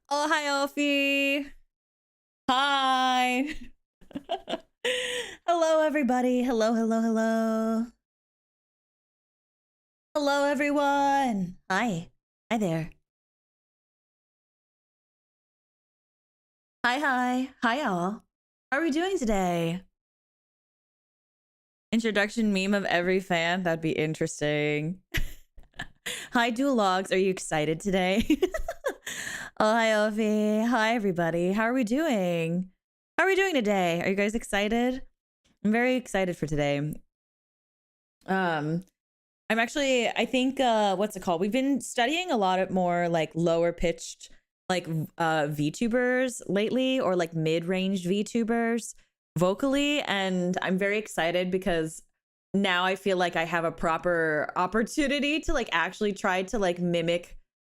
Oh, hi, Ophi. Hi. Hello, everybody. Hello, hello, hello. Hello, everyone. Hi. Hi there. Hi, hi. Hi, y'all. How are we doing today? Introduction meme of every fan. That'd be interesting. Hi, Duologs. Are you excited today? Oh, hi, Ophi. Hi, everybody. How are we doing? How are we doing today? Are you guys excited? I'm very excited for today. I'm actually, I think, what's it called? We've been studying a lot of more like lower pitched, like VTubers lately, or like mid-range VTubers vocally. And I'm very excited because now I feel like I have a proper opportunity to like actually try to like mimic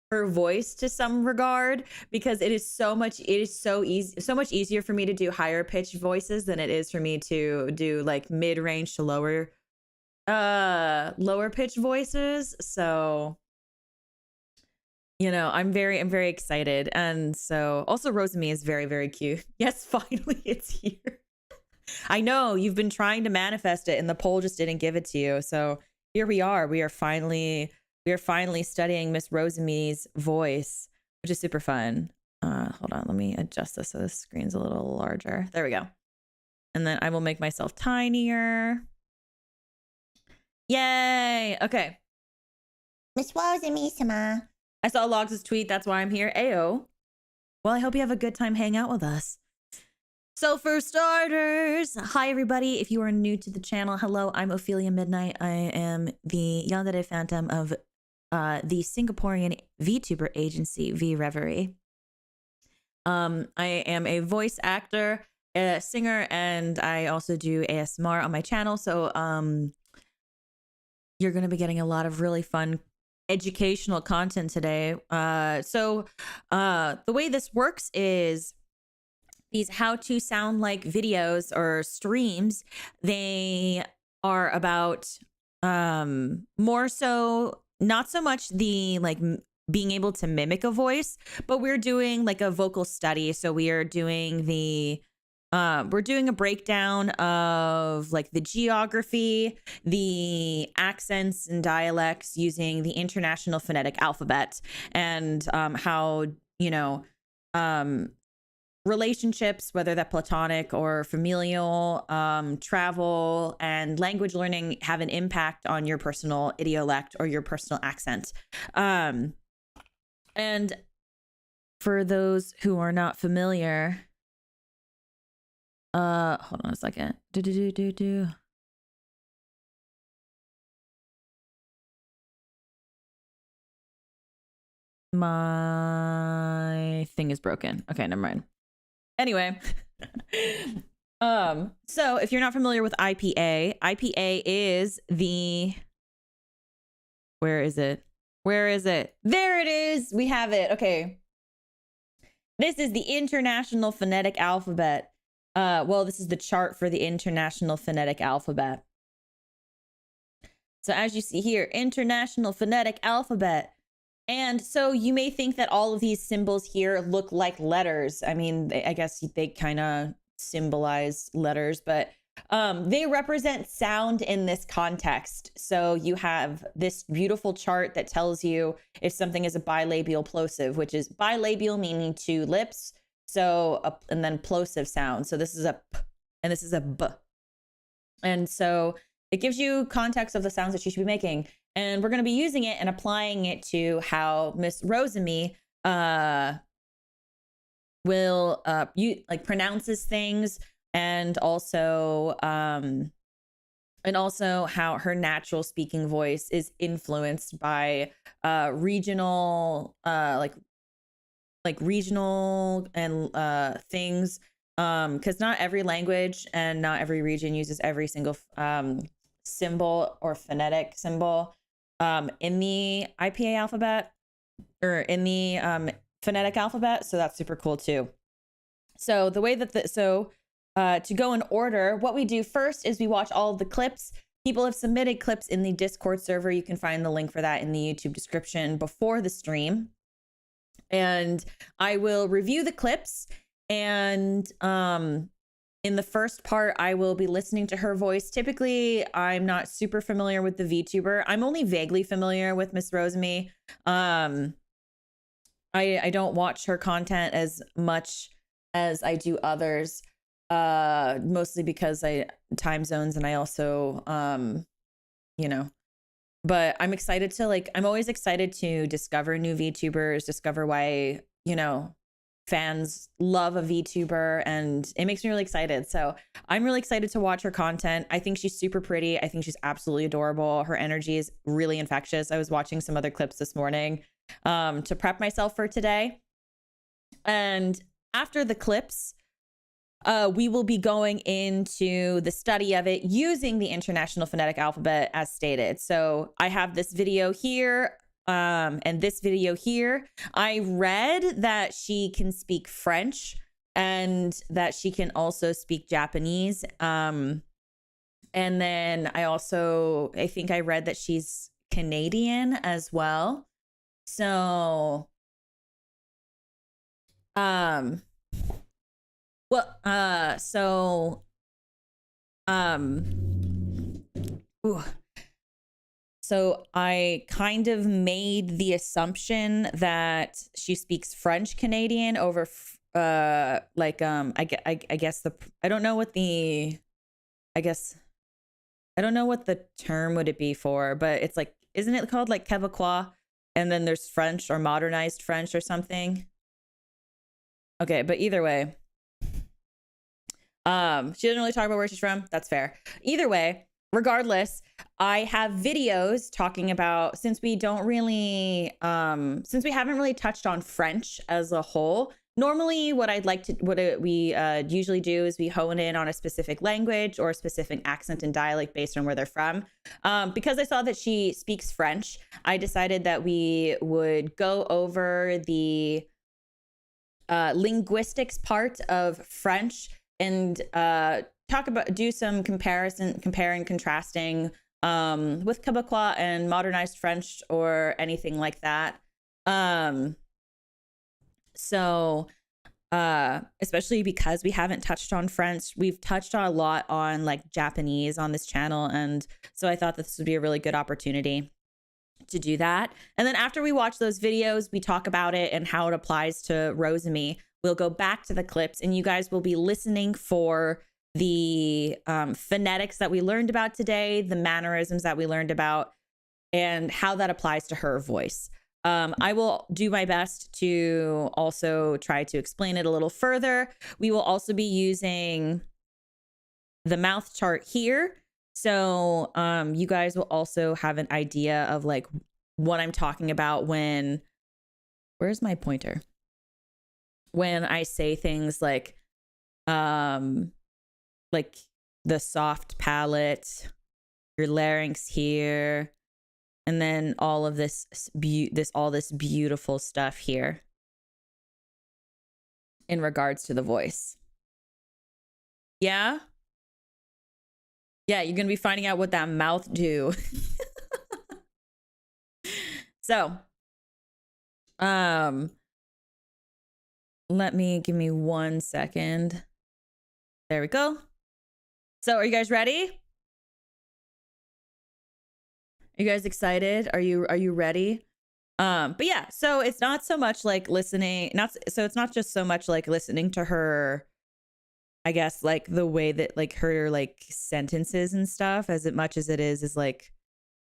her voice to some regard, because it is so much much easier for me to do higher pitched voices than it is for me to do like mid-range to lower pitch voices. So I'm very excited. And so also Rosemi is very cute. Yes, finally it's here. I know you've been trying to manifest it and the poll just didn't give it to you, so here we are. We are finally studying Miss Rosemi's voice, which is super fun. Hold on, let me adjust this so the screen's a little larger. There we go. And then I will make myself tinier. Yay! Okay. Miss Rosemi-sama. I saw Logs' tweet. That's why I'm here. Ayo. Well, I hope you have a good time hanging out with us. So for starters, hi everybody. If you are new to the channel, hello, I'm Ophelia Midnight. I am the Yandere Phantom of the Singaporean VTuber agency, Vreverie. I am a voice actor, a singer, and I also do ASMR on my channel. So you're going to be getting a lot of really fun educational content today. So the way this works is these how to sound like videos or streams, they are about more so, not so much the like being able to mimic a voice, but we're doing like a vocal study. So we are doing we're doing a breakdown of like the geography, the accents and dialects using the International Phonetic Alphabet, and how, relationships, whether that platonic or familial, travel, and language learning have an impact on your personal idiolect or your personal accent. And for those who are not familiar, hold on a second. My thing is broken. Okay, never mind. Anyway, so if you're not familiar with IPA is the, where is it? There it is. We have it. Okay. This is the International Phonetic Alphabet. Well, this is the chart for the International Phonetic Alphabet. So as you see here, International Phonetic Alphabet. And so you may think that all of these symbols here look like letters. I mean, I guess they kind of symbolize letters, but they represent sound in this context. So you have this beautiful chart that tells you if something is a bilabial plosive, which is bilabial meaning two lips. So, and then plosive sound. So this is a p and this is a b. And so it gives you context of the sounds that you should be making. And we're going to be using it and applying it to how Miss Rosemi will pronounces things, and also how her natural speaking voice is influenced by regional regional and things, because not every language and not every region uses every single symbol or phonetic symbol in the IPA alphabet, or in the phonetic alphabet. So that's super cool too. So the way that to go in order, what we do first is we watch all of the clips. People have submitted clips in the Discord server. You can find the link for that in the YouTube description before the stream. And I will review the clips, and in the first part, I will be listening to her voice. Typically, I'm not super familiar with the VTuber. I'm only vaguely familiar with Miss Rosemi. I don't watch her content as much as I do others, mostly because time zones, and I also, you know, but I'm excited to I'm always excited to discover new VTubers, discover why, fans love a VTuber, and it makes me really excited. So I'm really excited to watch her content. I think she's super pretty. I think she's absolutely adorable. Her energy is really infectious. I was watching some other clips this morning to prep myself for today. And after the clips, we will be going into the study of it using the International Phonetic Alphabet as stated. So I have this video here and this video here. I read that she can speak French and that she can also speak Japanese. And then I think I read that she's Canadian as well. So, So I kind of made the assumption that she speaks French Canadian over, I guess I don't know what the term would it be for, but it's like, isn't it called like Québécois? And then there's French or modernized French or something. Okay, but either way, she doesn't really talk about where she's from. That's fair. Either way, regardless, I have videos talking about, since we haven't really touched on French as a whole. Normally, what we usually do is we hone in on a specific language or a specific accent and dialect based on where they're from. Because I saw that she speaks French, I decided that we would go over the linguistics part of French and do some comparing, contrasting with Québécois and modernized French or anything like that. So especially because we haven't touched on French, we've touched on a lot on like Japanese on this channel, and so I thought this would be a really good opportunity to do that. And then after we watch those videos, we talk about it and how it applies to Rosemi. We'll go back to the clips, and you guys will be listening for the phonetics that we learned about today, the mannerisms that we learned about, and how that applies to her voice. I will do my best to also try to explain it a little further. We will also be using the mouth chart here. So you guys will also have an idea of like what I'm talking about where's my pointer? When I say things like the soft palate, your larynx here, and then all of this beautiful stuff here in regards to the voice. Yeah, you're gonna be finding out what that mouth do. So give me 1 second. There we go. So are you guys ready? Are you guys excited? Are you ready? But yeah, so it's not so much like listening, it's not just so much like listening to her, I guess, like the way that like her like sentences and stuff, as much as it is like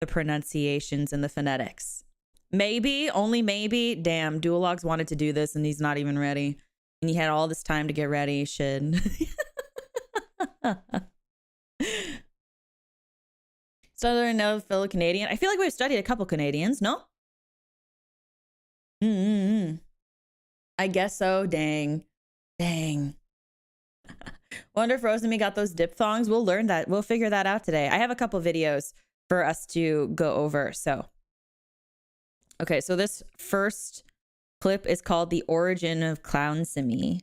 the pronunciations and the phonetics. Maybe, only maybe, damn, Duologs wanted to do this and he's not even ready. And he had all this time to get ready, shit. Southern, no, fellow Canadian. I feel like we've studied a couple Canadians, no? I guess so. Dang. Wonder if Rosemi got those diphthongs. We'll learn that. We'll figure that out today. I have a couple videos for us to go over. So, okay, so this first clip is called The Origin of Clownsemi.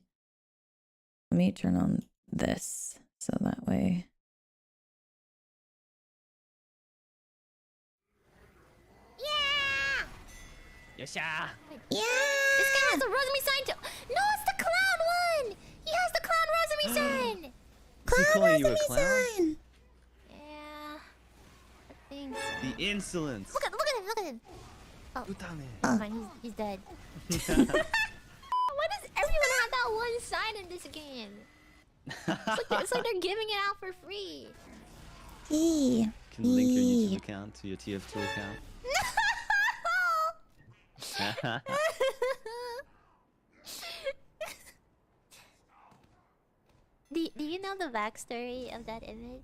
Let me turn on this so that way. Yeah. Yeah. This guy has a Rosemi sign too. No, it's the clown one. He has the clown Rosemi sign. Is he calling you a Rosemi clown? sign. Yeah. I think so. The insolence. Look at him. Look at him. Oh, Utame. never mind, he's dead. Why does everyone have that one sign in this game? It's like they're giving it out for free. Hey. Can link your YouTube account to your TF2 account. Do you know the backstory of that image?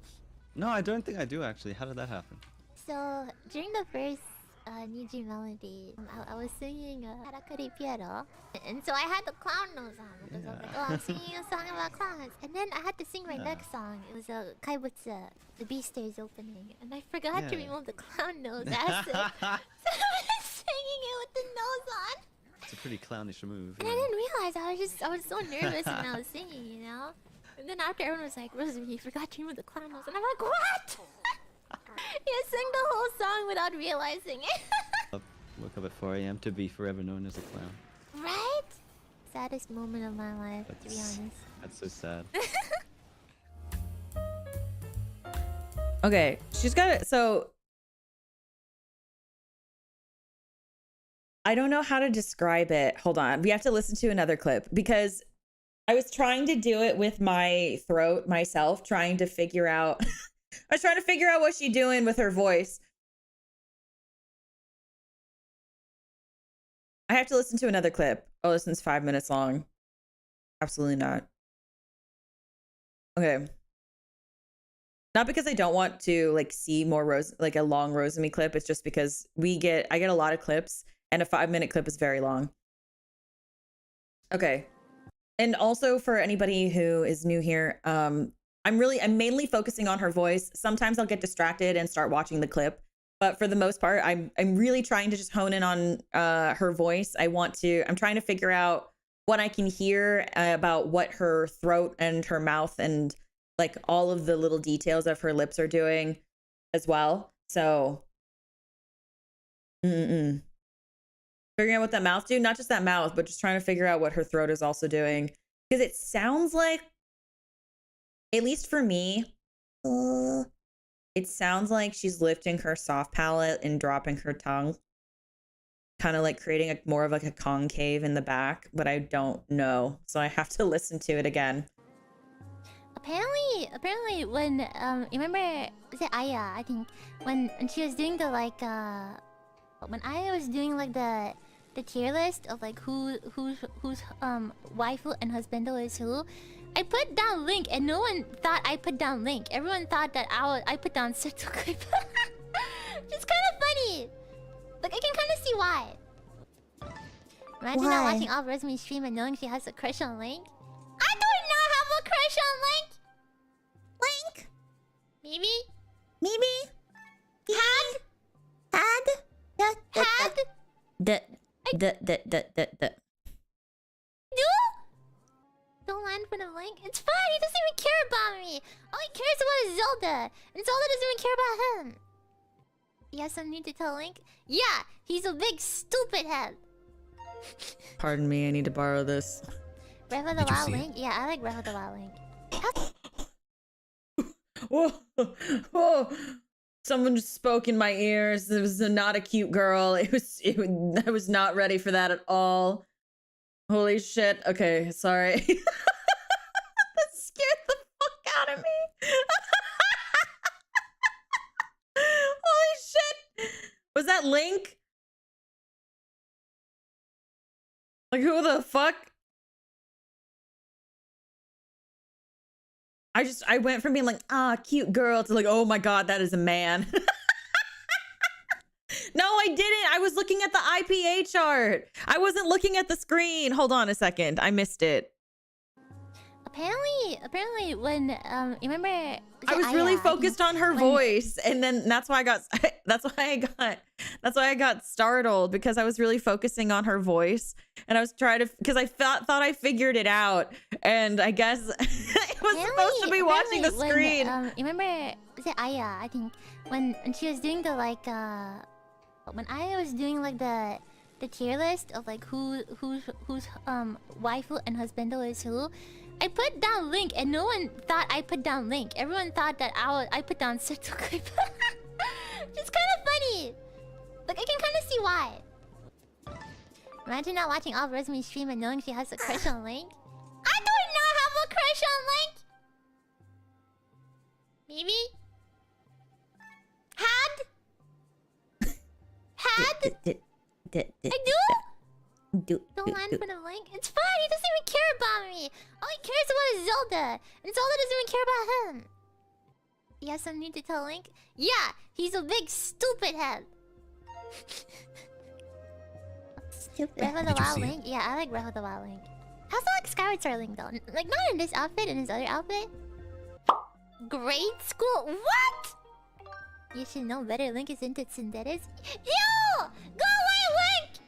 No, I don't think I do actually. How did that happen? So during the first Niji melody, I was singing Harakari Piero, and so I had the clown nose on because I was like, oh, I'm singing a song about clowns, and then I had to sing my next song. It was a Kaibutsu, the Beastars opening, and I forgot to remove the clown nose acid, so I was singing it with the nose on. It's a pretty clownish move. And I didn't realize I was so nervous when I was singing, you know. And then after everyone was like, Rosemi, you forgot to remove the clown nose, and I'm like, what? You sang the whole song without realizing it. Woke up at 4 a.m. to be forever known as a clown. Right? Saddest moment of my life, to be honest. That's so sad. Okay, she's got it. So I don't know how to describe it. Hold on. We have to listen to another clip because I was trying to do it with my throat myself, trying to figure out I was trying to figure out what she's doing with her voice. I have to listen to another clip. Oh, this one's 5 minutes long. Absolutely not. Okay. Not because I don't want to like see more like a long Rosemi clip. It's just because I get a lot of clips and a 5-minute clip is very long. Okay. And also for anybody who is new here, I'm mainly focusing on her voice. Sometimes I'll get distracted and start watching the clip, but for the most part, I'm really trying to just hone in on her voice. I'm trying to figure out what I can hear about what her throat and her mouth and like all of the little details of her lips are doing as well. So, figuring out what that mouth do, not just that mouth, but just trying to figure out what her throat is also doing. Because it sounds like, at least for me, it sounds like she's lifting her soft palate and dropping her tongue. Kind of like creating more of like a concave in the back, but I don't know. So I have to listen to it again. Apparently when you remember, was it Aya, I think, when she was doing the like when Aya was doing like the tier list of like whose waifu and husbando is who, I put down Link and no one thought I put down Link. Everyone thought that I put down Sutokui. It's kind of funny. Like I can kind of see why. Imagine not watching all Rosemi stream and knowing she has a crush on Link. I do not have a crush on Link. Link? Maybe? Don't land for the Link. It's fine. He doesn't even care about me. All he cares about is Zelda, and Zelda doesn't even care about him. He has something to tell Link. Yeah, he's a big stupid head. Pardon me, I need to borrow this. Breath of the Wild Link? Yeah, I like Breath of the Wild Link. Whoa, whoa! Someone just spoke in my ears. It was not a cute girl. I was not ready for that at all. Holy shit! Okay, sorry. That scared the fuck out of me. Holy shit! Was that Link? Like who the fuck? I went from being like, cute girl to like, oh my god, that is a man. No, I didn't. I was looking at the IPA chart. I wasn't looking at the screen. Hold on a second. I missed it. Apparently when you remember, I was really focused on her voice, and then that's why I got startled, because I was really focusing on her voice, and I was trying to, because I thought I figured it out, and I guess I was supposed to be watching the screen. You remember, was it Aya, I think, when she was doing the like when Aya was doing like the the tier list of like whose waifu and husbando is who, I put down Link, and no one thought I put down Link. Everyone thought that I put down Setsukui. It's kind of funny. Like, I can kind of see why. Imagine not watching all of Rosemi's stream and knowing she has a crush on Link. I do not have a crush on Link. Maybe? Had? I do? Don't land for the Link. It's fine. He doesn't even care about me. All he cares about is Zelda. And Zelda doesn't even care about him. He has something to tell Link? Yeah, he's a big stupid head. Stupid. Breath of the Wild Link? Yeah, I like Breath of the Wild Link. How's the like Skyward Sword Link though? Like not in this outfit, in his other outfit. Grade school? What? You should know better. Link is into tsunderes. You! Go away, Link!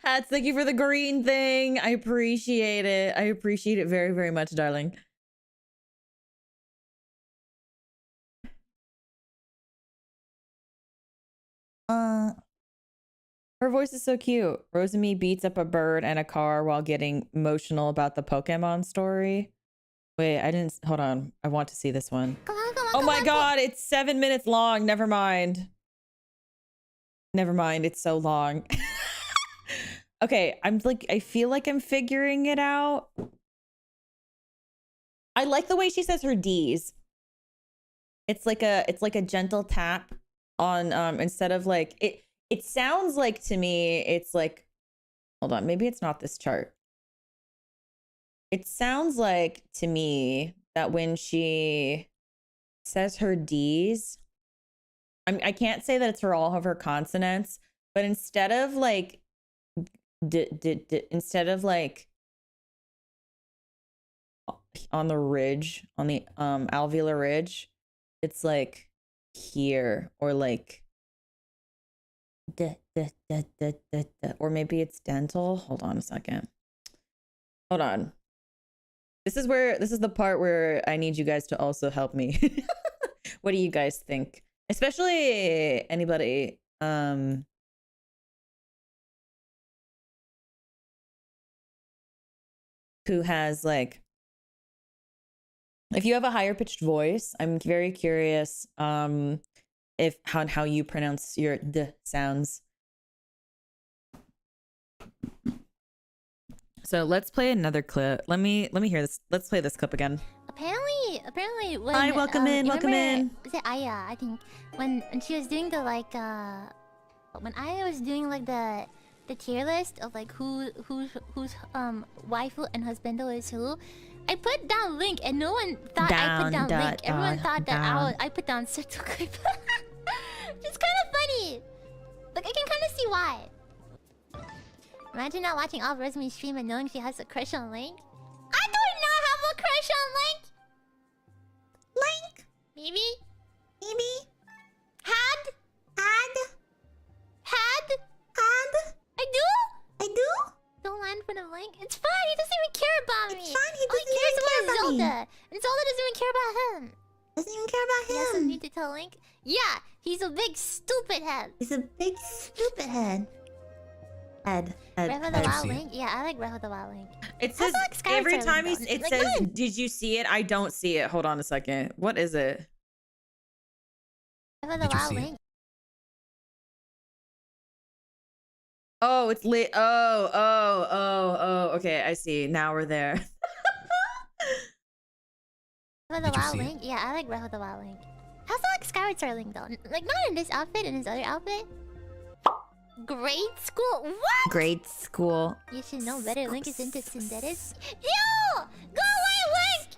Hats, thank you for the green thing. I appreciate it. I appreciate it very, very much, darling. Her voice is so cute. Rosemi beats up a bird and a car while getting emotional about the Pokemon story. Wait, I didn't... Hold on. I want to see this one. Come on, Oh my god, it's 7 minutes long. Never mind. Never mind, it's so long. Okay, I'm like... I feel like I'm figuring it out. I like the way she says her D's. It's like a gentle tap on... Instead of like... It sounds like to me, it's like, hold on, maybe it's not this chart. It sounds like to me that when she says her D's, I can't say that it's for all of her consonants, but instead of like, instead of like on the ridge, on the alveolar ridge, it's like here or like, or maybe it's dental. Hold on a second. Hold on. This is the part where I need you guys to also help me. What do you guys think? Especially anybody who has like, if you have a higher pitched voice, I'm very curious if how you pronounce your d sounds. So let's play another clip. Let me hear this. Let's play this clip again. Apparently when Hi, welcome in. Was it Aya, I think, when she was doing the like when Aya was doing like the tier list of like whose waifu and husbando is who, I put down Link, and no one thought I put down Link. Everyone thought that I put down Setsukui. It's kind of funny. Like, I can kind of see why. Imagine not watching all of Rosemi's stream and knowing she has a crush on Link. I do not have a crush on Link. Link. Maybe? Had. I do? Don't land for the Link. It's fine. He doesn't even care about me. It's fine. He All he doesn't cares even care about is about me. Zelda. And Zelda doesn't even care about him. Doesn't even care about He has something him. to tell Link? Yeah, he's a big stupid head. He's a big stupid head. Breath of the Wild Link? Yeah, I like Breath of the Wild Link. It says like Skyward every Sword time Link, it though. says, Like, "Did you see it?" I don't see it. Hold on a second. What is it? Breath of the Wild Link? Oh, it's lit. Oh. Okay, I see. Now we're there. Breath of the Wild Link? Yeah, I like Breath of the Wild Link. How's the like Skyward Sword Link though? Like not in this outfit, in his other outfit. Grade school? What? Grade school. You should know better. Link is into tsunderes. You! Go away, Link!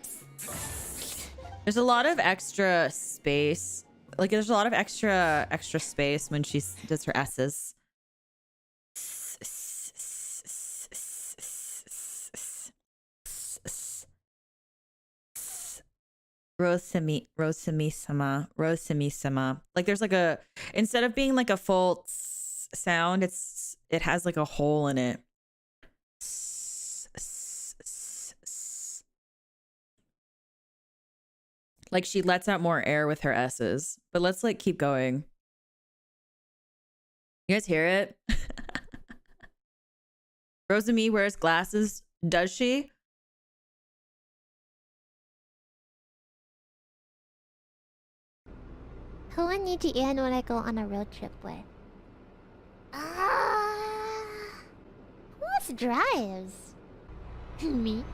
There's a lot of extra space. Like there's a lot of extra space when she does her S's. Rosemi-sama. Like there's like a, instead of being like a full sound, it has like a hole in it. Like she lets out more air with her S's. But let's like keep going. You guys hear it? Rosemi wears glasses. Does she? Who I need to end when I go on a road trip with? Who else drives? Me.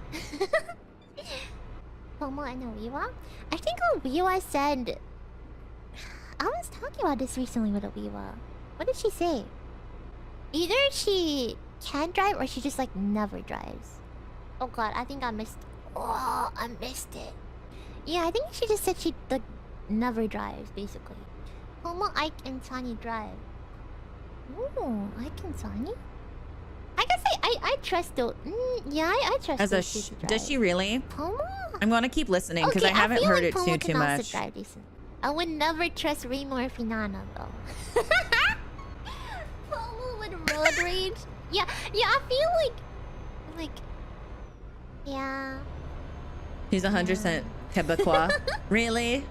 Pomo and Oiwa? I think Oiwa said... I was talking about this recently with Oiwa. What did she say? Either she can't drive or she just like never drives. Oh god, I think I missed... Oh, I missed it. Yeah, I think she just said she like never drives, basically. Pomo, Ike, and Tani drive. Ooh, Ike and Tani? I guess I trust those. Yeah, I trust As a those two to drive. does she really? Pomo? I'm gonna keep listening because Okay, I haven't feel heard like it Pomo too can also much. drive decent. I would never trust Remo or Finana though. Pomo with road rage. Yeah, I feel like, yeah. He's 100% Quebecois. Really?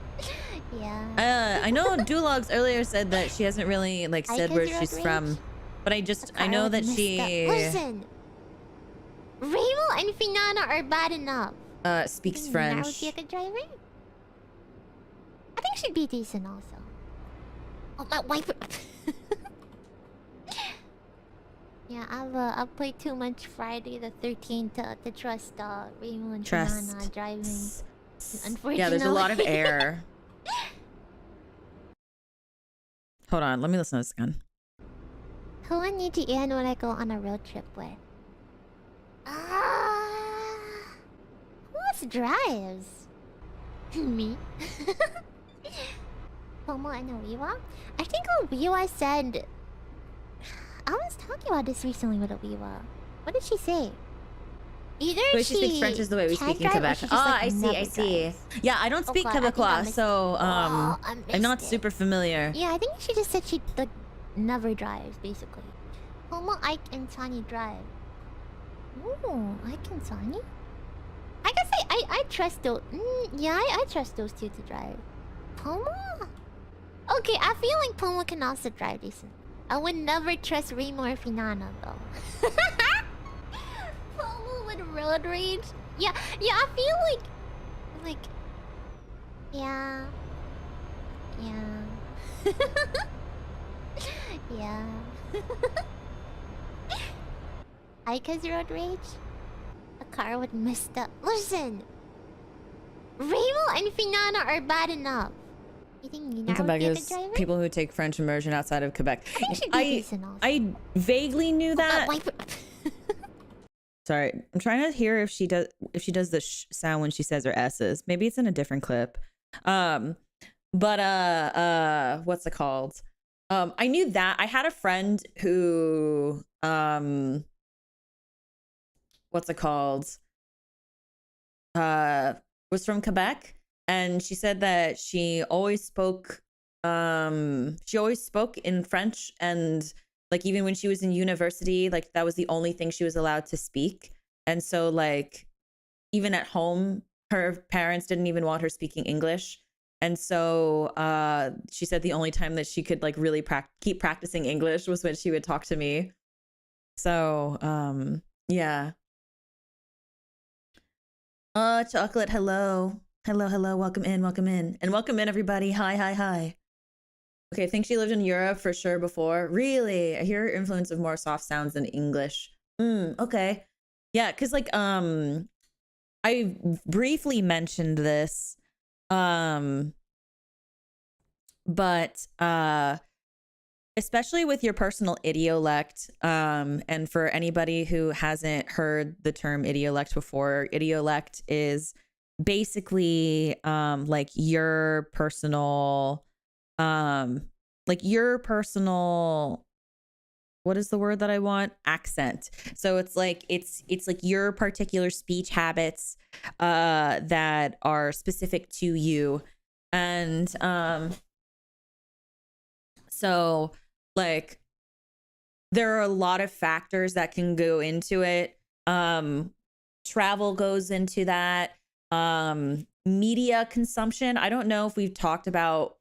Yeah. I know Dulogs earlier said that she hasn't really like said where Ike's she's road from, rage? but I know that she Listen, Remo and Finana are bad enough. speaks Finana would be a French. good driver. I think she'd be decent also. Oh, my wife. Yeah, I'll play too much Friday the 13th to trust Remo and Finana driving. Unfortunately. Yeah, there's a lot of air. Hold on, let me listen to this again. Who I need to end when I go on a road trip with? Who else drives? Me. Pomo and Oiwa? I think Oiwa said... I was talking about this recently with Oiwa. What did she say? Either The way she speaks French is the way we speak in Quebec. Ah, I see. Yeah, I don't speak God, I think I Quebecois, missed- so I I'm not missed it. super familiar. Yeah, I think she just said she like never drives, basically. Pomo, Ike, and Tani drive. Ooh, Ike and Tani? I guess I trust those. Yeah, I trust those two to drive. Pomo? Okay, I feel like Pomo can also drive decent. I would never trust Remo or Finana though. Pomo with road rage. Yeah, I feel like, yeah. Yeah. Ika's road rage? A car would mess up. Listen! Remo and Finana are bad enough. You think Nina would Quebec be a good is driver? people who take French immersion outside of Quebec. I think she'd be decent also. I vaguely knew that. Wipe- Sorry, I'm trying to hear if she does the sound when she says her S's. Maybe it's in a different clip. But what's it called? I knew that. I had a friend who what's it called? Was from Quebec, and she said that she always spoke in French, and like even when she was in university, like that was the only thing she was allowed to speak. And so like even at home, her parents didn't even want her speaking English. And so she said the only time that she could like really keep practicing English was when she would talk to me. So yeah. Chocolate, hello. Hello, welcome in. And welcome in, everybody. Hi. Okay, I think she lived in Europe for sure before. Really? I hear her influence of more soft sounds than English. Okay. Yeah, because like I briefly mentioned this. But especially with your personal idiolect, and for anybody who hasn't heard the term idiolect before, idiolect is basically like your personal what is the word that I want? Accent. So it's like your particular speech habits that are specific to you. And so like there are a lot of factors that can go into it. Travel goes into that. media consumption. I don't know if we've talked about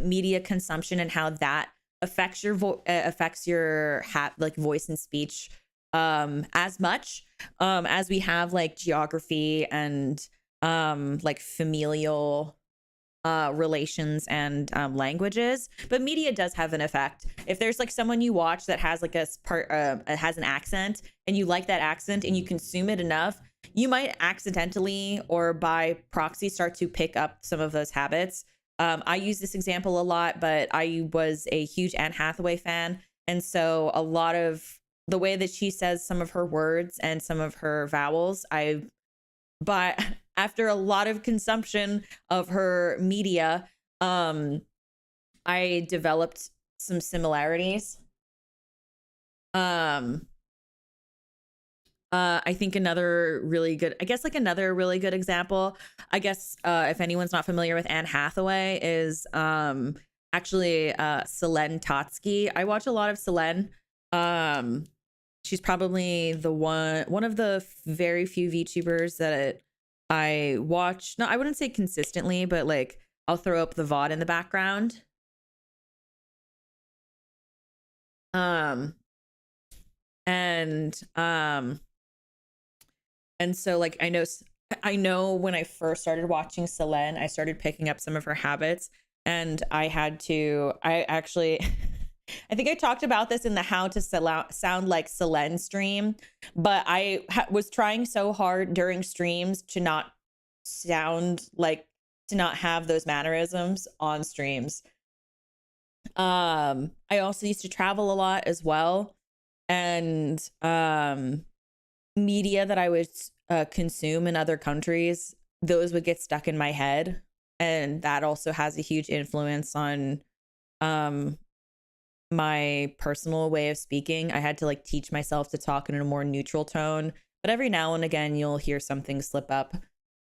media consumption and how that affects your like voice and speech as much as we have like geography and like familial relations and languages. But media does have an effect. If there's like someone you watch that has like has an accent and you like that accent and you consume it enough, you might accidentally or by proxy start to pick up some of those habits. I use this example a lot, but I was a huge Anne Hathaway fan, and so a lot of the way that she says some of her words and some of her vowels, but after a lot of consumption of her media, I developed some similarities. I think another really good example, if anyone's not familiar with Anne Hathaway, is actually Selene Totsky. I watch a lot of Selene. She's probably one of the very few VTubers that I watch. No, I wouldn't say consistently, but like I'll throw up the VOD in the background. And so like I know when I first started watching Selene, I started picking up some of her habits, and I actually I think I talked about this in the how to sound like Selene stream, but I was trying so hard during streams to not have those mannerisms on streams. I also used to travel a lot as well, and media that I would consume in other countries, those would get stuck in my head, and that also has a huge influence on my personal way of speaking. I had to like teach myself to talk in a more neutral tone, but every now and again you'll hear something slip up.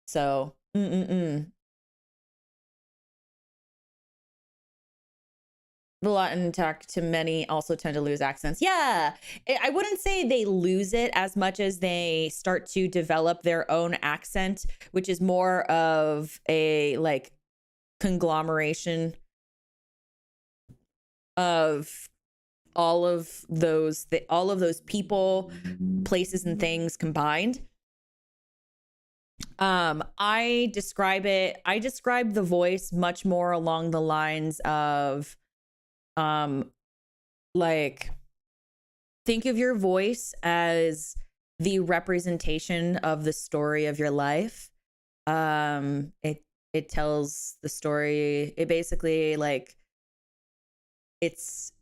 So a lot in talk to many also tend to lose accents. Yeah, I wouldn't say they lose it as much as they start to develop their own accent, which is more of a like conglomeration of all of those people, places, and things combined. I describe the voice much more along the lines of like, think of your voice as the representation of the story of your life. It tells the story. It basically like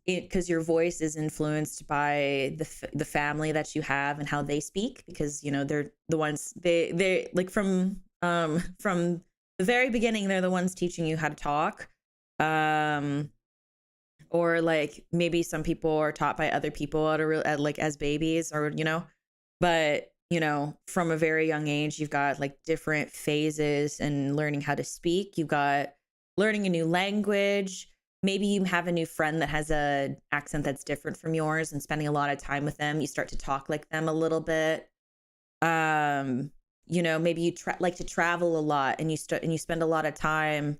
because your voice is influenced by the family that you have and how they speak, because you know they're the ones they like from the very beginning, they're the ones teaching you how to talk. Or like maybe some people are taught by other people at like as babies, or you know, but you know, from a very young age you've got like different phases in learning how to speak. You've got learning a new language. Maybe you have a new friend that has a accent that's different from yours, and spending a lot of time with them, you start to talk like them a little bit. You know, maybe you like to travel a lot, and you spend a lot of time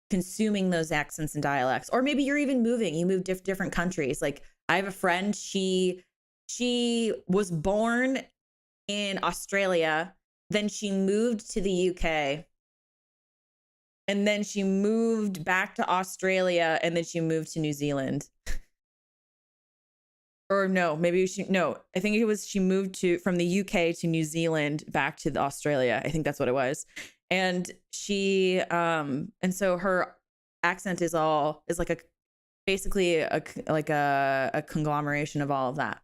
consuming those accents and dialects. Or maybe you're even moving. You move different countries. Like I have a friend, she was born in Australia, then she moved to the UK. And then she moved back to Australia, and then she moved to New Zealand. Or no, I think it was she moved from the UK to New Zealand back to Australia. I think that's what it was. And she and so her accent is like basically a conglomeration of all of that.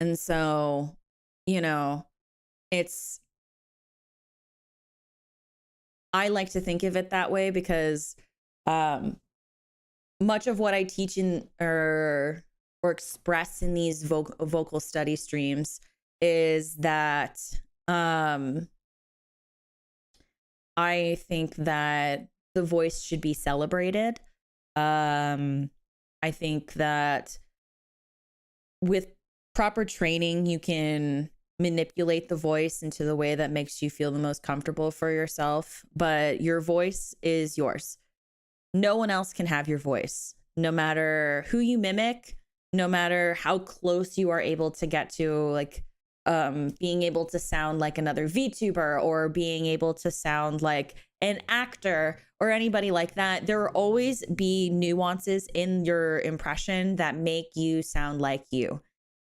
And so, you know, I like to think of it that way because much of what I teach or express in these vocal study streams is that I think that the voice should be celebrated. I think that with proper training, you can manipulate the voice into the way that makes you feel the most comfortable for yourself, but your voice is yours. No one else can have your voice, no matter who you mimic, no matter how close you are able to get to, like, being able to sound like another VTuber or being able to sound like an actor or anybody like that. There will always be nuances in your impression that make you sound like you.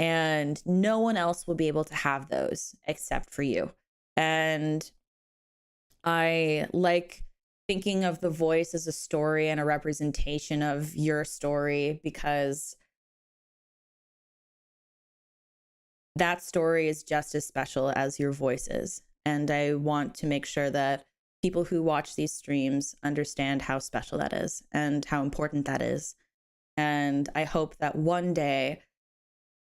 And no one else will be able to have those except for you. And I like thinking of the voice as a story and a representation of your story, because that story is just as special as your voice is. And I want to make sure that people who watch these streams understand how special that is and how important that is. And I hope that one day,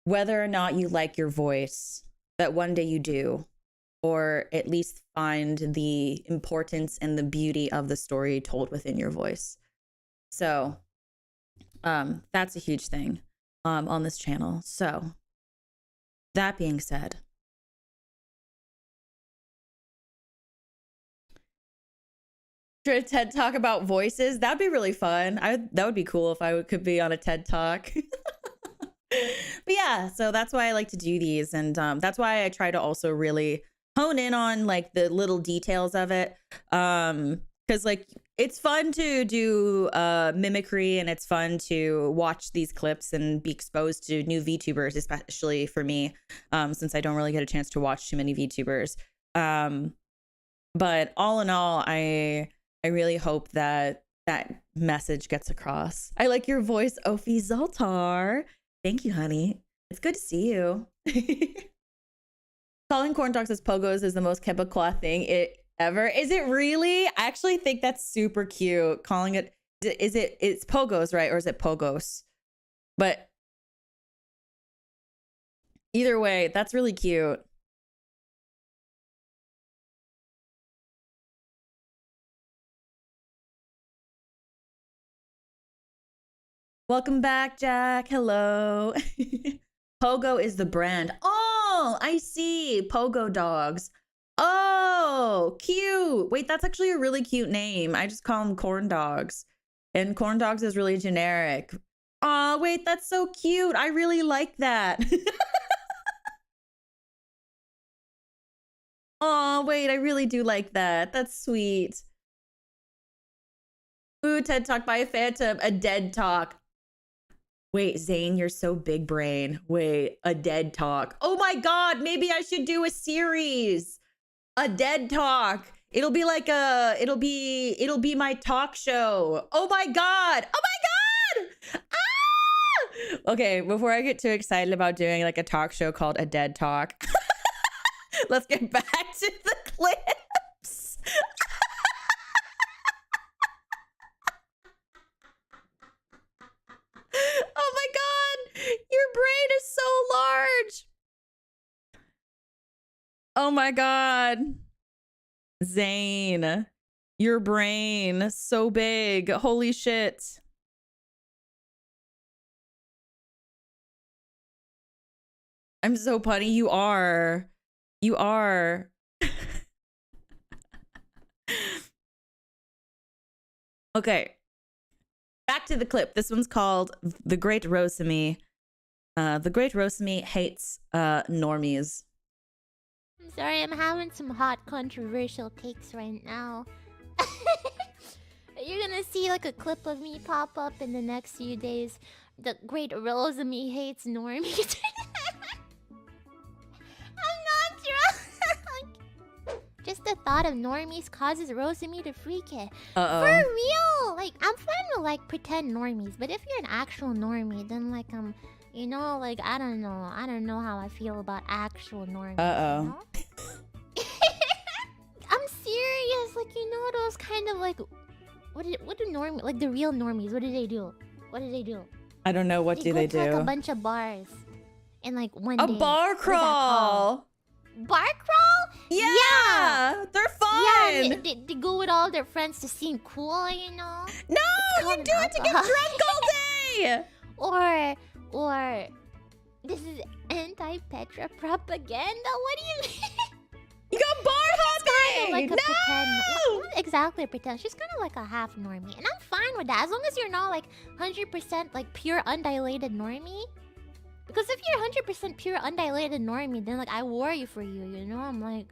whether or not you like your voice, that one day you do, or at least find the importance and the beauty of the story told within your voice. So that's a huge thing on this channel. So that being said, should a TED Talk about voices? That'd be really fun. That would be cool if I could be on a TED Talk. But yeah, so that's why I like to do these, and that's why I try to also really hone in on like the little details of it, because like it's fun to do mimicry, and it's fun to watch these clips and be exposed to new VTubers, especially for me, since I don't really get a chance to watch too many VTubers. But all in all, I really hope that that message gets across. I like your voice, Ophi Zoltar. Thank you, honey. It's good to see you. Calling corn dogs as pogos is the most Quebecois thing ever. Is it really? I actually think that's super cute. Calling it, it's pogos, right? Or is it pogos? But either way, that's really cute. Welcome back, Jack. Hello. Pogo is the brand. Oh, I see. Pogo dogs. Oh, cute. Wait, that's actually a really cute name. I just call them corn dogs. And corn dogs is really generic. Oh, wait, that's so cute. I really like that. Oh, wait, I really do like that. That's sweet. Ooh, TED Talk by a Phantom. A dead talk. Wait, Zane, you're so big brain. Wait, a dead talk. Oh my God, maybe I should do a series. A dead talk. It'll be like it'll be my talk show. Oh my God. Oh my God. Ah! Okay, before I get too excited about doing like a talk show called A Dead Talk, let's get back to the clips. Oh my God, your brain is so large. Oh my God. Zane, your brain so big. Holy shit. I'm so punny. You are. You are. Okay. Back to the clip. This one's called The Great Rosemi. The Great Rosemi hates normies. I'm sorry, I'm having some hot controversial takes right now. You're gonna see like a clip of me pop up in the next few days. The Great Rosemi hates normies. I'm not drunk. Just the thought of normies causes Rosemi to freak it. Uh-oh. For real! Like, I'm fine with like pretend normies, but if you're an actual normie, then like you know, like I don't know how I feel about actual normies. Uh-oh. You know? I'm serious, like you know those kind of like what do normies, like the real normies, what do they do? What do they do? I don't know. What do they do? Like a bunch of bars in like one A day. bar crawl. Bar crawl? Yeah, they're fun. Yeah, and they go with all their friends to seem cool, you know? No, you do it to get drunk all day. Or this is Anti-Petra propaganda? What do you mean? You got bar hopping! Like a No! pretend, not exactly a pretend. She's kind of like a half normie, and I'm fine with that as long as you're not like 100% like pure undilated normie. Because if you're 100% pure undilated normie, then like I worry for you. You know, I'm like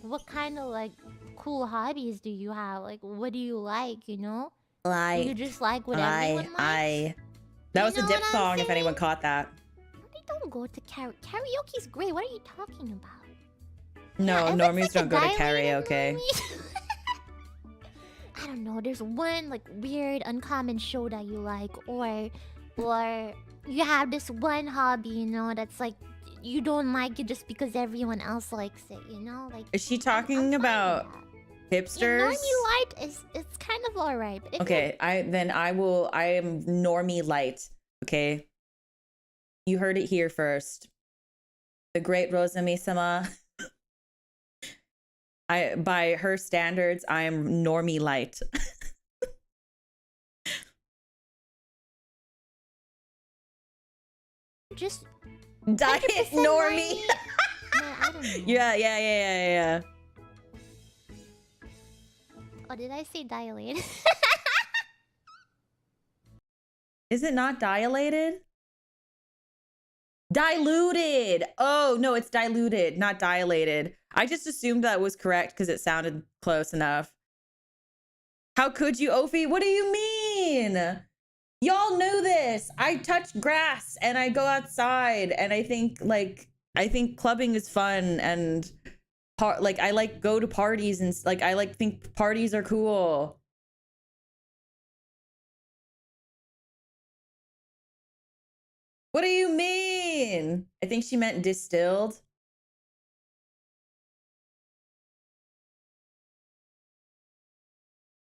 what kind of like cool hobbies do you have? Like, what do you like? You know, do you just like what everyone likes? That You was a know dip what I'm song. If saying? anyone caught that. They don't go to karaoke's great. What are you talking about? No, Yeah, if it's, normies like, a don't go to dilated karaoke. normie- I don't know. There's one like weird, uncommon show that you like, or you have this one hobby, you know, that's like you don't like it just because everyone else likes it, you know? Like, Is she I'm talking fine with about that. hipsters? Yeah, normie light is it's kind of alright. But if Okay, I am normie light. Okay, you heard it here first. The great Rosemi-sama. By her standards, I am normie light. you're just Diet 100% normie. Man, I don't know. Yeah. Oh, did I say dilated? Is it not dilated? Diluted. Oh, no, it's diluted, not dilated. I just assumed that was correct because it sounded close enough. How could you, Ophi? What do you mean? Y'all know this. I touch grass and I go outside and I think clubbing is fun and I like go to parties and like I like think parties are cool. What do you mean? I think she meant distilled.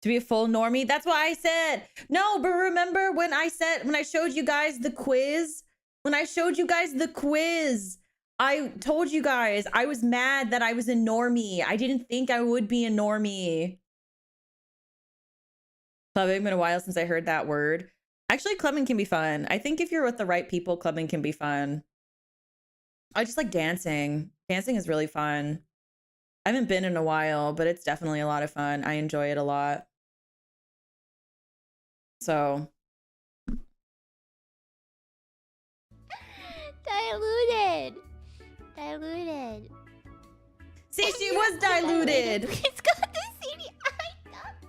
To be a full normie? That's what I said. No, but remember when I showed you guys the quiz? When I showed you guys the quiz, I told you guys I was mad that I was a normie. I didn't think I would be a normie. Clubbing, been a while since I heard that word. Actually, clubbing can be fun. I think if you're with the right people, clubbing can be fun. I just like dancing. Dancing is really fun. I haven't been in a while, but it's definitely a lot of fun. I enjoy it a lot. So. Diluted. See, she was diluted. Please go to see the eye doctor.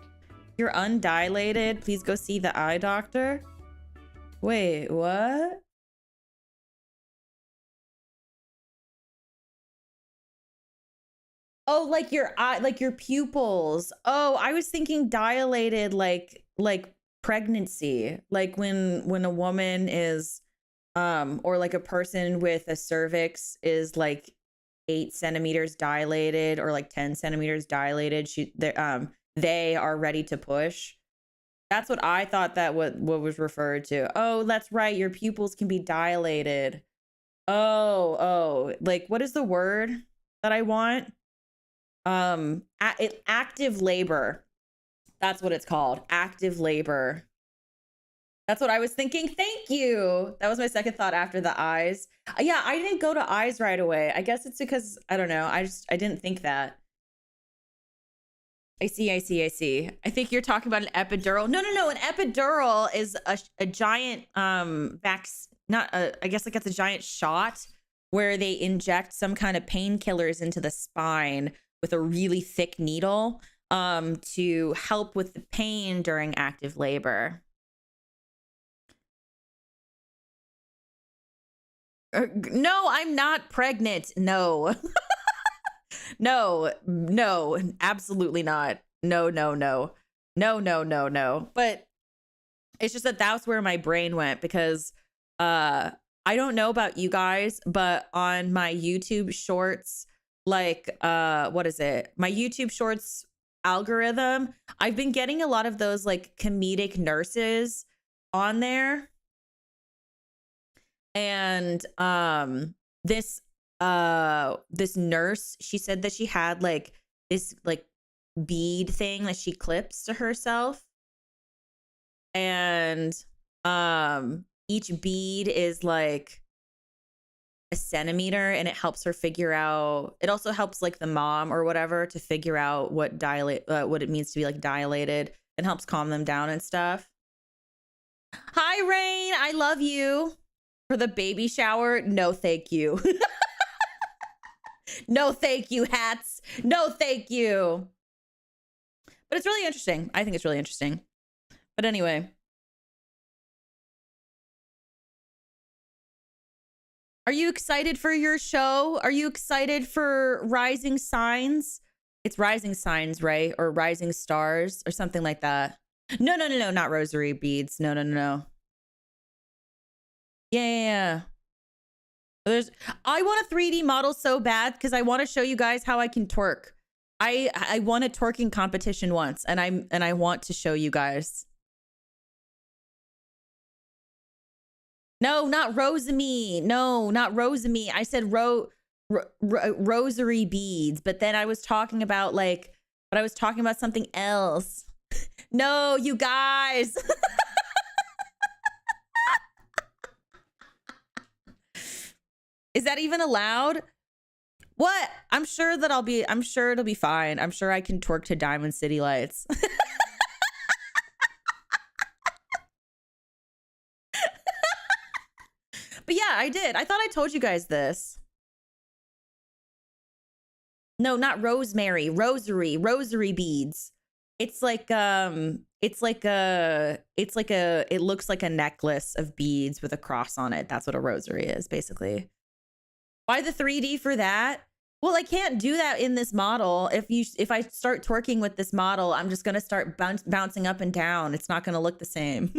You're undilated. Please go see the eye doctor. Wait, what? Oh, like your eye, like your pupils. Oh, I was thinking dilated, like pregnancy, like when a woman is, or like a person with a cervix is like 8 centimeters dilated or like 10 centimeters dilated. They are ready to push. That's what I thought that what was referred to. Oh, that's right. Your pupils can be dilated. Oh, like what is the word that I want? Active labor. That's what it's called. Active labor. That's what I was thinking. Thank you. That was my second thought after the eyes. Yeah, I didn't go to eyes right away. I guess it's because I don't know. I didn't think that. I see. I think you're talking about an epidural. No. An epidural is a giant I guess like it's a giant shot where they inject some kind of painkillers into the spine with a really thick needle to help with the pain during active labor. No, I'm not pregnant. No. No, absolutely not. No. But it's just that that's where my brain went because I don't know about you guys, but on my YouTube shorts, like what is it? My YouTube shorts algorithm, I've been getting a lot of those like comedic nurses on there. And this nurse, she said that she had like this like bead thing that she clips to herself, and each bead is like a centimeter, and it helps her figure out. It also helps like the mom or whatever to figure out what what it means to be like dilated, and helps calm them down and stuff. Hi, Rain. I love you. For the baby shower, no thank you. No thank you, hats. No thank you. But it's really interesting. I think it's really interesting. But anyway. Are you excited for your show? Are you excited for Rising Signs? It's Rising Signs, right? Or Rising Stars or something like that. No, not rosary beads. No. Yeah. I want a 3D model so bad because I want to show you guys how I can twerk. I won a twerking competition once, and I want to show you guys. No, not Rosemi. No, not Rosemi. I said rosary beads, but then I was talking about something else. No, you guys. Is that even allowed? What? I'm sure it'll be fine. I'm sure I can twerk to Diamond City Lights. But yeah, I did. I thought I told you guys this. No, not rosemary, rosary beads. It looks like a necklace of beads with a cross on it. That's what a rosary is, basically. Why the 3D for that? Well, I can't do that in this model. If I start twerking with this model, I'm just gonna start bouncing up and down. It's not gonna look the same.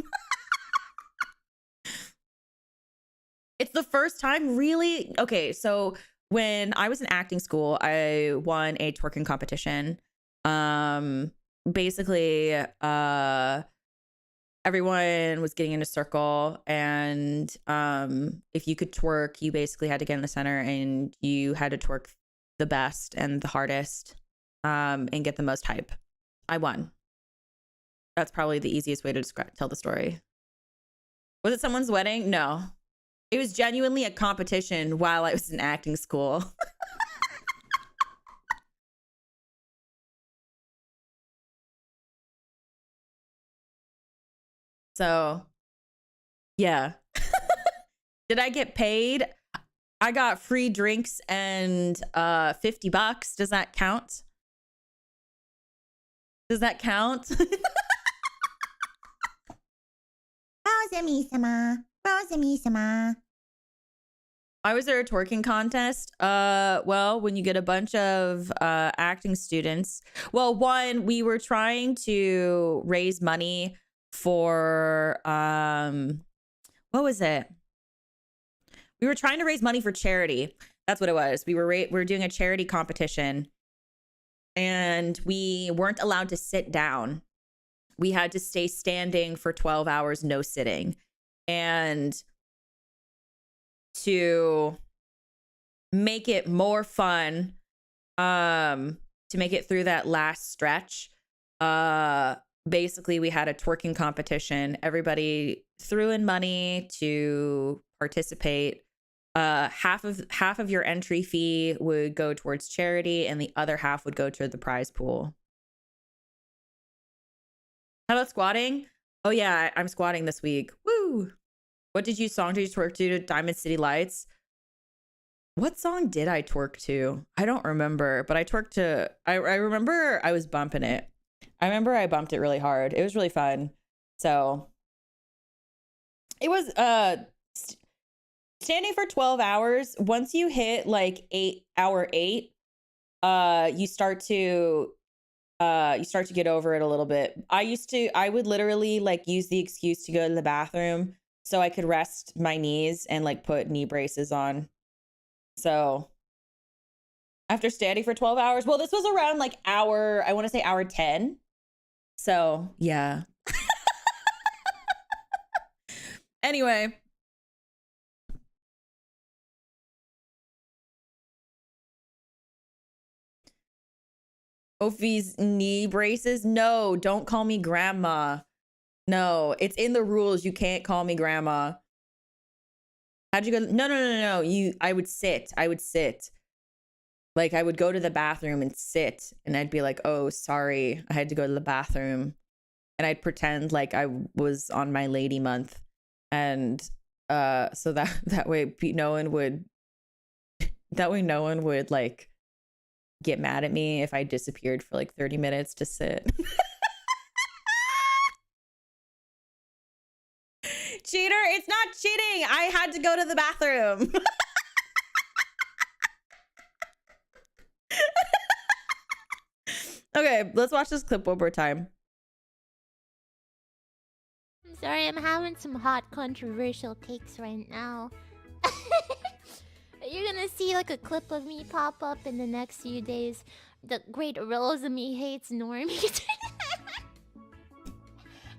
It's the first time, really. Okay, so when I was in acting school, I won a twerking competition. Basically, everyone was getting in a circle, and if you could twerk, you basically had to get in the center, and you had to twerk the best and the hardest, and get the most hype. I won. That's probably the easiest way to tell the story. Was it someone's wedding? No. It was genuinely a competition while I was in acting school. So, yeah. Did I get paid? I got free drinks and $50. Does that count? Does that count? Rosemi-sama. Rosemi-sama. Why was there a twerking contest? Well, when you get a bunch of acting students. Well, one, we were trying to raise money for what was it? We were trying to raise money for charity. That's what it was. We were doing a charity competition, and we weren't allowed to sit down. We had to stay standing for 12 hours, no sitting. And to make it more fun, to make it through that last stretch, basically we had a twerking competition. Everybody threw in money to participate. Half of your entry fee would go towards charity, and the other half would go to the prize pool. How about squatting? Oh yeah, I'm squatting this week. Woo! What song did you twerk to Diamond City Lights? What song did I twerk to? I don't remember, but I twerked to, I remember I was bumping it. I remember I bumped it really hard. It was really fun. So it was standing for 12 hours. Once you hit like hour 8, you start to get over it a little bit. I would literally like use the excuse to go to the bathroom so I could rest my knees and like put knee braces on. So after standing for 12 hours, well, this was around like I want to say hour 10. So yeah. Anyway. Ophi's knee braces? No, don't call me grandma. No, it's in the rules. You can't call me grandma. How'd you go? No. I would sit. Like I would go to the bathroom and sit, and I'd be like, "Oh, sorry, I had to go to the bathroom," and I'd pretend like I was on my lady month, and so that way no one would like get mad at me if I disappeared for like 30 minutes to sit. Cheater, it's not cheating. I had to go to the bathroom. Okay, let's watch this clip one more time. I'm sorry, I'm having some hot controversial takes right now. You're gonna see like a clip of me pop up in the next few days. The great Rosemi hates normies. I'm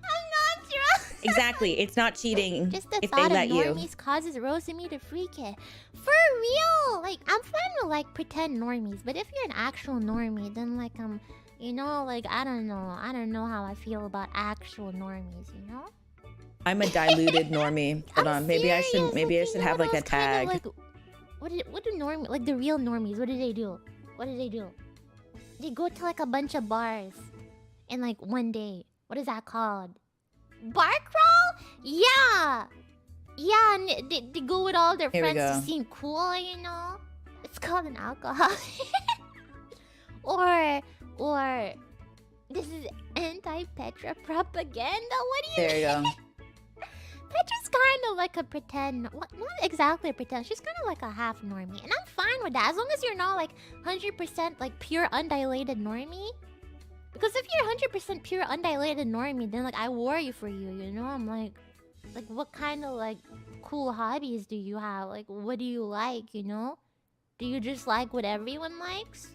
not drunk. Exactly, it's not cheating Just the if they thought let of you. normies causes Rosemi to freak it. For real! Like, I'm fine with like pretend normies, but if you're an actual normie, then like you know, like I don't know how I feel about actual normies, you know? I'm a diluted normie. Hold on, maybe I should have like a tag. Like, what do normies, like the real normies, what do they do? They go to like a bunch of bars in like one day. What is that called? Bar crawl? Yeah, and they go with all their Here we friends to go. seem cool, you know? It's called an alcohol. or this is anti-Petra propaganda. What do you There you go. Petra's kind of like a pretend, not exactly a pretend. She's kind of like a half normie, and I'm fine with that as long as you're not like 100% like pure undilated normie. Because if you're 100% pure undilated normie, then like I worry for you. You know, I'm like what kind of like cool hobbies do you have? Like, what do you like? You know, do you just like what everyone likes?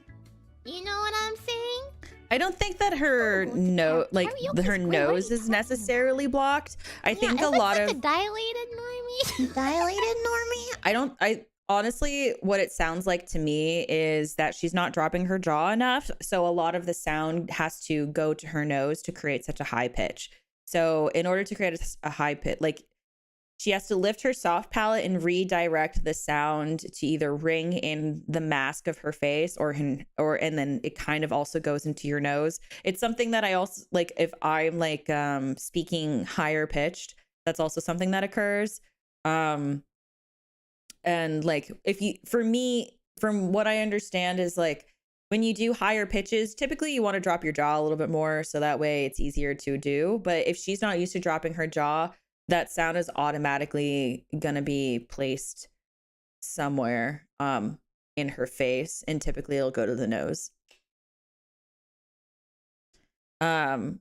You know what I'm saying? I don't think that her her nose is necessarily blocked. I think a lot like of a dilated normie. Dilated normie? I honestly, what it sounds like to me is that she's not dropping her jaw enough. So a lot of the sound has to go to her nose to create such a high pitch. So in order to create a high pitch, like she has to lift her soft palate and redirect the sound to either ring in the mask of her face and then it kind of also goes into your nose. It's something that I also like if I'm like speaking higher pitched, that's also something that occurs. And like for me, from what I understand is like when you do higher pitches, typically you want to drop your jaw a little bit more so that way it's easier to do. But if she's not used to dropping her jaw, that sound is automatically gonna be placed somewhere in her face, and typically it'll go to the nose. And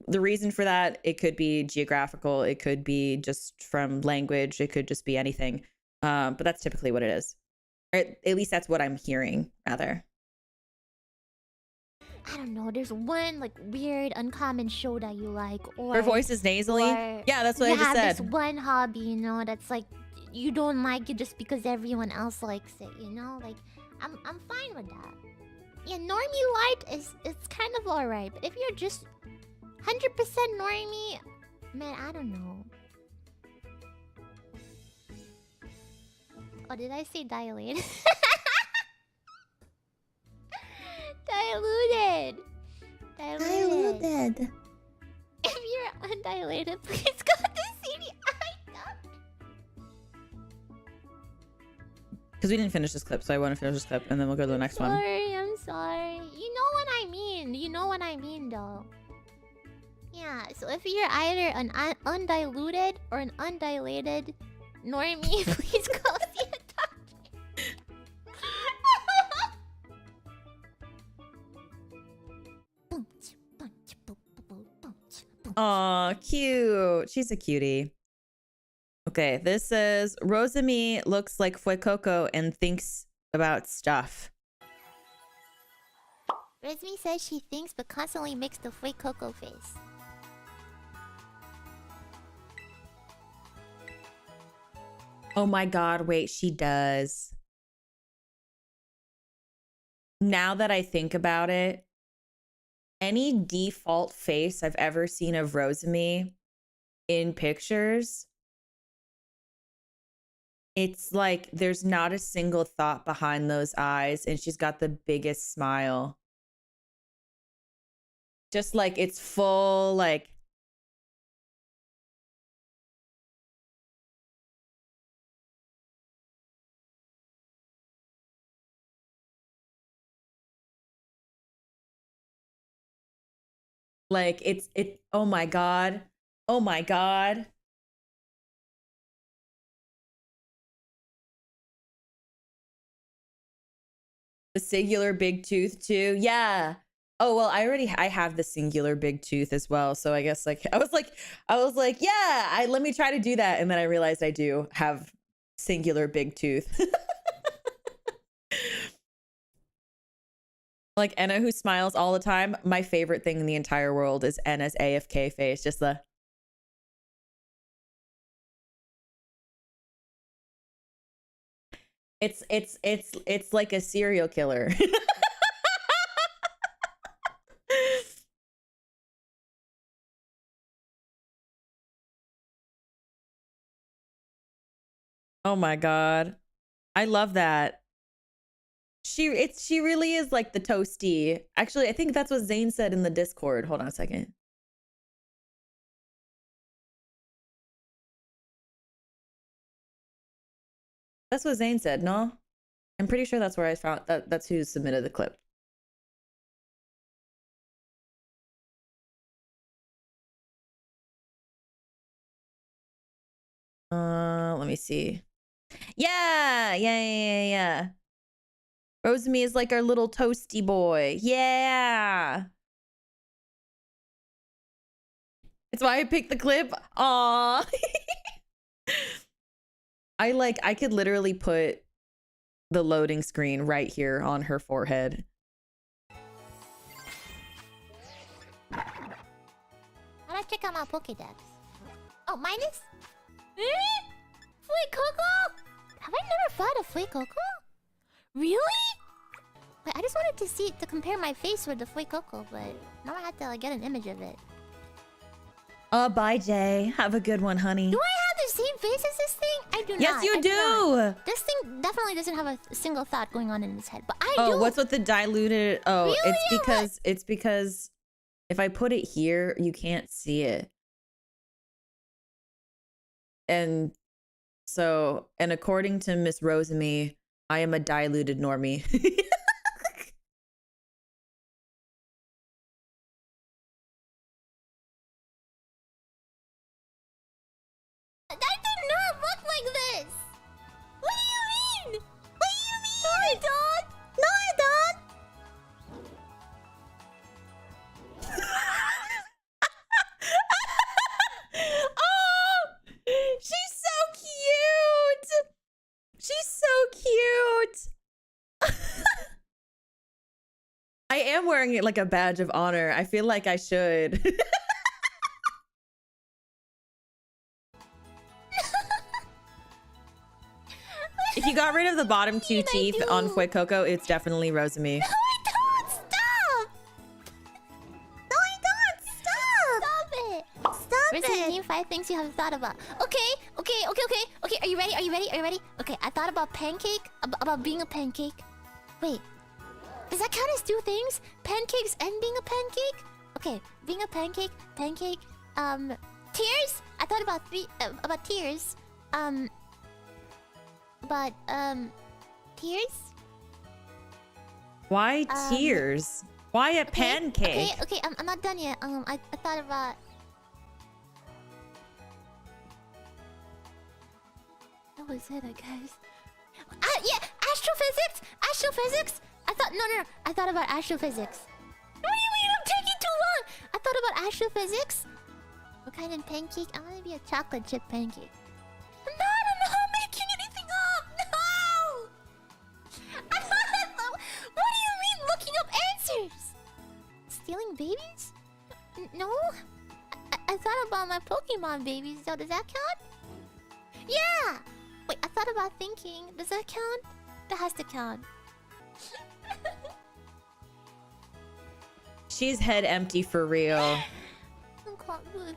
the reason for that, it could be geographical, it could be just from language, it could just be anything. But that's typically what it is. Or at least that's what I'm hearing, rather. I don't know. There's one like weird, uncommon show that you like, or Her voice is nasally. Yeah, that's what I just have this said. one hobby, you know, that's like you don't like it just because everyone else likes it, you know. Like I'm fine with that. Yeah, normie light it's kind of alright, but if you're just 100% normie, man, I don't know. Oh, did I say dilated? Diluted. Diluted. If you're undilated, please go to see the eye doctor. Because we didn't finish this clip, so I want to finish this clip and then we'll go to the next one. I'm sorry. You know what I mean. You know what I mean, though. Yeah, so if you're either an undiluted or an undilated normie, please go see a doctor. Aw, cute. She's a cutie. Okay, this says Rosemi looks like Fuecoco and thinks about stuff. Rosemi says she thinks but constantly makes the fake cocoa face. Oh my god, wait, she does. Now that I think about it, any default face I've ever seen of Rosemi in pictures It's like there's not a single thought behind those eyes, and she's got the biggest smile. Just like it's full, like. Like oh my God. Oh my God. The singular big tooth too. Yeah. Oh well, I have the singular big tooth as well. So I guess like I was like, yeah, let me try to do that. And then I realized I do have singular big tooth. Like Enna, who smiles all the time. My favorite thing in the entire world is Enna's AFK face. Just the. It's like a serial killer. Oh my God. I love that. She really is like the toasty. Actually, I think that's what Zane said in the Discord. Hold on a second. That's what Zane said, no? I'm pretty sure that's where I found that's who submitted the clip. Let me see. Yeah. Rosemi is like our little toasty boy. Yeah. It's why I picked the clip. Aw. I could literally put the loading screen right here on her forehead. How do I check out my Pokédex? Oh, minus? Fuecoco? Have I never fought a Fuecoco? Really? Wait, I just wanted to see to compare my face with the Fuecoco, but now I have to like, get an image of it. Bye, Jay. Have a good one, honey. Do I have the same face as this thing? I do not. Yes, you do. This thing definitely doesn't have a single thought going on in its head, but I do. Oh, what's with the diluted? Oh, Really? it's because if I put it here, you can't see it. And so, and according to Miss Rosemi, I am a diluted normie. I do not look like this. What do you mean? What do you mean? No, I don't. No, I don't. Oh, she's so cute. She's so cute. I am wearing it like a badge of honor. I feel like I should. If you got rid of the bottom two teeth on Fuecoco, it's definitely Rosemi. No, I don't. Stop. No, I don't. Stop. Stop it. Stop it. Name 5 things you haven't thought about. Okay. Are you ready? Okay, I thought about pancake. About being a pancake. Wait. Does that count as 2 things? Pancakes and being a pancake? Okay, being a pancake. Tears? I thought about about tears. Tears? Why tears? Why a pancake? Okay, I'm not done yet. I thought about... That was it, I guess. Yeah, astrophysics! I thought about astrophysics. What do you mean I'm taking too long? I thought about astrophysics. What kind of pancake? I want to be a chocolate chip pancake. No, I'm not making anything up! No! What do you mean looking up answers? Stealing babies? No? I thought about my Pokemon babies, so does that count? Yeah! Wait, I thought about thinking. Does that count? That has to count. She's head empty for real.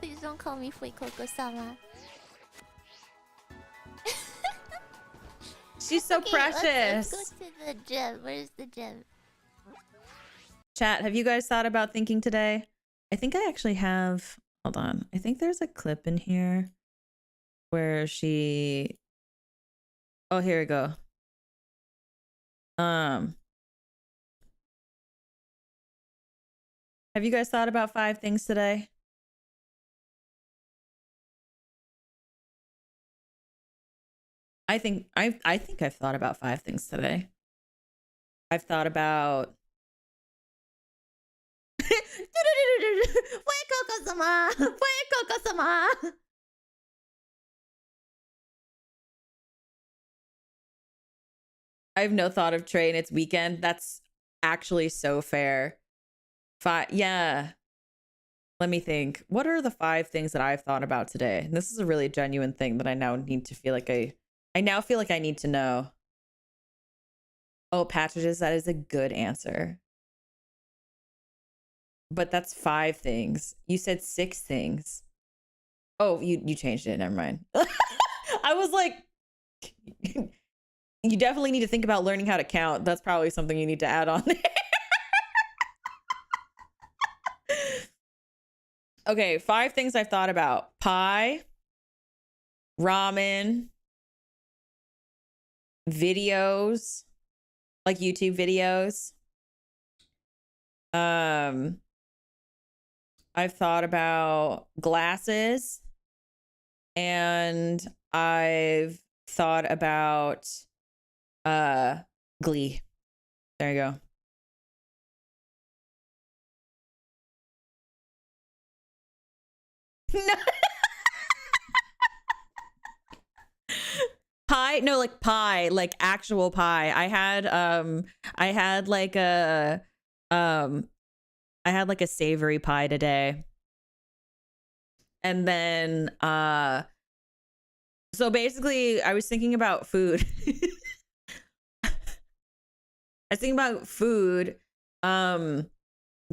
Please don't call me Fuecoco-sama. She's so Okay, precious. Let's go to the gym. Where's the gym? Chat, have you guys thought about thinking today? I think I actually have. Hold on. I think there's a clip in here where she. Oh, here we go. Have you guys thought about 5 things today? I think I've thought about 5 things today. I've thought about I have no thought of Trey and it's weekend. That's actually so fair. 5, yeah. Let me think. What are the 5 things that I've thought about today? And this is a really genuine thing that I now need to feel like I now feel like I need to know. Oh, Patchages, that is a good answer. But that's 5 things. You said 6 things. Oh, you changed it. Never mind. I was like, you definitely need to think about learning how to count. That's probably something you need to add on there. Okay, 5 things I've thought about. Pie, ramen, videos, like YouTube videos. I've thought about glasses, and I've thought about Glee. There you go. No. Pie? No, like pie, like actual pie. I had like a savory pie today. And then so basically I was thinking about food. I was thinking about food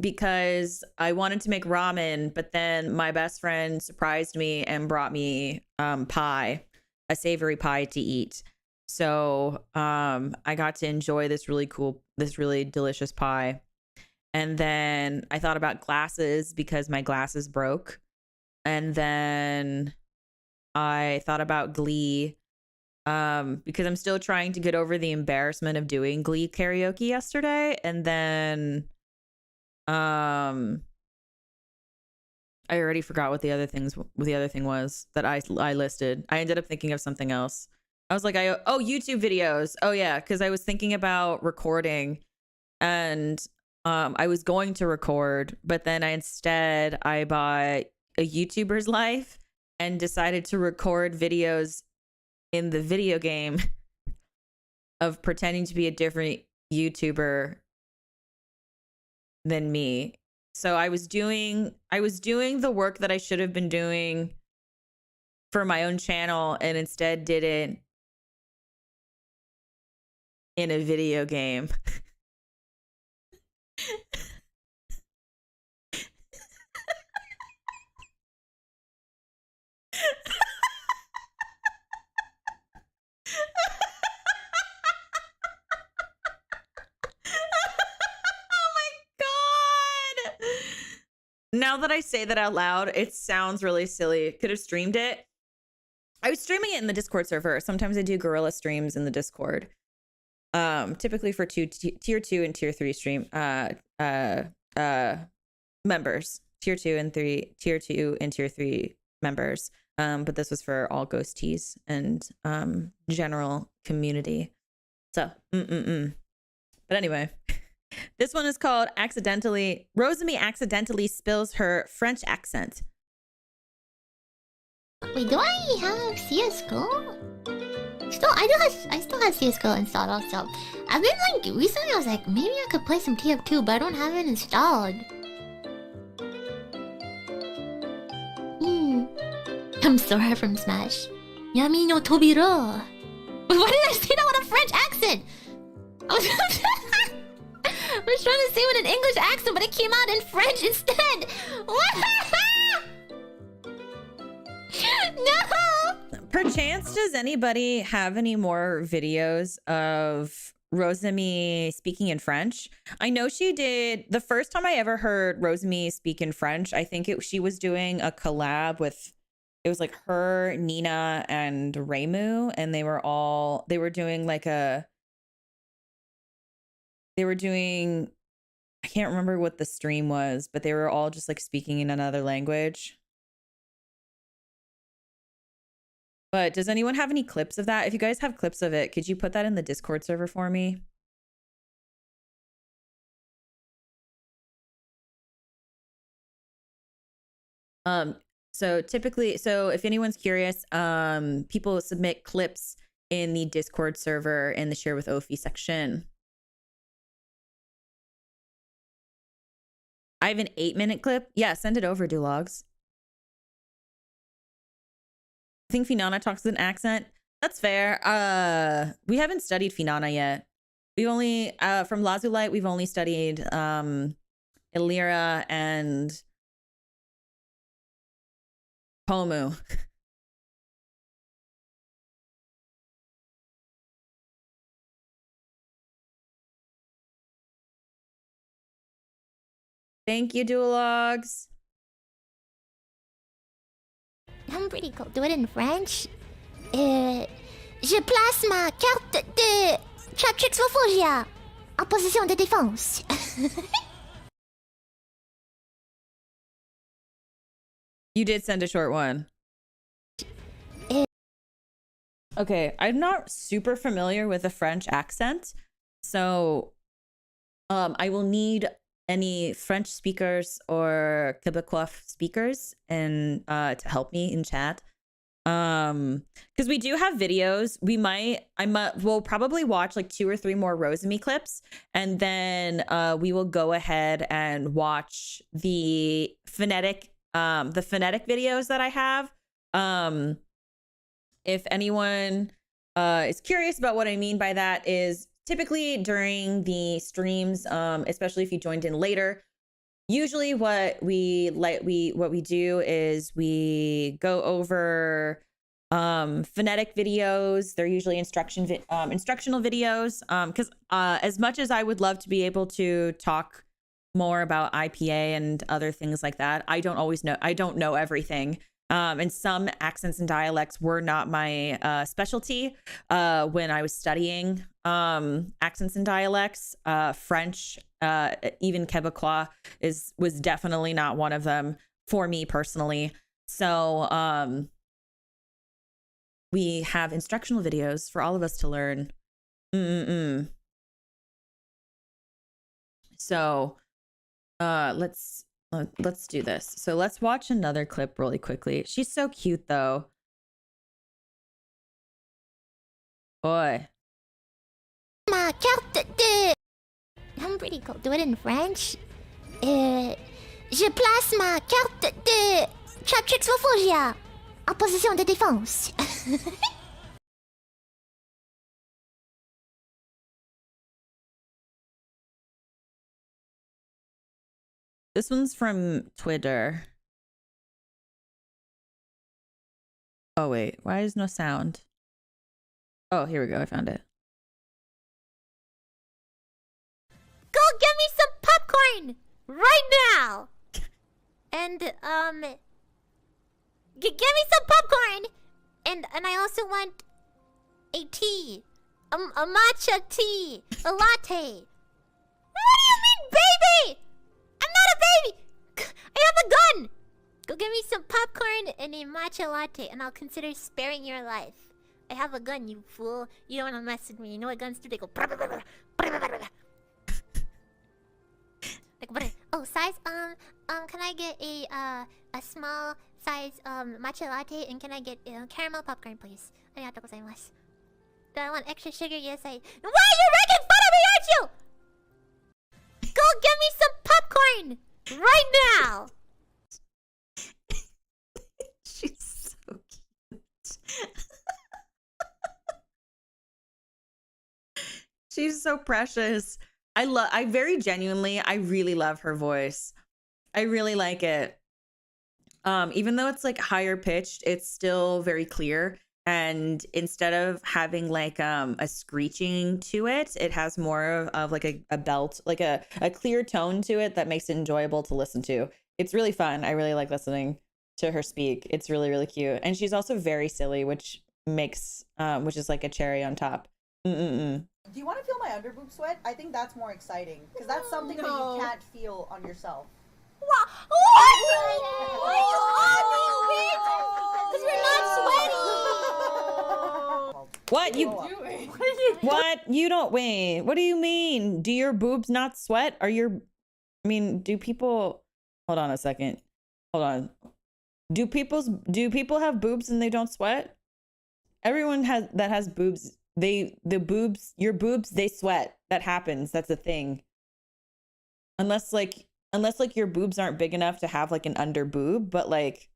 because I wanted to make ramen, but then my best friend surprised me and brought me pie, a savory pie to eat. So I got to enjoy this really delicious pie. And then I thought about glasses because my glasses broke. And then I thought about Glee because I'm still trying to get over the embarrassment of doing Glee karaoke yesterday. And then I already forgot what the other thing was that I listed. I ended up thinking of something else. I was like, YouTube videos. Oh yeah, because I was thinking about recording, and I was going to record, but then I bought a YouTuber's life and decided to record videos in the video game of pretending to be a different YouTuber than me. So I was doing the work that I should have been doing for my own channel and instead did it in a video game. Now that I say that out loud, it sounds really silly. Could have streamed it. I was streaming it in the Discord server. Sometimes I do guerrilla streams in the Discord. Typically for tier 2 and tier 3 stream members. Tier 2 and tier 3 members. But this was for all ghosties and general community. So, But anyway. This one is called Rosemi accidentally spills her French accent. Wait, do I have CSGO? I still have CSGO installed also. I've been like, recently I was like, maybe I could play some TF2, but I don't have it installed. I'm Sora from Smash. Yami no Tobiro. Wait, why did I say that with a French accent? I was trying to say it with an English accent, but it came out in French instead. No! chance, does anybody have any more videos of Rosemi speaking in French? I know she did. The first time I ever heard Rosemi speak in French, I think she was doing a collab with, it was like her, Nina, and Reimu, and they were doing like I can't remember what the stream was, but they were all just like speaking in another language. But does anyone have any clips of that? If you guys have clips of it, could you put that in the Discord server for me? So typically, so if anyone's curious, people submit clips in the Discord server in the share with Ophi section. I have an 8-minute clip. Yeah, send it over, Dulogs. I think Finana talks with an accent. That's fair. We haven't studied Finana yet. We've only from Lazulite, we've only studied Illyra and Pomu. Thank you, Duologs. I'm pretty cool. Do it in French. Je place ma carte de Chatrix Ophelia en position de défense. You did send a short one. Okay, I'm not super familiar with the French accent, so I will need any French speakers or Quebecois speakers and to help me in chat. Because we do have videos. We'll probably watch like 2 or 3 more Rosemi clips, and then we will go ahead and watch the phonetic videos that I have. If anyone is curious about what I mean by that, is typically during the streams, especially if you joined in later, usually what we do is we go over phonetic videos. They're usually instructional videos, because as much as I would love to be able to talk more about IPA and other things like that, I don't know everything. And some accents and dialects were not my specialty when I was studying accents and dialects. French, even Quebecois was definitely not one of them for me personally. So we have instructional videos for all of us to learn. So let's do this. So let's watch another clip really quickly. She's so cute though. Boy. Ma carte de... I'm pretty cool. Do it in French. Je place ma carte de Chatrix Ophelia en position de défense. This one's from Twitter. Oh, wait. Why is no sound? Oh, here we go. I found it. Go get me some popcorn right now. And get me some popcorn. And I also want a tea, a matcha tea, a latte. What do you mean, baby? I'm not a baby. I have a gun. Go get me some popcorn and a matcha latte, and I'll consider sparing your life. I have a gun, you fool. You don't want to mess with me. You know what guns do? They go. Like, oh, size. Can I get a small size matcha latte, and can I get caramel popcorn, please? Arigatou gozaimasu. Do I want extra sugar? Yes, I. Why are you making fun of me, aren't you? Go get me some popcorn right now. She's so cute. She's so precious. I very genuinely, I really love her voice. I really like it. Even though it's like higher pitched, it's still very clear. and instead of having like a screeching to it, it has more of like a belt, like a clear tone to it that makes it enjoyable to listen to. It's really fun. I really like listening to her speak. It's really, really cute. And she's also very silly, which makes which is like a cherry on top. Mm-mm-mm. Do you want to feel my underboob sweat? I think that's more exciting because that's something that you can't feel on yourself. What? Why are you on me, bitch? Because we're not sweaty. What you doing? what you don't wait? What do you mean? Do your boobs not sweat? Are your I mean, do people hold on a second. Hold on. Do people have boobs and they don't sweat? Everyone has boobs. Your boobs, they sweat. That happens. That's a thing. Unless your boobs aren't big enough to have like an under boob, but like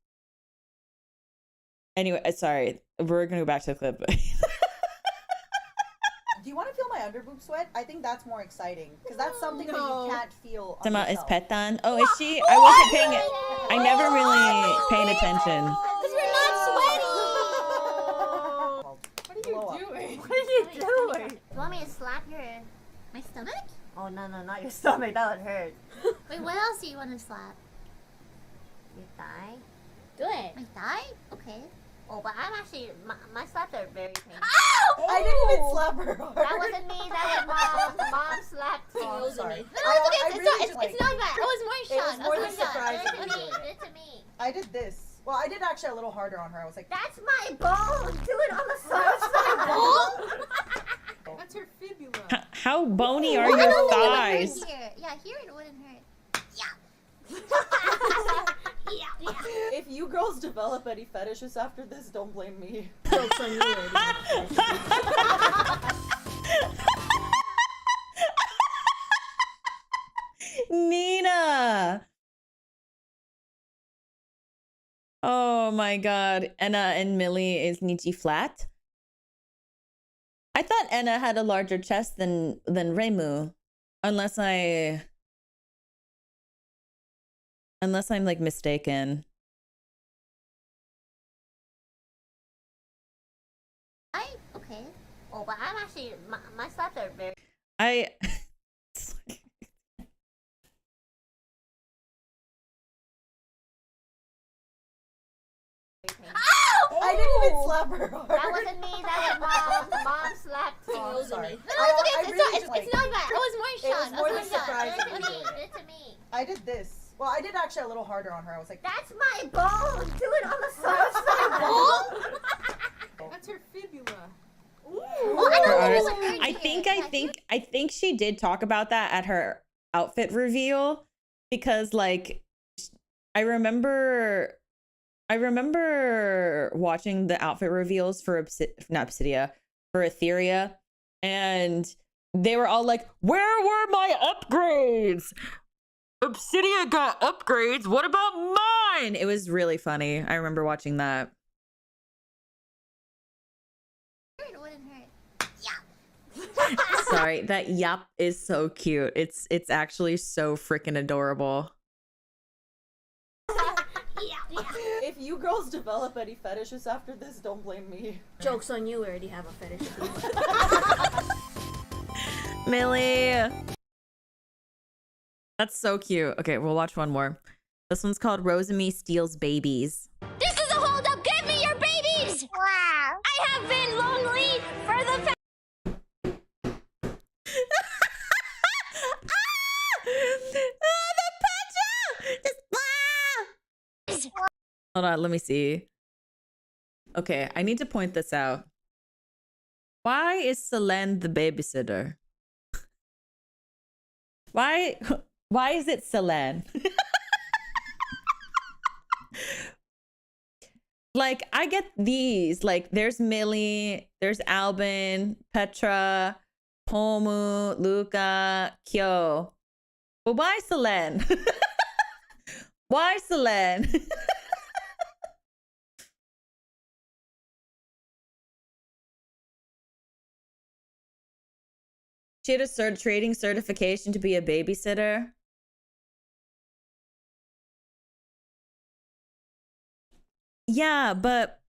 anyway, sorry. We're gonna go back to the clip. Do you want to feel my underboob sweat? I think that's more exciting because that's something that you can't feel on Sama is yourself. Petan. Oh, is she? I wasn't paying it. I never really paying attention. Because we're not sweaty. What are you doing? What are you doing? You want me to slap my stomach? Oh, no, not your stomach. That would hurt. Wait, what else do you want to slap? Your thigh? Do it. My thigh? Okay. Oh, but I'm actually, my slaps are very painful. Ow! I didn't even slap her hard. That wasn't me. That was mom. Mom slapped me. Oh, I'm sorry. No, it's not bad. I was more It shocked. was more I than was more shocked. surprising. Do it to me. Do it to me. I did this. Well, I did actually a little harder on her. I was like, That's my bone. Do it on the side. Bone? That's her fibula. How bony are I your don't think it would hurt thighs? here. Yeah, here it wouldn't hurt. Yeah. Yeah. if you girls develop any fetishes after this, don't blame me. Joke's on you. Nina. Oh my god. Enna and Millie is Nichi flat. I thought Enna had a larger chest than Reimu. Unless I'm like mistaken. Okay. Oh, but I'm actually, my slaps are very I Ow! I didn't even slap her hard. That wasn't me. That was mom. Mom slapped me. Oh, I'm sorry. No, it's okay. really It's not bad. I was more It was shocked. more I than was more shocked. surprising. Do it to me. Do it to me. I did this. Well, I did actually a little harder on her. I was like, That's my bone. Do it on the side. Bone? That's her fibula. Oh, I know Her there was arse. a hurt here. I think she did talk about that at her outfit reveal, because like I remember watching the outfit reveals for for Etheria, and they were all like, "Where were my upgrades? Obsidia got upgrades. What about mine?" It was really funny. I remember watching that. It wouldn't hurt. Sorry, that yup is so cute. It's actually so freaking adorable. Yeah. if you girls develop any fetishes after this, don't blame me. Joke's on you. We already have a fetish. Millie. That's so cute. Okay, we'll watch one more. This one's called Rosemi Steals Babies. This is a holdup. Give me your babies. Wow. I have been lonely for the Hold on, let me see. Okay, I need to point this out. Why is Selene the babysitter? Why is it Selene? Like, I get these. Like, there's Millie, there's Albin, Petra, Pomu, Luca, Kyo. But why Selene? Why Selene? She had a trading certification to be a babysitter. Yeah, but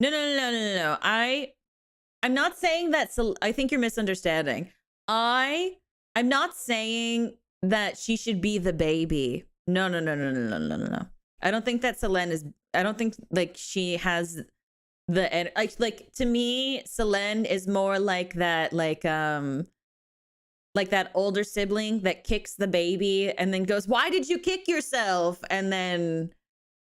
No. I'm not saying that. I think you're misunderstanding. I'm not saying that she should be the baby. No. I don't think that Selene is. I don't think like she has the like to me. Selene is more like that like that older sibling that kicks the baby and then goes, "Why did you kick yourself?" And then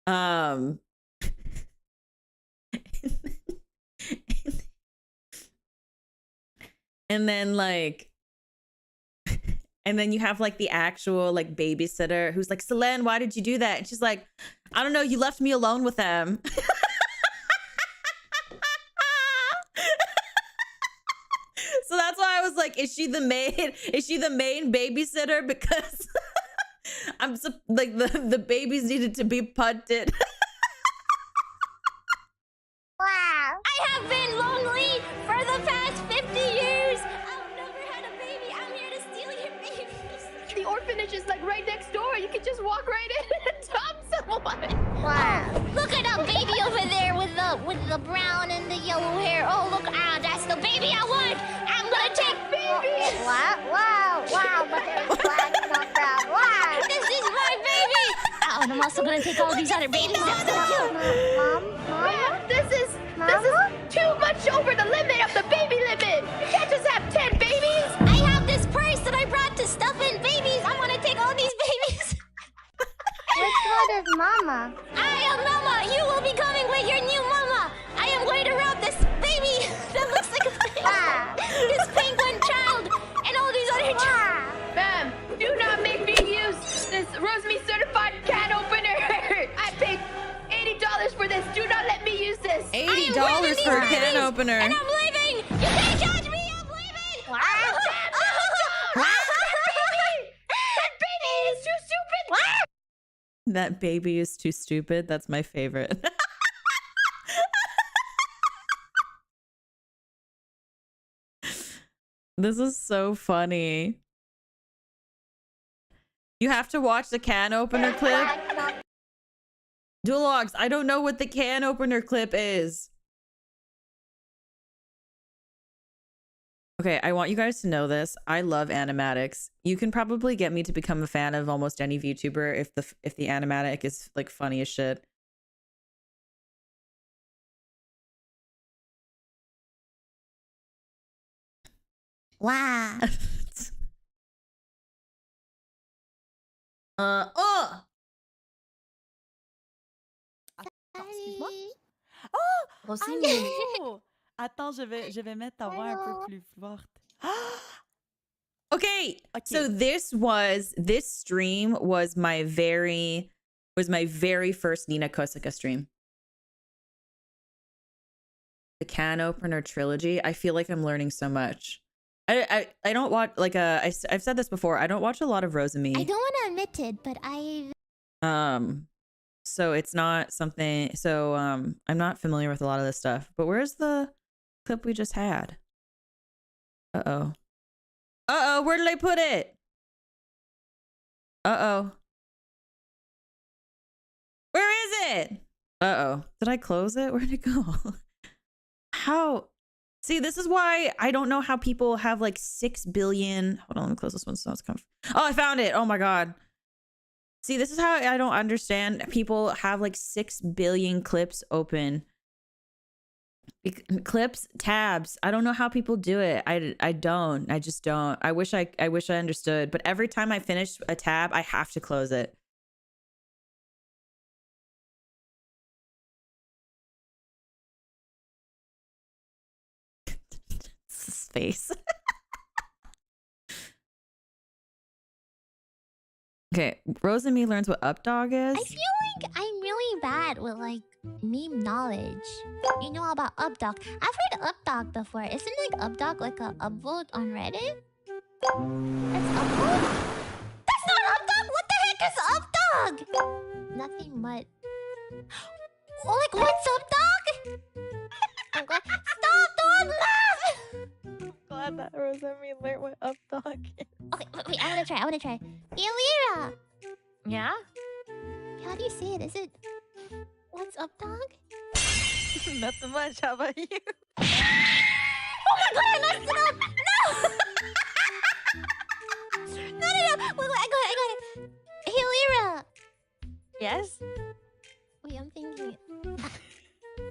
and then like and then you have like the actual like babysitter who's like, "Selene, why did you do that?" And she's like, "I don't know, you left me alone with them." So that's why I was like, is she the main babysitter? Because like the babies needed to be punted. Wow. I have been lonely for the past 50 years. I've never had a baby. I'm here to steal your babies. The orphanage is like right next door. You can just walk right in and adopt someone. Wow. Look at that baby over there with the brown and the yellow hair. Oh, look, that's the baby I want. I'm gonna take baby. Wow. But there's black, not brown. Wow. This is my baby. Oh, and I'm also gonna take all these other babies after too. Mom? This is too much over the limit of the baby limit. You can't just have 10 babies. I have this purse that I brought to stuff in babies. I want to take all these babies. Which one is Mama? I am Mama. You will be coming with your new Mama. I am going to rob this baby that looks like a baby. Wow. This penguin child and all these other children. Ma'am, do not make me use this Rosemi certified can opener. I paid $80 for this. Do not let me use this. $80 for a can opener. And I'm leaving. You can't judge me. I'm leaving. Wow. That baby is too stupid. That baby is too stupid. That's my favorite. This is so funny. You have to watch the can opener clip. Duologs, I don't know what the can opener clip is. Okay, I want you guys to know this. I love animatics. You can probably get me to become a fan of almost any VTuber if the animatic is like funny as shit. Wow. Oh! Excuse-moi. Oh! Rosemi. Attends, je vais mettre ta voix un peu plus forte. Okay, Okay. so this stream was my very first Nina Kosaka stream. The can opener trilogy. I feel like I'm learning so much. I don't watch like I've said this before. I don't watch a lot of Rosemi. I don't want to admit it, but I... So it's not something. So I'm not familiar with a lot of this stuff. But where's the clip we just had? Uh oh. Where did I put it? Where is it? Did I close it? Where'd it go? How? See, this is why I don't know how people have like 6 billion. Hold on, let me close this one so it's comfy. Oh, I found it. Oh my God. See, this is how I don't understand. People have like 6 billion clips open. Clips, tabs. I don't know how people do it. I don't. I just don't. I wish I understood. But every time I finish a tab, I have to close it. Face. Okay, Rosemi learns what updog is. I feel like I'm really bad with like meme knowledge. You know about updog? I've heard updog before. Isn't like updog like a upvote on Reddit? That's upvote? That's not updog! What the heck is updog? Nothing but... Oh, like what's up, dog? I'm glad... Stop, dog, laugh! Glad that Rosemi learned what updog is. Okay, wait, I wanna try. Yandere! Yeah? How do you say it? Is it... What's up, dog? Nothing much. How about you? Oh my god, I messed it up! No! No. Wait, I got it. Hey, Lyra. Yes? Wait, I'm thinking.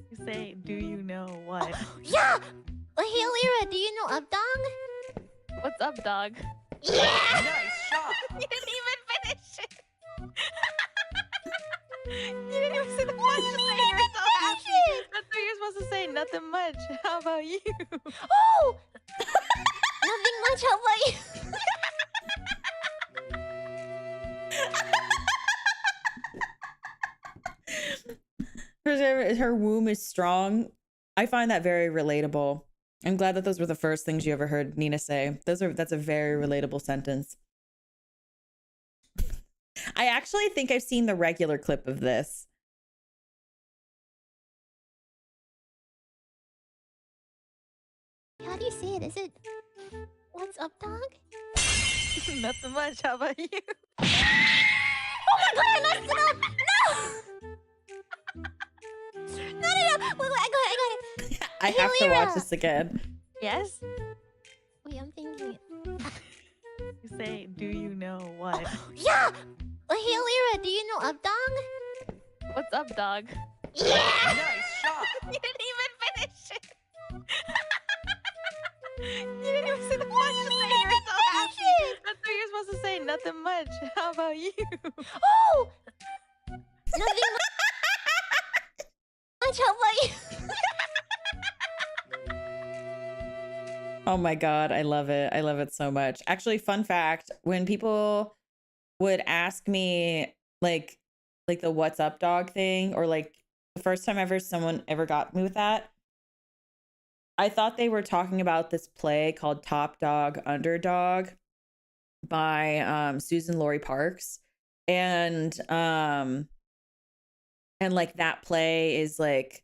You say, do you know what? Yeah! Hey, Lyra, do you know Updong? What's up, dog? Yeah! Nice shot! You didn't even finish it! You didn't even say the punchline. You were so happy. That's what you're supposed to say. Nothing much. How about you? Oh! Nothing much, how about you? Her womb is strong. I find that very relatable. I'm glad that those were the first things you ever heard Nina say. That's a very relatable sentence. I actually think I've seen the regular clip of this. How do you say it? Is it? What's up, dog? Nothing much. How about you? Oh my god, I messed it up! No! No. Wait, I got it. I Hey, have to Lyra. watch this again. Yes? Wait, I'm thinking. You say, do you know what? Yeah! Hey, Lyra, do you know Updong? What's up, dog? Yeah! Nice shot! You didn't even finish it! You didn't even say the punchline. You were so happy. That's what you're supposed to say. Nothing much. How about you? Oh! Nothing much, how about you? Oh my god, I love it. I love it so much. Actually, fun fact, when people would ask me like the what's up dog thing, or like the first time ever someone ever got me with that, I thought they were talking about this play called Top Dog Underdog by Susan Laurie Parks. And like that play is like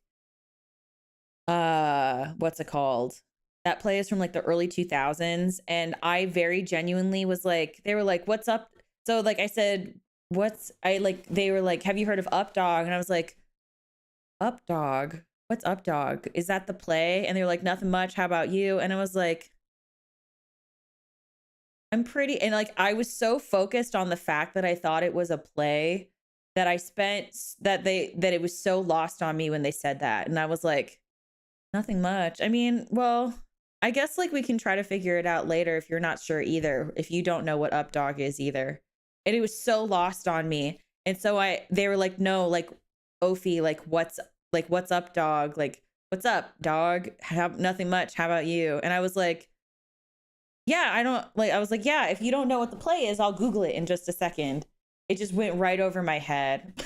what's it called? That play is from like the early 2000s, and I very genuinely was like, they were like, what's up? So like I said, they were like, have you heard of Up Dog? And I was like, Up Dog? What's Up Dog? Is that the play? And they were like, nothing much. How about you? And I was like, I'm pretty, and like I was so focused on the fact that I thought it was a play that that it was so lost on me when they said that. And I was like, nothing much. I mean, well, I guess like we can try to figure it out later if you're not sure either, if you don't know what Up Dog is either. And it was so lost on me. And so they were like, no, like Ophi, what's up, dog? Like, what's up, dog? Nothing much. How about you? And I was like, yeah, I was like, yeah, if you don't know what the play is, I'll Google it in just a second. It just went right over my head.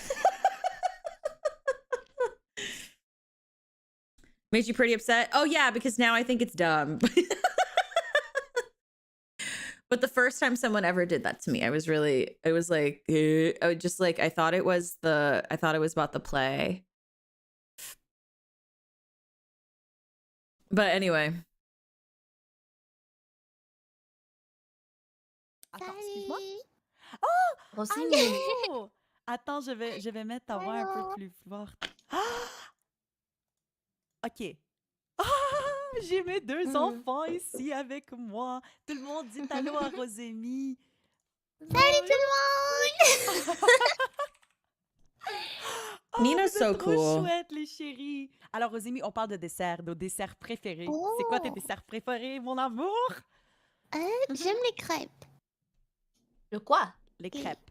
Made you pretty upset? Oh yeah, because now I think it's dumb. But the first time someone ever did that to me, I was like, I was just like, I thought it was about the play. But anyway. Attends, excuse-moi. Oh! Rosemi. Oh! Attends, je vais mettre ta voix un peu plus forte. Ah! OK. Ah! J'ai mes deux enfants ici avec moi. Tout le monde dit allô à Rosemi. Salut tout le monde! Oh, Nina's vous so êtes trop cool. chouettes, les chéris. Alors, Rosemi, on parle de dessert, nos desserts préférés. C'est quoi tes desserts préférés, mon amour? J'aime les crêpes. Le quoi? Les crêpes.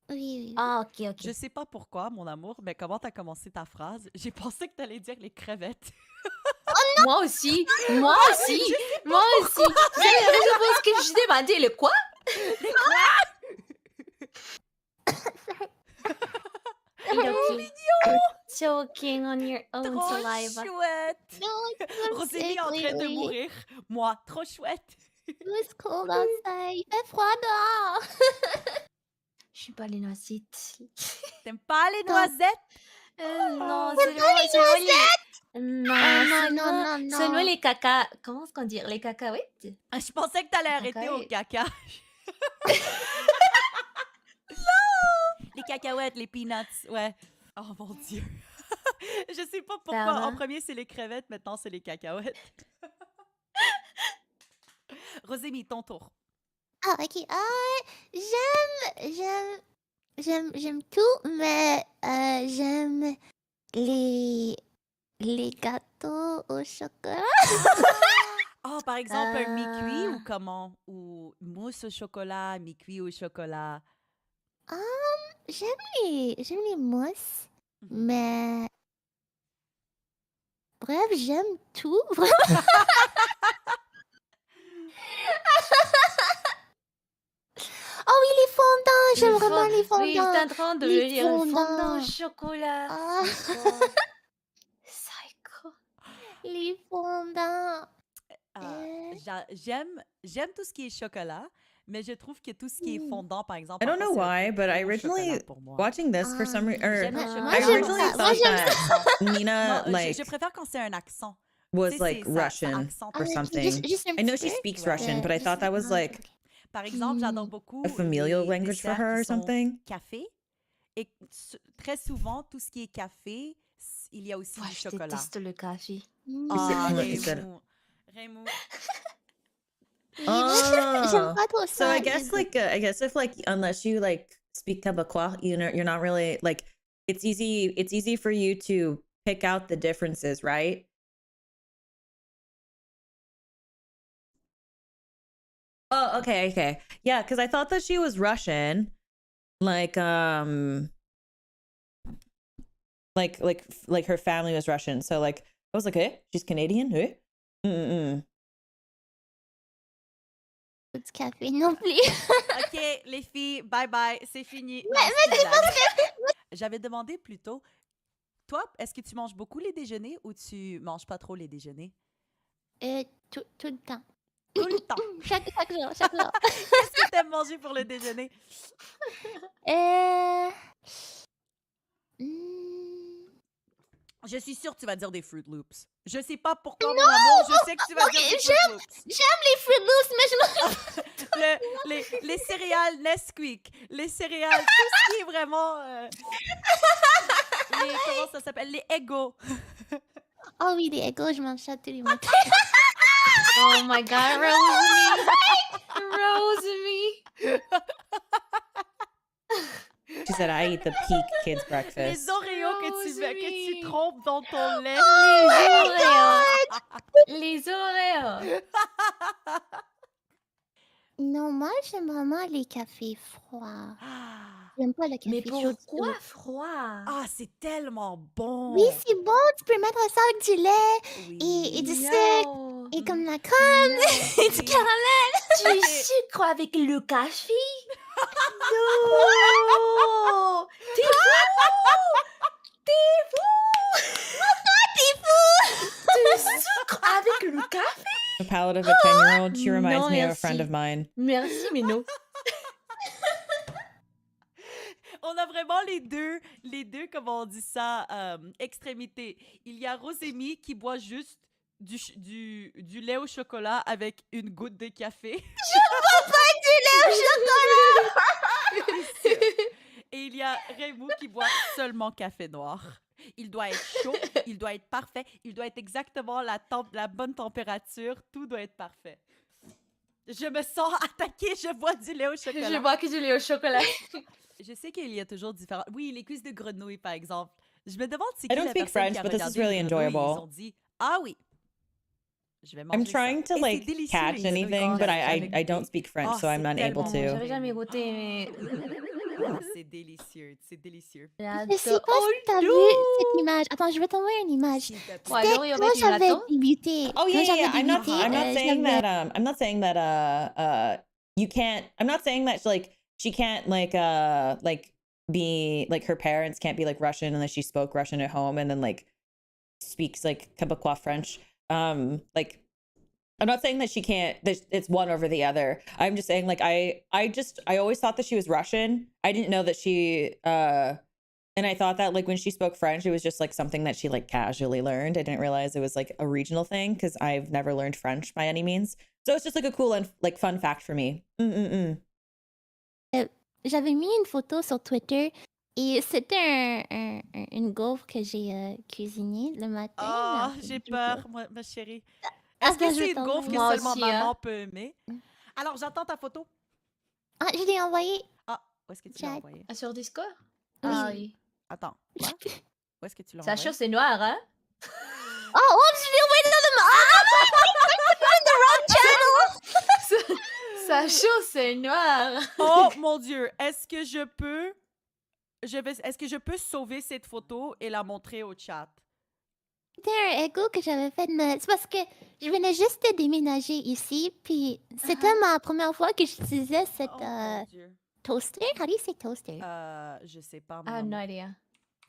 Oui. Ah, ok, ok. Je sais pas pourquoi, mon amour, mais comment t'as commencé ta phrase? J'ai pensé que t'allais dire les crevettes. Moi aussi, moi aussi, moi aussi. Vous avez raison pour ce que je demandais, le quoi? Les quoi? Choking on your own Trop saliva. chouette! No, Rosélie est en train de mourir. Moi, trop chouette! It was cold outside. Il fait froid dehors. Je suis pas les noisettes. T'aimes pas les noisettes? Non, C'est pas les noisettes. Non, Non. seulement les caca... Comment est-ce qu'on dit? Les cacahuètes? Ah, je pensais que t'allais arrêter au Cacahuètes. caca. Non! Les cacahuètes, les peanuts, ouais. Oh mon Dieu. Je sais pas pourquoi. Pardon? En premier, c'est les crevettes. Maintenant, c'est les cacahuètes. Rosemi, ton tour. Ah, ok. J'aime tout, mais j'aime les gâteaux au chocolat. Oh, par exemple, un mi-cuit ou comment? Ou mousse au chocolat, mi-cuit au chocolat. J'aime les mousses, Mhm. mais bref, j'aime tout. Oh oui, les fondants, j'aime vraiment les Oui, j'étais en fondants. train de Les le dire. Le fondant au fondants. chocolat. Ah, C'est bon. Psycho. les fondants. J'aime tout ce qui est chocolat, mais je trouve que tout ce qui est fondant, par exemple, I don't parfois, know c'est un why, peu but I trop chocolat originally pour moi. watching this for some reason, J'aime le Moi, chocolat. I j'aime originally ça. Moi, thought j'aime that Non, Nina je like préfère quand c'est un accent. was Tu sais, like c'est ça Russian accentue. or ok, something. juste un I know petit she peu. speaks Ouais. Russian, but I thought that was like Par exemple, j'adore beaucoup a familial les language for desserts her qui or sont something. café. Et très souvent, tout ce qui est café, il y a aussi Ouais, du je chocolat. déteste le café. Ah, Is it- Raymond. J'aime Oh, pas trop so ça. I guess I guess if like unless you like speak Quebecois, you're not really like it's easy for you to pick out the differences, right? Oh, okay. Yeah, because I thought that she was Russian, like like her family was Russian. So like I was like, hey, she's Canadian, hey? Mm-mm. Pas du café non plus. OK, les filles, bye bye, c'est fini. Non, Mais c'est c'est une parce blague. que... J'avais demandé plus tôt, toi, est-ce que tu manges beaucoup les déjeuners ou tu manges pas trop les déjeuners? Tout le temps. Tout le temps. Chaque jour, chaque jour. Qu'est-ce que t'aimes manger pour le déjeuner? Hmm. Je suis sûre que tu vas dire des Fruit Loops. Je sais pas pourquoi, mon amour, je sais que tu vas Ok, dire des Fruit Loops. J'aime les Fruit Loops, mais je mange... Les céréales Nesquik, les céréales, tout ce qui est vraiment... comment ça s'appelle? Les Eggo. Oh oui, les Egos, je mange ça tous les matins. Oh my god, Rosemi! Rosemi! She said I eat the peak kids Les breakfast. Oreos que tu trompes dans ton lait. Les Oreos! Non, moi, j'aime vraiment les cafés froids. J'aime pas le café Mais chaud. pourquoi froid? Ah, c'est tellement bon. Oui, c'est bon, tu peux mettre ça avec du lait Oui. et du sucre Non! et comme la crème et du caramel. Du sucre avec le café? Non! T'es Du sucre avec le café? The palate of a 10-year-old. She reminds Non, me of a merci. friend of mine. Merci, mais non. On a vraiment les deux, comment on dit ça, extrémités. Il y a Rosemi qui boit juste du lait au chocolat avec une goutte de café. Et il y a Raymond qui boit seulement café noir. Il doit être chaud, il doit être parfait, il doit être exactement la bonne température, tout doit être parfait. Je me sens attaquée, je bois du lait au chocolat. Je bois que du lait au chocolat. Je sais qu'il y a toujours différents... Oui, les cuisses de grenouille, par exemple. Je me demande si I don't speak French, but this is really enjoyable. Ils ont dit, ah oui, je vais manger I'm trying ça. to Et like c'est délicieux, catch les grenouilles, anything, quand but j'avais I don't goûté. speak French, Oh, so I'm c'est not able tellement to. J'avais jamais goûté, mais... Ah, c'est délicieux, c'est délicieux. Je sais pas si t'as vu cette image. Attends, je vais t'envoyer une image. S'il te plaît. Ouais, C'était l'Oreo quand avec le j'avais latin? débuté. Oh yeah, Quand j'avais yeah. I'm not débuté, saying j'avais- that I'm not saying that you can't I'm not saying that she can't like be like her parents can't be like Russian unless she spoke Russian at home and then like speaks like Quebecois French. Like I'm not saying that she can't it's one over the other. I'm just saying like I always thought that she was Russian. I didn't know that she and I thought that like when she spoke French, it was just like something that she like casually learned. I didn't realize it was like a regional thing because I've never learned French by any means. So it's just like a cool and like fun fact for me. J'avais mis une photo sur Twitter Et c'était une gaufre que j'ai cuisinée le matin. Oh, là, j'ai du peur, coup. ma chérie. Ah, Est-ce que ben, je c'est vais une gaufre que t'envoyer. Moi seulement aussi, maman hein. peut aimer? Alors, j'attends ta photo. Ah, je l'ai envoyé. Ah, où est-ce que tu l'as Chat. envoyé? Ah, sur Discord? Oui. Ah oui. Attends, quoi? Où est-ce que tu l'as Sa envoyé? chose c'est noir, hein? Oh, oups, je l'ai envoyé dans le... Sa chose c'est noir. Oh mon Dieu, est-ce que je peux... Est-ce que je peux sauver cette photo et la montrer au chat? C'était un écho que j'avais fait, mais c'est parce que je venais juste de déménager ici, puis c'était ma première fois que j'utilisais cette Oh mon Dieu. toaster. How do you say toaster? Je sais pas, Ah, mon no amour. idea.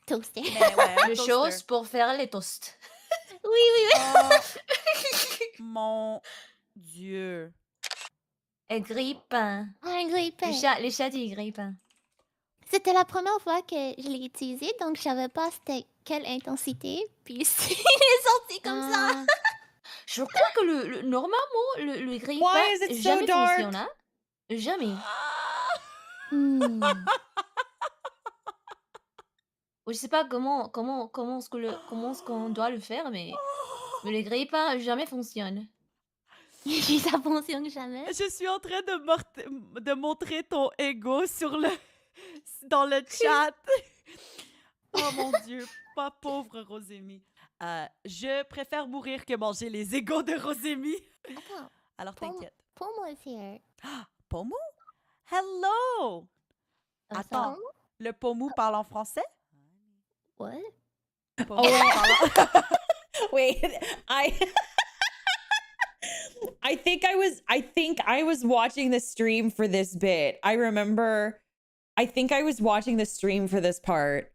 Toaster. Mais ouais, un Le toaster. chose pour faire les toasts. Oui, oui, oui. Oh mon Dieu. Et grille-pain. Ah, un grille-pain. Les chats, ils grille-pain. C'était la première fois que je l'ai utilisé, donc je savais pas c'était quelle intensité, puis il est sorti comme ça. Je crois que normalement, le Why grille-pain is it so jamais dark? fonctionne, hein? Jamais. Hmm. Je sais pas comment est-ce qu'on doit le faire, mais le grille-pain jamais fonctionne. Puis ça fonctionne jamais. Je suis en train de montrer ton ego dans le chat. Oh mon Dieu, pas pauvre Rosemi. Je préfère mourir que manger les égos de Rosemi. Attends, Alors t'inquiète. Pomo is here. Pomu? Hello! Attends, le Pomu parle en français? What? Pomu parle en... Wait, I think I was watching the stream for this bit. I think I was watching the stream for this part.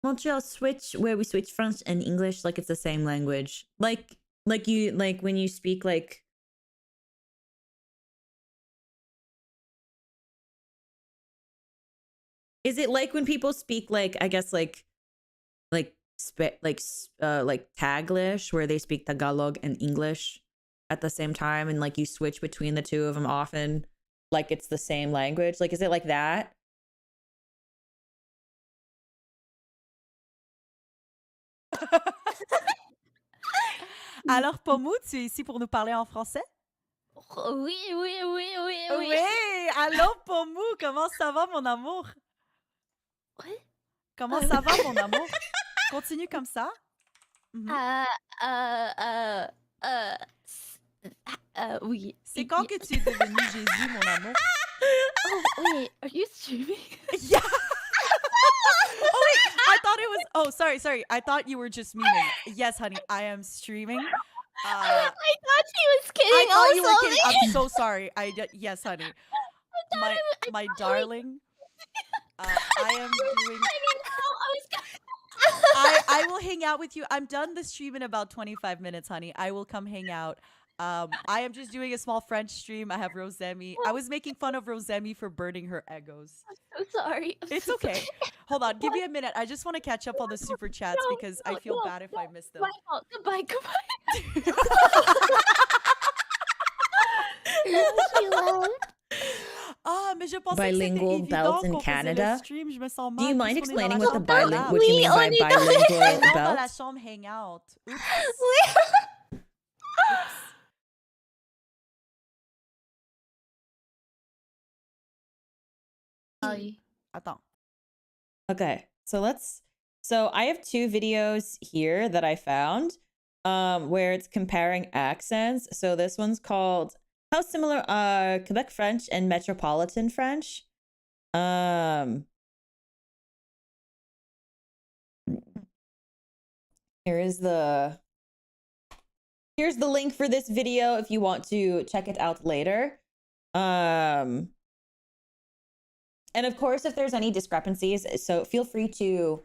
Montreal switch where we switch French and English like it's the same language. Like when you speak like is it like when people speak like I guess like Taglish where they speak Tagalog and English at the same time and like you switch between the two of them often like it's the same language? Like is it like that? Alors Pomu, tu es ici pour nous parler en français? Oui. Oui! Allô Pomu, comment ça va mon amour? Ouais. Comment ça va mon amour? Continue comme ça. Oui. C'est quand que tu es devenu Jésus, mon amour? Oh, wait, are you streaming? Yeah! Oh, wait, I thought it was... Oh, sorry. I thought you were just memeing. Yes, honey, I am streaming. I thought she was kidding. I thought you were also. kidding. I'm so sorry. Yes, honey. My darling. I am doing... I will hang out with you. I'm done the stream in about 25 minutes, honey. I will come hang out. I am just doing a small French stream. I have Rosemi. I was making fun of Rosemi for burning her Eggos. I'm sorry. It's okay. Hold on. Give me a minute. I just want to catch up on the super chats because I feel bad if I miss them. Goodbye. Ah, mais je pensais Bilingual que c'était évident belt in qu'on faisait Canada. le stream. Je me sens Do you mal mind puisqu'on est dans explaining la what chambre what you mean by bilingual dans la belt? chambre hangout. Oops. Attends. Okay, so I have two videos here that I found where it's comparing accents. So this one's called How Similar Are Quebec French and Metropolitan French? Here's the link for this video if you want to check it out later. And of course, if there's any discrepancies, so feel free to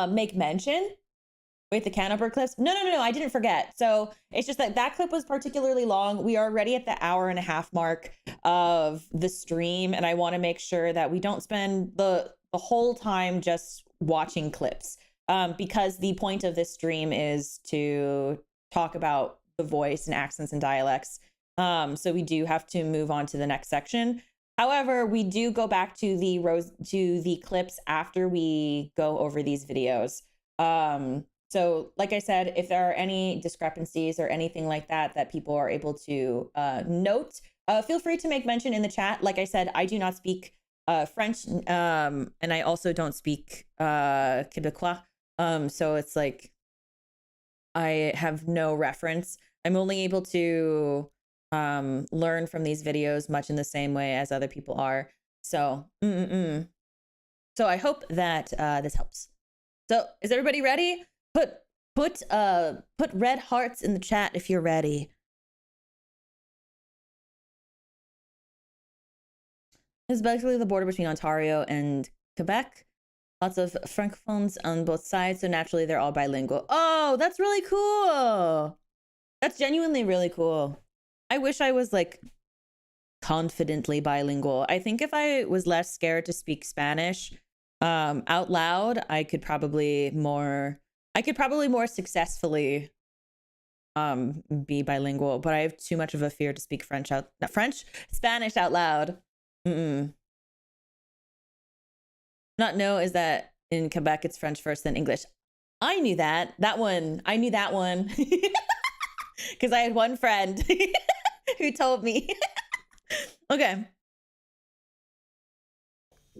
make mention with the canoper clips. No, I didn't forget. So it's just that clip was particularly long. We are already at the hour-and-a-half mark of the stream, and I want to make sure that we don't spend the whole time just watching clips, because the point of this stream is to talk about the voice and accents and dialects. So we do have to move on to the next section. However, we do go back to the clips after we go over these videos. So like I said, if there are any discrepancies or anything like that people are able to note, feel free to make mention in the chat. Like I said, I do not speak French, and I also don't speak Quebecois. So it's like I have no reference. I'm only able to learn from these videos much in the same way as other people are. So, So I hope that this helps. So is everybody ready? Put red hearts in the chat if you're ready. This is basically the border between Ontario and Quebec. Lots of francophones on both sides, so naturally they're all bilingual. Oh, that's really cool. That's genuinely really cool. I wish I was like confidently bilingual. I think if I was less scared to speak Spanish out loud, I could probably more successfully be bilingual, but I have too much of a fear to speak Spanish out loud. Not know is that in Quebec it's French first, then English. I knew that one because I had one friend who told me. Okay.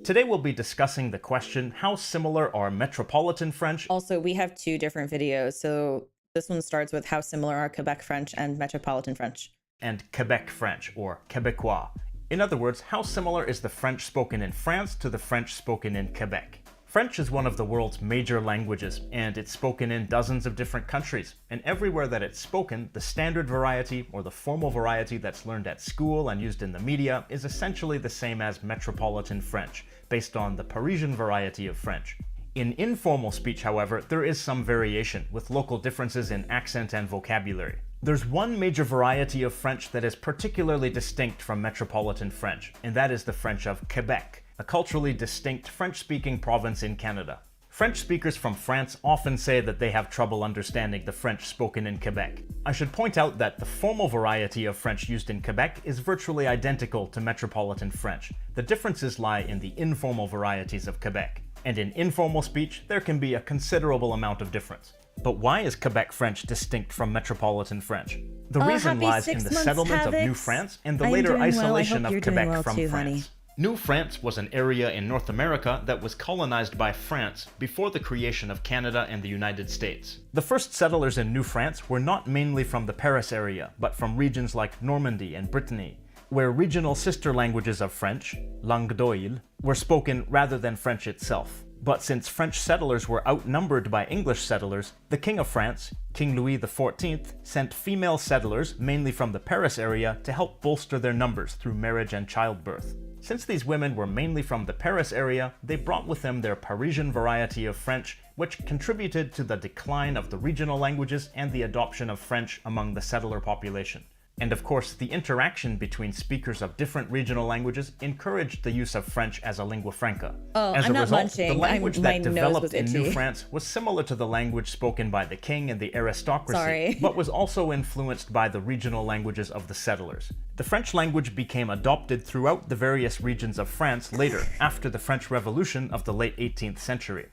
Today we'll be discussing the question, how similar are Metropolitan French? Also, we have two different videos. So this one starts with how similar are Quebec French and Metropolitan French. And Quebec French, or Quebecois. In other words, how similar is the French spoken in France to the French spoken in Quebec? French is one of the world's major languages, and it's spoken in dozens of different countries. And everywhere that it's spoken, the standard variety, or the formal variety that's learned at school and used in the media, is essentially the same as Metropolitan French, based on the Parisian variety of French. In informal speech, however, there is some variation, with local differences in accent and vocabulary. There's one major variety of French that is particularly distinct from Metropolitan French, and that is the French of Quebec, a culturally distinct French-speaking province in Canada. French speakers from France often say that they have trouble understanding the French spoken in Quebec. I should point out that the formal variety of French used in Quebec is virtually identical to Metropolitan French. The differences lie in the informal varieties of Quebec. And in informal speech, there can be a considerable amount of difference. But why is Quebec French distinct from Metropolitan French? The reason lies in the settlement of New France and the later isolation of Quebec from France. New France was an area in North America that was colonized by France before the creation of Canada and the United States. The first settlers in New France were not mainly from the Paris area, but from regions like Normandy and Brittany, where regional sister languages of French, langue d'oil, were spoken rather than French itself. But since French settlers were outnumbered by English settlers, the King of France, King Louis XIV, sent female settlers, mainly from the Paris area, to help bolster their numbers through marriage and childbirth. Since these women were mainly from the Paris area, they brought with them their Parisian variety of French, which contributed to the decline of the regional languages and the adoption of French among the settler population. And of course, the interaction between speakers of different regional languages encouraged the use of French as a lingua franca. As a result, the language that developed in New France was similar to the language spoken by the king and the aristocracy, but was also influenced by the regional languages of the settlers. The French language became adopted throughout the various regions of France later, after the French Revolution of the late 18th century.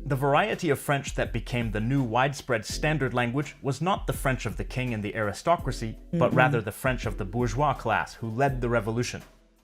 The variety of French that became the new widespread standard language was not the French of the king and the aristocracy, but rather the French of the bourgeois class who led the revolution.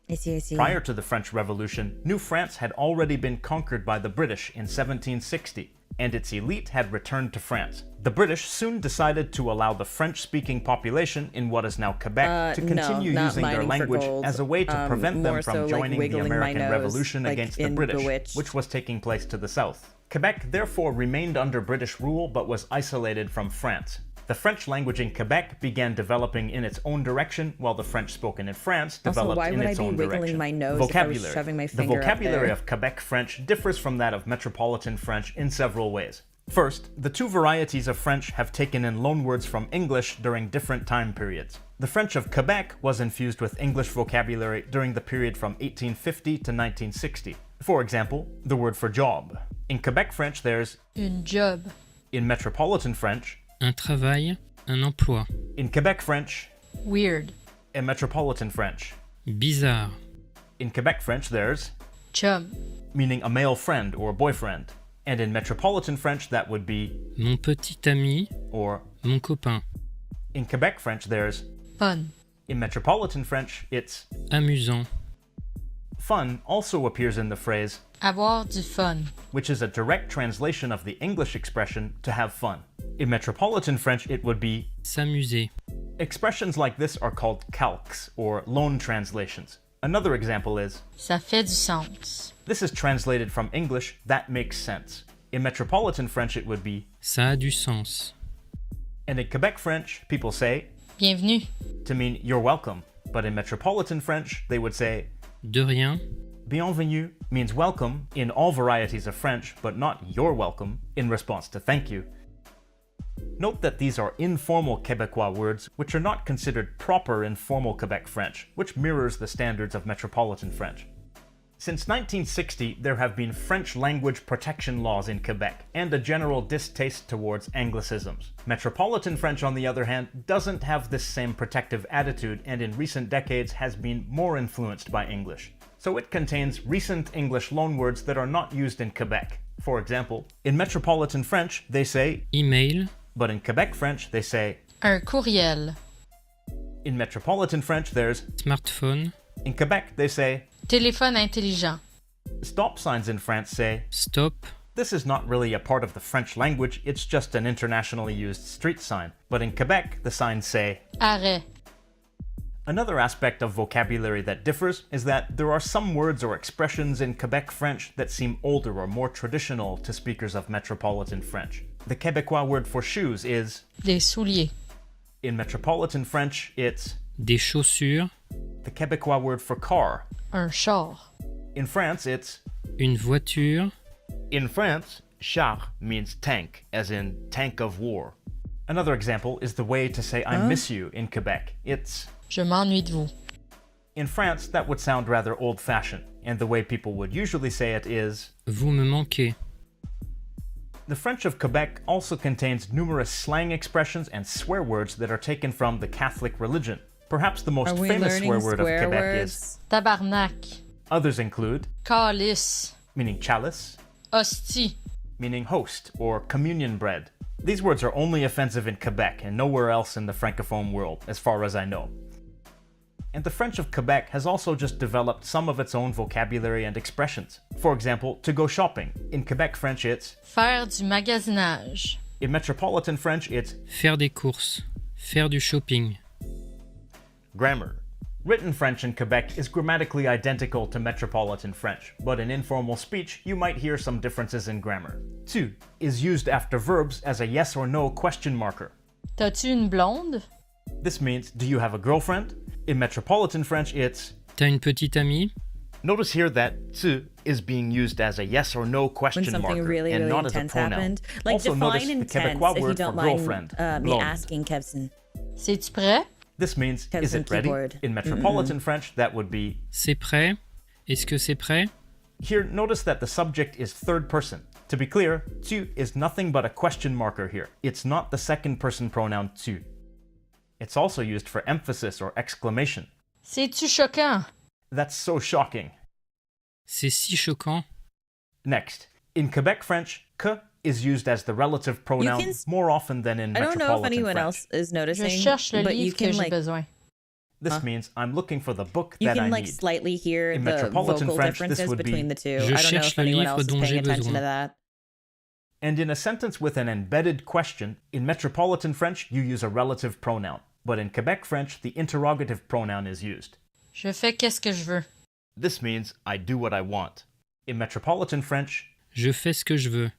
I see. Prior to the French Revolution, New France had already been conquered by the British in 1760, and its elite had returned to France. The British soon decided to allow the French-speaking population in what is now Quebec to continue using their language as a way to prevent them from joining the American Revolution against the British, which was taking place to the south. Quebec therefore remained under British rule but was isolated from France. The French language in Quebec began developing in its own direction, while the French spoken in France developed in its own direction. Vocabulary. The vocabulary of Quebec French differs from that of Metropolitan French in several ways. First, the two varieties of French have taken in loanwords from English during different time periods. The French of Quebec was infused with English vocabulary during the period from 1850 to 1960. For example, the word for job. In Quebec French, there's une job. In Metropolitan French, un travail, un emploi. In Quebec French, weird. In Metropolitan French, bizarre. In Quebec French, there's chum, meaning a male friend or boyfriend. And in Metropolitan French, that would be mon petit ami, or mon copain. in Quebec French, there's fun, in Metropolitan French, it's amusant, fun also appears in the phrase, avoir du fun, which is a direct translation of the English expression to have fun. In Metropolitan French, it would be s'amuser, expressions like this are called calques or loan translations. Another example is ça fait du sens, this is translated from English, that makes sense. In Metropolitan French, it would be ça a du sens. and in Quebec French, people say bienvenue, to mean you're welcome. But in Metropolitan French, they would say De rien, bienvenue means welcome in all varieties of French, but not you're welcome in response to thank you. Note that these are informal Quebecois words which are not considered proper in formal Quebec French, which mirrors the standards of Metropolitan French. Since 1960, there have been French language protection laws in Quebec and a general distaste towards Anglicisms. Metropolitan French, on the other hand, doesn't have this same protective attitude and in recent decades has been more influenced by English. So it contains recent English loanwords that are not used in Quebec. For example, in Metropolitan French, they say email, but in Quebec French, they say un courriel, in Metropolitan French, there's smartphone, in Quebec, they say téléphone intelligent, stop signs in France say stop, this is not really a part of the French language, it's just an internationally used street sign. But in Quebec, the signs say arrêt, Another aspect of vocabulary that differs is that there are some words or expressions in Quebec French that seem older or more traditional to speakers of Metropolitan French. The Quebecois word for shoes is des souliers, in Metropolitan French, it's des chaussures, the Quebecois word for car. un char, In France, it's une voiture, in France, char means tank, as in tank of war. Another example is the way to say I miss you in Quebec. It's je m'ennuie de vous. in France, that would sound rather old-fashioned, and the way people would usually say it is vous me manquez. The French of Quebec also contains numerous slang expressions and swear words that are taken from the Catholic religion. Perhaps the most Are we famous learning swear word of swear Quebec words? is Tabarnak, others include calice, meaning chalice, hostie, meaning host or communion bread. These words are only offensive in Quebec and nowhere else in the Francophone world, as far as I know. And the French of Quebec has also just developed some of its own vocabulary and expressions. For example, to go shopping. In Quebec French, it's faire du magasinage, in Metropolitan French, it's Faire des courses, faire du shopping. grammar. Written French in Quebec is grammatically identical to Metropolitan French, but in informal speech, you might hear some differences in grammar. Tu is used after verbs as a yes or no question marker. t'as-tu une blonde? This means, do you have a girlfriend? In Metropolitan French, it's T'as une petite amie? notice here that tu is being used as a yes or no When question something marker really, and really not as a intense pronoun. happened. Like Also notice define the intense Quebecois if you word don't for mind girlfriend, me blonde. asking, Kevson. C'est-tu prêt? This means, is Kevson it ready? keyboard. In Metropolitan French, that would be C'est prêt? Est-ce que c'est prêt? Here, notice that the subject is third person. To be clear, tu is nothing but a question marker here. It's not the second person pronoun tu. It's also used for emphasis or exclamation. C'est-tu choquant? That's so shocking. C'est si choquant. Next, in Quebec French, que is used as the relative pronoun can more often than in I don't Metropolitan know if anyone French. else is Je noticing, cherche le but you livre que can j'ai like besoin. This means I'm looking for the book you that can I like need. slightly hear In the Metropolitan vocal French, this differences would be, between the two. Je I don't know cherche if le anyone livre else is dont paying j'ai attention besoin. to that. And in a sentence with an embedded question, in Metropolitan French, you use a relative pronoun. But in Quebec French, the interrogative pronoun is used. Je fais qu'est-ce que je veux. This means I do what I want. In Metropolitan French, Je fais ce que je veux.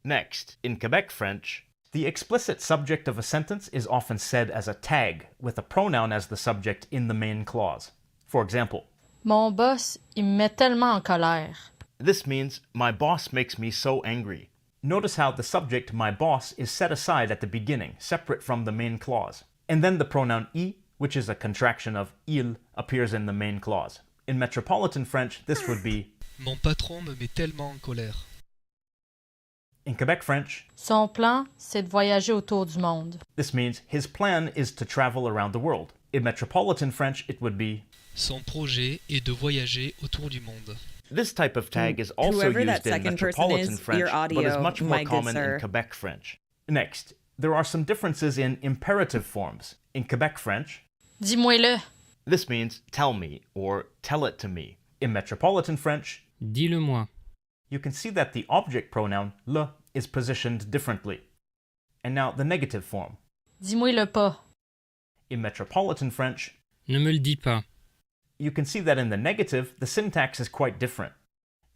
next, in Quebec French, the explicit subject of a sentence is often said as a tag, with a pronoun as the subject in the main clause. For example, Mon boss, il me met tellement en colère. this means my boss makes me so angry. Notice how the subject, my boss, is set aside at the beginning, separate from the main clause. And then the pronoun I, which is a contraction of il, appears in the main clause. In Metropolitan French, this would be Mon patron me met tellement en colère. in Quebec French, Son plan, c'est de voyager autour du monde. this means his plan is to travel around the world. In Metropolitan French, it would be Son projet est de voyager autour du monde. This type of tag is also Whoever that used in second person Metropolitan is, French, your but is audio, much more my good common sir. in Quebec French. Next, there are some differences in imperative forms. In Quebec French, Dis-moi-le. this means tell me or tell it to me. In Metropolitan French, Dis-le-moi. you can see that the object pronoun le is positioned differently. And now the negative form. Dis-moi-le pas. In Metropolitan French, Ne me le dis pas. you can see that in the negative, the syntax is quite different.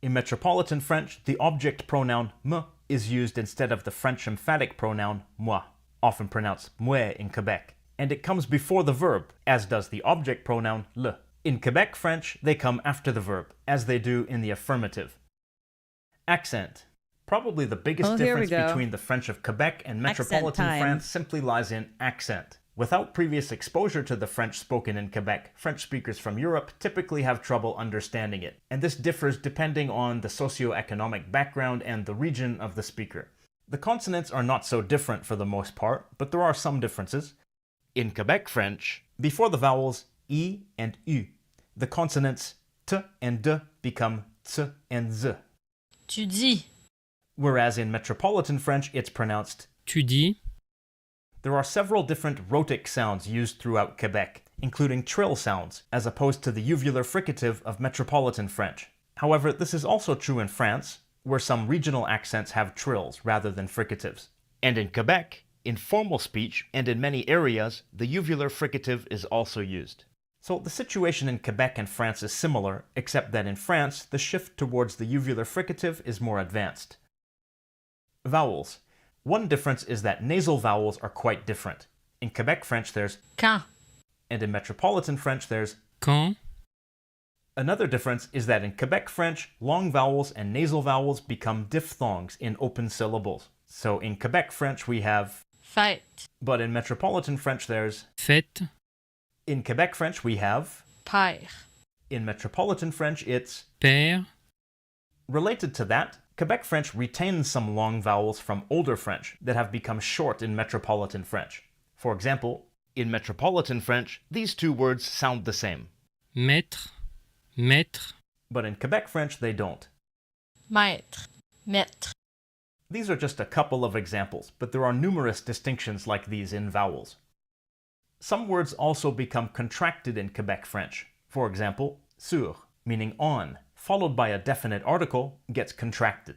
In Metropolitan French, the object pronoun me is used instead of the French emphatic pronoun moi, often pronounced moi in Quebec, and it comes before the verb, as does the object pronoun le. In Quebec French, they come after the verb, as they do in the affirmative. Accent. Probably the biggest here we difference go. between the French of Quebec and Metropolitan time. France simply lies in accent. Without previous exposure to the French spoken in Quebec, French speakers from Europe typically have trouble understanding it, and this differs depending on the socio-economic background and the region of the speaker. The consonants are not so different for the most part, but there are some differences. In Quebec French, before the vowels I and U, the consonants T and D become T and Z. Tu dis. Whereas in Metropolitan French, it's pronounced. Tu dis. There are several different rhotic sounds used throughout Quebec, including trill sounds, as opposed to the uvular fricative of Metropolitan French. However, this is also true in France, where some regional accents have trills rather than fricatives. And in Quebec, in formal speech and in many areas, the uvular fricative is also used. So the situation in Quebec and France is similar, except that in France, the shift towards the uvular fricative is more advanced. Vowels. One difference is that nasal vowels are quite different. In Quebec French there's Quand. and in Metropolitan French there's Quand. Another difference is that in Quebec French, long vowels and nasal vowels become diphthongs in open syllables. So in Quebec French we have Fête. but in Metropolitan French there's Fête. In Quebec French we have Père. In Metropolitan French it's Père. Related to that, Quebec French retains some long vowels from older French that have become short in Metropolitan French. For example, in Metropolitan French, these two words sound the same. Maître. Maître. But in Quebec French, they don't. Maître. Maître. These are just a couple of examples, but there are numerous distinctions like these in vowels. Some words also become contracted in Quebec French. For example, sur, meaning on, followed by a definite article, gets contracted.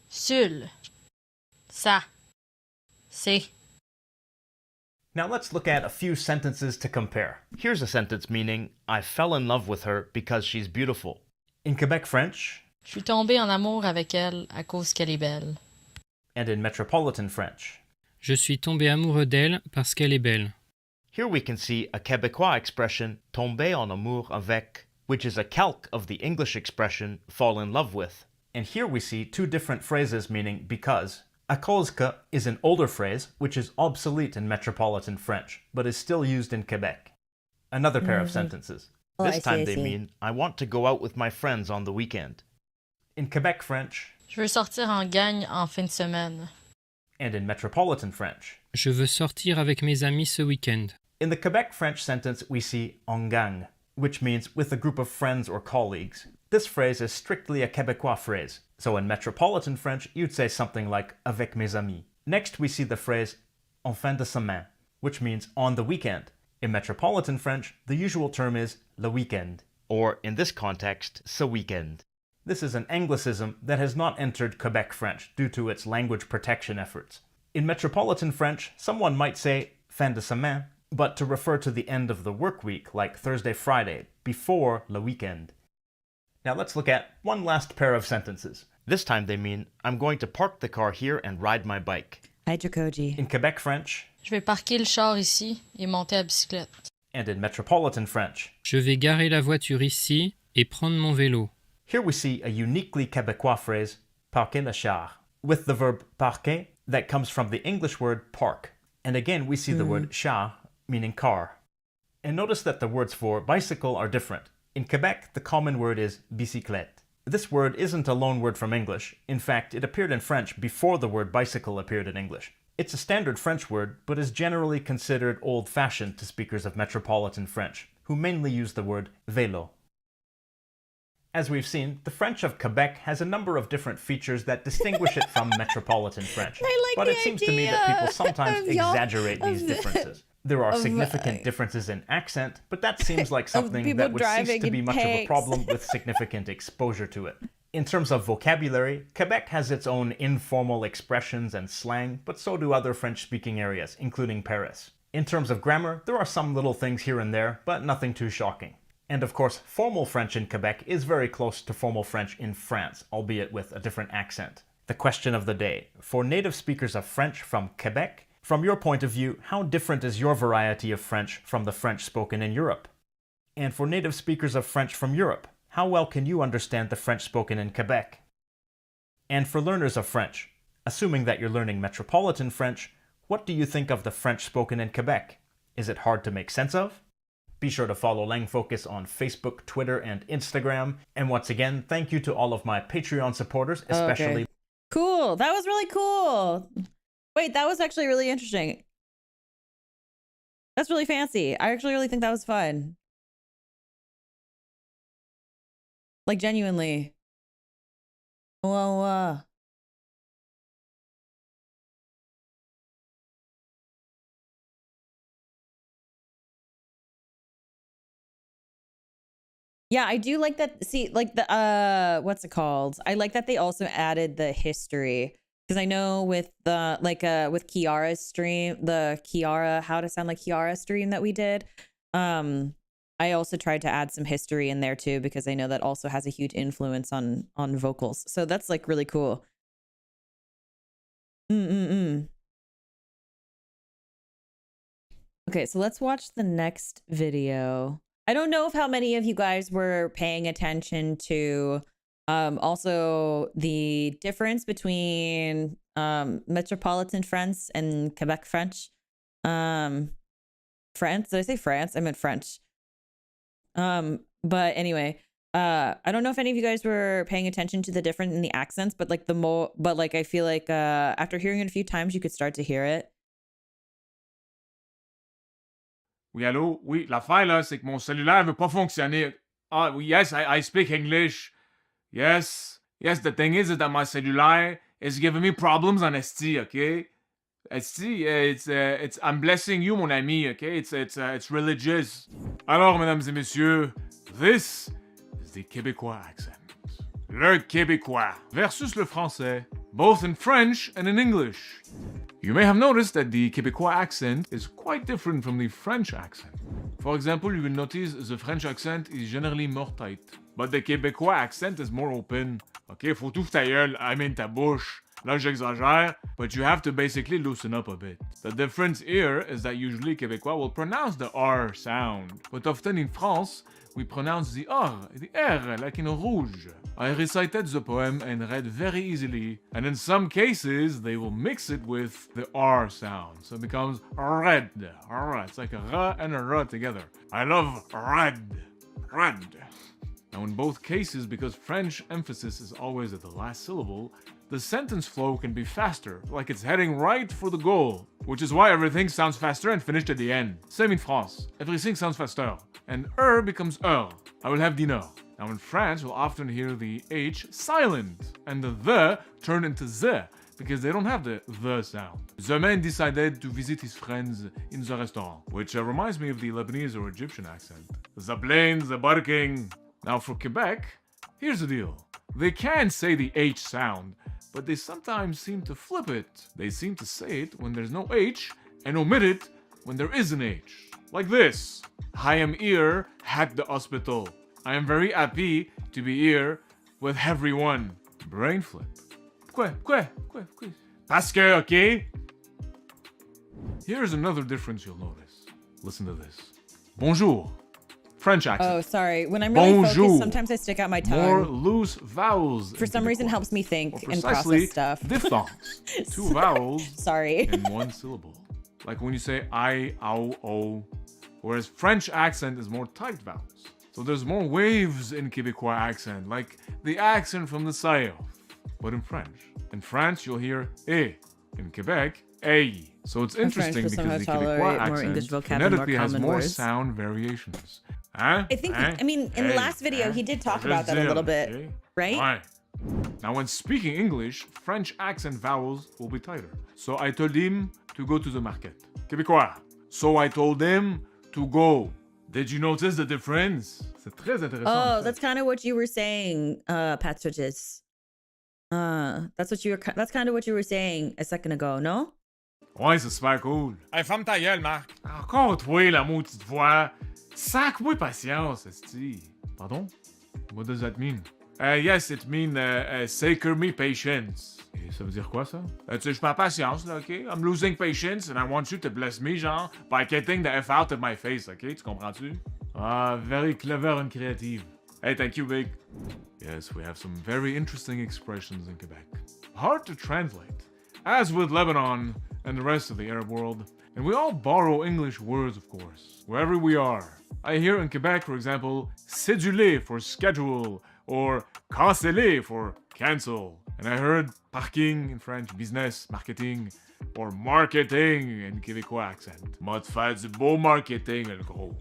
Sul. Ça. C'est. Now let's look at a few sentences to compare. Here's a sentence meaning, I fell in love with her because she's beautiful. In Quebec French, Je suis tombé en amour avec elle à cause qu'elle est belle. and in Metropolitan French. Je suis tombé amoureux d'elle parce qu'elle est belle. Here we can see a Québécois expression, tomber en amour avec, which is a calque of the English expression, fall in love with. And here we see two different phrases meaning because. À cause que is an older phrase, which is obsolete in Metropolitan French, but is still used in Quebec. Another pair of sentences. Oh, This I see, time I they see. mean, I want to go out with my friends on the weekend. In Quebec French, Je veux sortir en gang en fin de semaine. and in Metropolitan French. Je veux sortir avec mes amis ce week-end. In the Quebec French sentence, we see en gang, which means with a group of friends or colleagues. This phrase is strictly a Quebecois phrase. So in Metropolitan French, you'd say something like avec mes amis. Next, we see the phrase en fin de semaine, which means on the weekend. In Metropolitan French, the usual term is le weekend, or in this context, ce weekend. This is an anglicism that has not entered Quebec French due to its language protection efforts. In Metropolitan French, someone might say fin de semaine, but to refer to the end of the work week, like Thursday, Friday, before le weekend. Now let's look at one last pair of sentences. This time they mean, I'm going to park the car here and ride my bike. Hi, Jacoji. In Quebec French, Je vais parquer le char ici et monter à bicyclette. and in Metropolitan French. Je vais garer la voiture ici et prendre mon vélo. Here we see a uniquely Quebecois phrase, parquer le char, with the verb parquer that comes from the English word park. And again, we see the word char, meaning car. And notice that the words for bicycle are different. In Quebec, the common word is bicyclette. This word isn't a loan word from English. In fact, it appeared in French before the word bicycle appeared in English. It's a standard French word, but is generally considered old-fashioned to speakers of Metropolitan French. who mainly use the word vélo. As we've seen, the French of Quebec has a number of different features that distinguish it from metropolitan French, but it seems to me that people sometimes exaggerate these differences. There are significant differences in accent, but that seems like something that would cease to be much of a problem with significant exposure to it. In terms of vocabulary, Quebec has its own informal expressions and slang, but so do other French-speaking areas, including Paris. In terms of grammar, there are some little things here and there, but nothing too shocking. And of course, formal French in Quebec is very close to formal French in France, albeit with a different accent. The question of the day: for native speakers of French from Quebec, from your point of view, how different is your variety of French from the French spoken in Europe? And for native speakers of French from Europe, how well can you understand the French spoken in Quebec? And for learners of French, assuming that you're learning metropolitan French, what do you think of the French spoken in Quebec? Is it hard to make sense of? Be sure to follow LangFocus on Facebook, Twitter, and Instagram. And once again, thank you to all of my Patreon supporters, especially... Okay. Cool. That was really cool. Wait, that was actually really interesting. That's really fancy. I actually really think that was fun. Like, genuinely. Whoa. Yeah, I do like that. See, like the what's it called? I like that they also added the history, because I know with the with Kiara's stream, the Kiara How to Sound Like Kiara stream that we did, I also tried to add some history in there too, because I know that also has a huge influence on vocals. So that's like really cool. Okay, so let's watch the next video. I don't know if how many of you guys were paying attention to also the difference between metropolitan French and Quebec French. France? Did I say France? I meant French. But anyway, I don't know if any of you guys were paying attention to the difference in the accents, but like I feel like after hearing it a few times, you could start to hear it. Oui, allô? Oui, l'affaire, là, c'est que mon cellulaire veut pas fonctionner. Ah, oui, yes, I speak English. Yes. Yes, the thing is that my cellular is giving me problems on ST, okay? ST, it's, I'm blessing you, mon ami, okay? It's religious. Alors, mesdames et messieurs, this is the Québécois accent. Le Québécois versus le français, both in French and in English. You may have noticed that the Québécois accent is quite different from the French accent. For example, you will notice the French accent is generally more tight, but the Québécois accent is more open. Okay, faut tout ta gueule, I mean ta bouche. Là, j'exagère, but you have to basically loosen up a bit. The difference here is that usually Québécois will pronounce the R sound, but often in France, we pronounce the R, the R, like in rouge. I recited the poem and read very easily, and in some cases, they will mix it with the R sound, so it becomes red. Alright, it's like a R and a R together. I love red. Red. Now in both cases, because French emphasis is always at the last syllable, the sentence flow can be faster, like it's heading right for the goal, which is why everything sounds faster and finished at the end. Same in France, everything sounds faster, and becomes I will have dinner. Now in France, you'll often hear the H silent, and the turn into the, because they don't have the sound. The man decided to visit his friends in the restaurant, which reminds me of the Lebanese or Egyptian accent. The plane, the barking. Now for Quebec, here's the deal. They can say the H sound, but they sometimes seem to flip it. They seem to say it when there's no H and omit it when there is an H. Like this. I am here at the hospital. I am very happy to be here with everyone. Brain flip. Quoi? Parce que, okay? Here's another difference you'll notice. Listen to this. Bonjour. French accent. Oh, sorry. When I'm really focused, sometimes I stick out my tongue. More loose vowels. For some reason, helps me think and precisely, process stuff. Diphthongs. Two vowels. Sorry. In one syllable. Like when you say I, ow, o. Whereas French accent is more tight vowels. So there's more waves in Québécois accent, like the accent from the south. But in France, you'll hear E. In Quebec, A. So it's interesting because the Québécois accent phonetically has more sound variations. Hein? I think, Hein? I mean, in the Hey, last video, hein? he did talk Juste about that a dire, little bit, okay? right? Ouais. Now, when speaking English, French accent vowels will be tighter. So I told him to go to the market. Québécois. So I told him to go. Did you notice the difference? C'est très intéressant. Oh, that's kind of what you were saying, Pat Switches. That's kind of what you were saying a second ago, no? Ouais, c'est super cool. Hey, ferme ta gueule, Marc. Encore toi, la maudite voix. Sac-moi patience, esti. Pardon? What does that mean? Yes, it means sacre me patience. Et ça veut dire quoi, ça? Tu sais, je perds patience, là, OK? I'm losing patience and I want you to bless me, genre, by getting the F out of my face, OK? Tu comprends-tu? Ah, very clever and creative. Hey, thank you, Big. Yes, we have some very interesting expressions in Quebec. Hard to translate, as with Lebanon and the rest of the Arab world. And we all borrow English words, of course, wherever we are. I hear in Quebec, for example, céduler for schedule, or canceller for cancel. And I heard parking in French, business, marketing, or marketing in Québécois accent. Mode faire du beau marketing, le gros.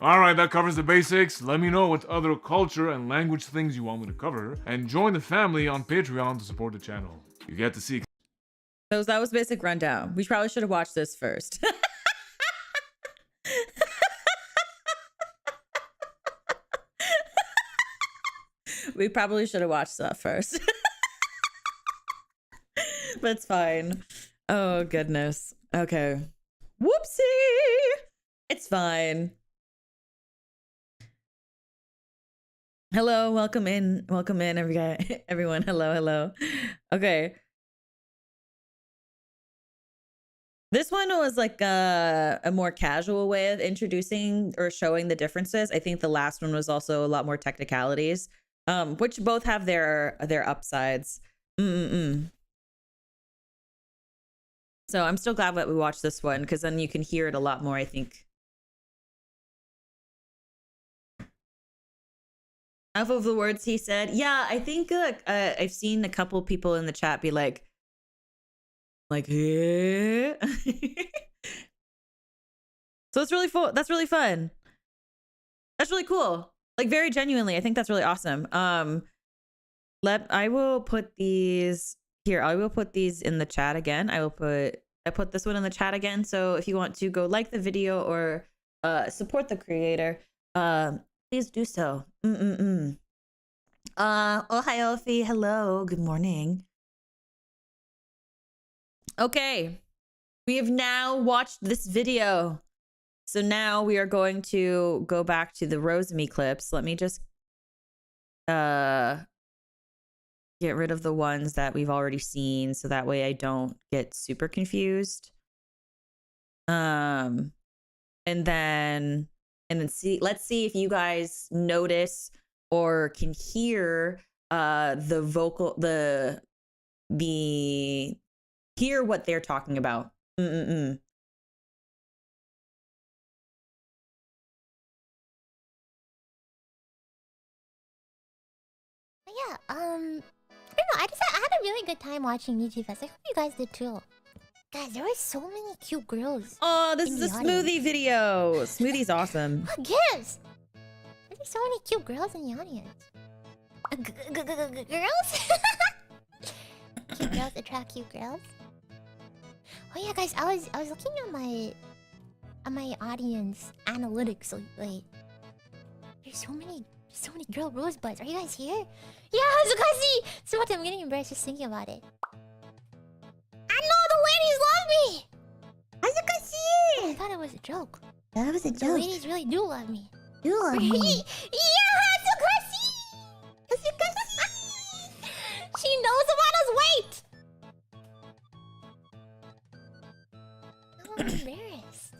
Alright, that covers the basics. Let me know what other culture and language things you want me to cover, and join the family on Patreon to support the channel. You get to see. So that was basic rundown. We probably should have watched this first. We probably should have watched that first. But it's fine. Oh, goodness. Okay. Whoopsie! It's fine. Hello, welcome in, everyone. Hello. Okay. This one was like a more casual way of introducing or showing the differences. I think the last one was also a lot more technicalities, which both have their upsides. So I'm still glad that we watched this one, because then you can hear it a lot more, I think. Half of the words he said. Yeah, I think I've seen a couple people in the chat be like, eh? So it's really that's really fun. That's really cool. Like, very genuinely, I think that's really awesome. I will put these here. I will put these in the chat again. I put this one in the chat again. So if you want to go like the video or support the creator, please do so. Oh, hi, Ophi. Hello. Good morning. Okay. We have now watched this video. So now we are going to go back to the Rosemi clips. Let me just get rid of the ones that we've already seen, so that way I don't get super confused. And then see, let's see if you guys notice or can hear the vocal, hear what they're talking about. Yeah, I don't know, I had a really good time watching YouTube Fest. I hope you guys did too. Guys, there were so many cute girls. Oh, this is a smoothie video. Smoothie's awesome. What gives? There's so many cute girls in the audience. Girls? Cute girls attract cute girls. Oh yeah, guys, I was looking at my audience analytics lately. There's so many girl rosebuds. Are you guys here? Yeah, Hazukasi! So what? I'm getting embarrassed just thinking about it. I know the ladies love me! Hazukasi! I thought it was a joke. That was a The joke. ladies really do love me. You love me. Yeah, Hazukasi! Hazukasi! She knows about us. Wait! I'm embarrassed.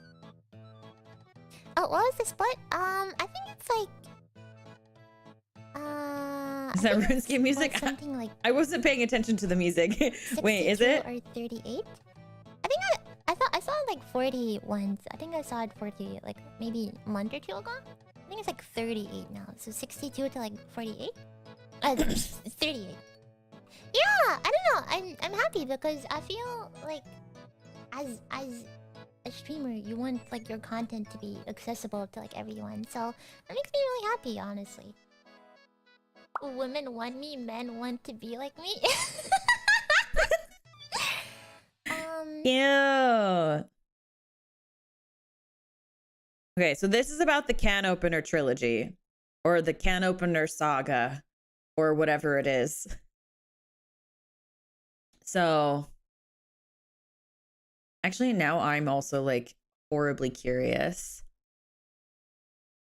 Oh, what was the split? I think it's like... Is that RuneScape music? Something like I wasn't paying attention to the music. Wait, is it? Or 38? I think I saw like 40 once. I think I saw it 40 like maybe a month or two ago. I think it's like 38 now. So 62 to like 48. It's 38. Yeah, I don't know. I'm happy because I feel like as a streamer, you want like your content to be accessible to like everyone. So that makes me really happy, honestly. Women want me, men want to be like me. Cute. Okay, so this is about the can opener trilogy, or the can opener saga, or whatever it is. So actually now I'm also like horribly curious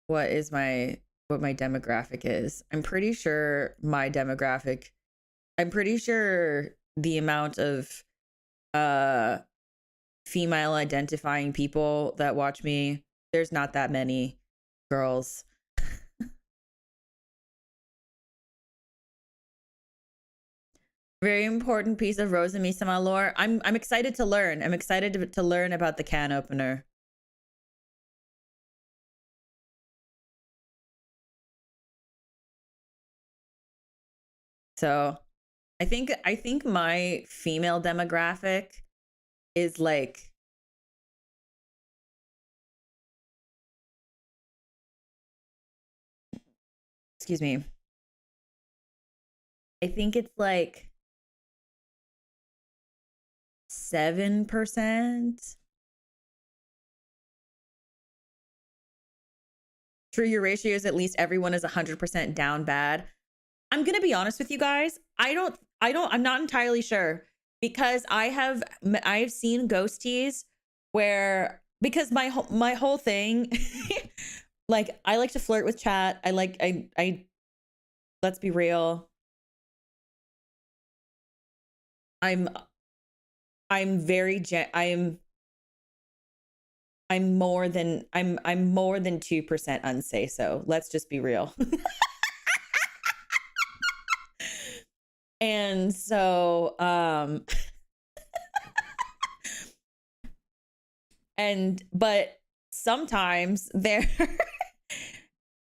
what my demographic is. I'm pretty sure the amount of female identifying people that watch me, there's not that many girls. Very important piece of Rosemi-sama lore. I'm excited to learn. I'm excited to learn about the can opener. So I think my female demographic is like excuse me. I think it's like 7%. True, your ratio is at least everyone is 100% down bad. I'm gonna be honest with you guys. I'm not entirely sure, because I've seen ghosties where, because my whole thing, like, I like to flirt with chat. I let's be real. I'm more than 2% unsay so. Let's just be real. And so but sometimes there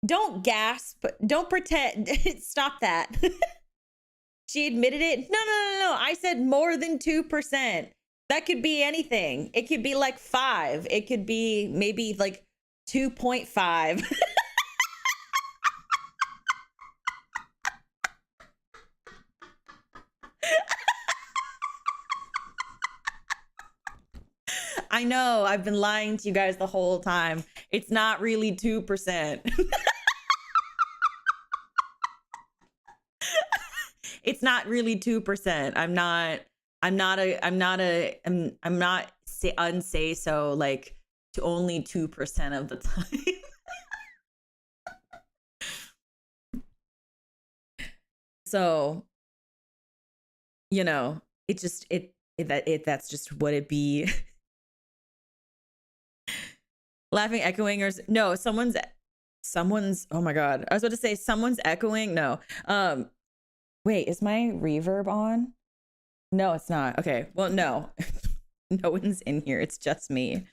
don't gasp, don't pretend. Stop that. She admitted it. No. I said more than 2%. That could be anything. It could be like 5. It could be maybe like 2.5. I know, I've been lying to you guys the whole time. It's not really 2%. It's not really 2%. I'm not unsay so like to only 2% of the time. So, you know, that's just what it be. Laughing, echoing, or no, someone's, oh my God. I was about to say someone's echoing. No. Wait, is my reverb on? No, it's not. Okay. Well, no. No one's in here. It's just me.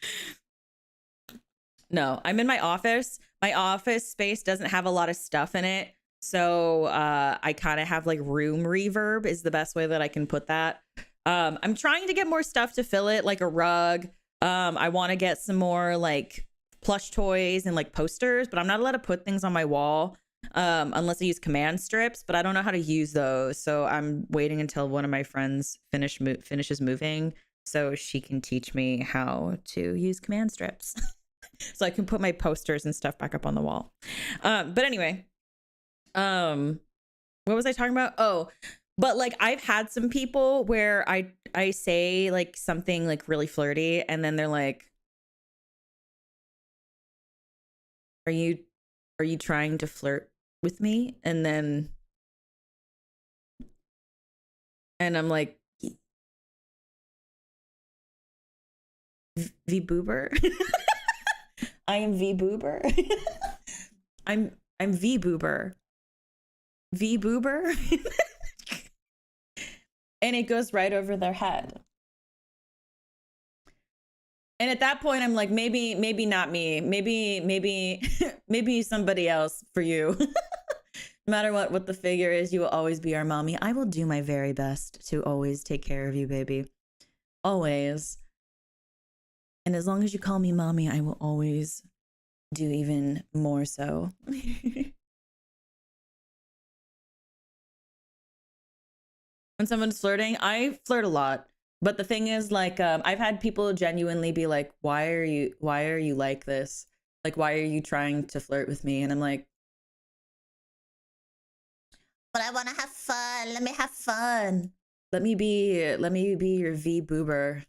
No, I'm in my office. My office space doesn't have a lot of stuff in it. So I kind of have like room reverb is the best way that I can put that. I'm trying to get more stuff to fill it, like a rug. I want to get some more like plush toys and like posters, but I'm not allowed to put things on my wall unless I use command strips, but I don't know how to use those. So I'm waiting until one of my friends finishes moving so she can teach me how to use command strips. So I can put my posters and stuff back up on the wall. But anyway, what was I talking about? Oh, but like I've had some people where I say like something like really flirty and then they're like, are you trying to flirt with me? And I'm like, V-boober. I am V-boober. I'm V-boober. V-boober. And it goes right over their head. And at that point, I'm like, maybe not me. Maybe somebody else for you. No matter what the figure is, you will always be our mommy. I will do my very best to always take care of you, baby. Always. And as long as you call me mommy, I will always do even more so. When someone's flirting, I flirt a lot. But the thing is, like, I've had people genuinely be like, why are you like this? Like, why are you trying to flirt with me? And I'm like, but I want to have fun. Let me have fun. Let me be your V boober.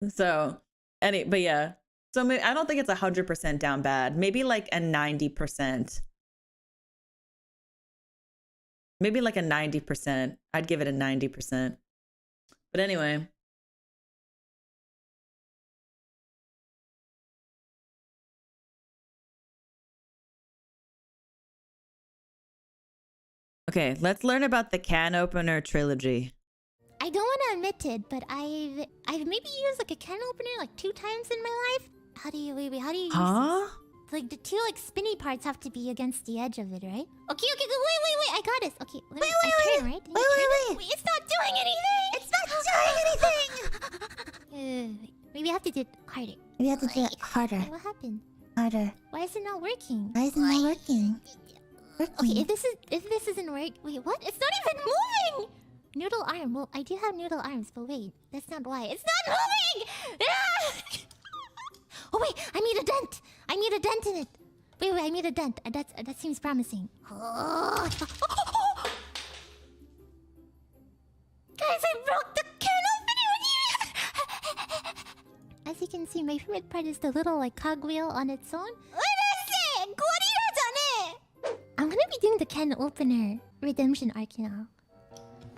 So, but yeah. So I don't think it's 100% down bad. Maybe like a 90%. Maybe like a 90%. I'd give it a 90%. But anyway. Okay, let's learn about the can opener trilogy. I don't want to admit it, but I've maybe used like a can opener like 2 times in my life. How do you use this? Like the 2 like spinny parts have to be against the edge of it, right? Okay, wait, I got this. Okay, wait, right? Wait, it's not doing anything. It's not doing anything. Maybe I have to do it harder. Maybe I have to do it harder. Okay, what happened? Harder. Why is it not working? Why is it not working? Okay, if this isn't work, wait, what? It's not even moving. Noodle arm. Well, I do have noodle arms, but wait, that's not why. It's not moving. Oh wait, I made a dent. I made a dent in it. Wait, I made a dent. That seems promising. Guys, I broke the can opener. As you can see, my favorite part is the little like cogwheel on its own. I'm gonna be doing the can opener redemption arc now.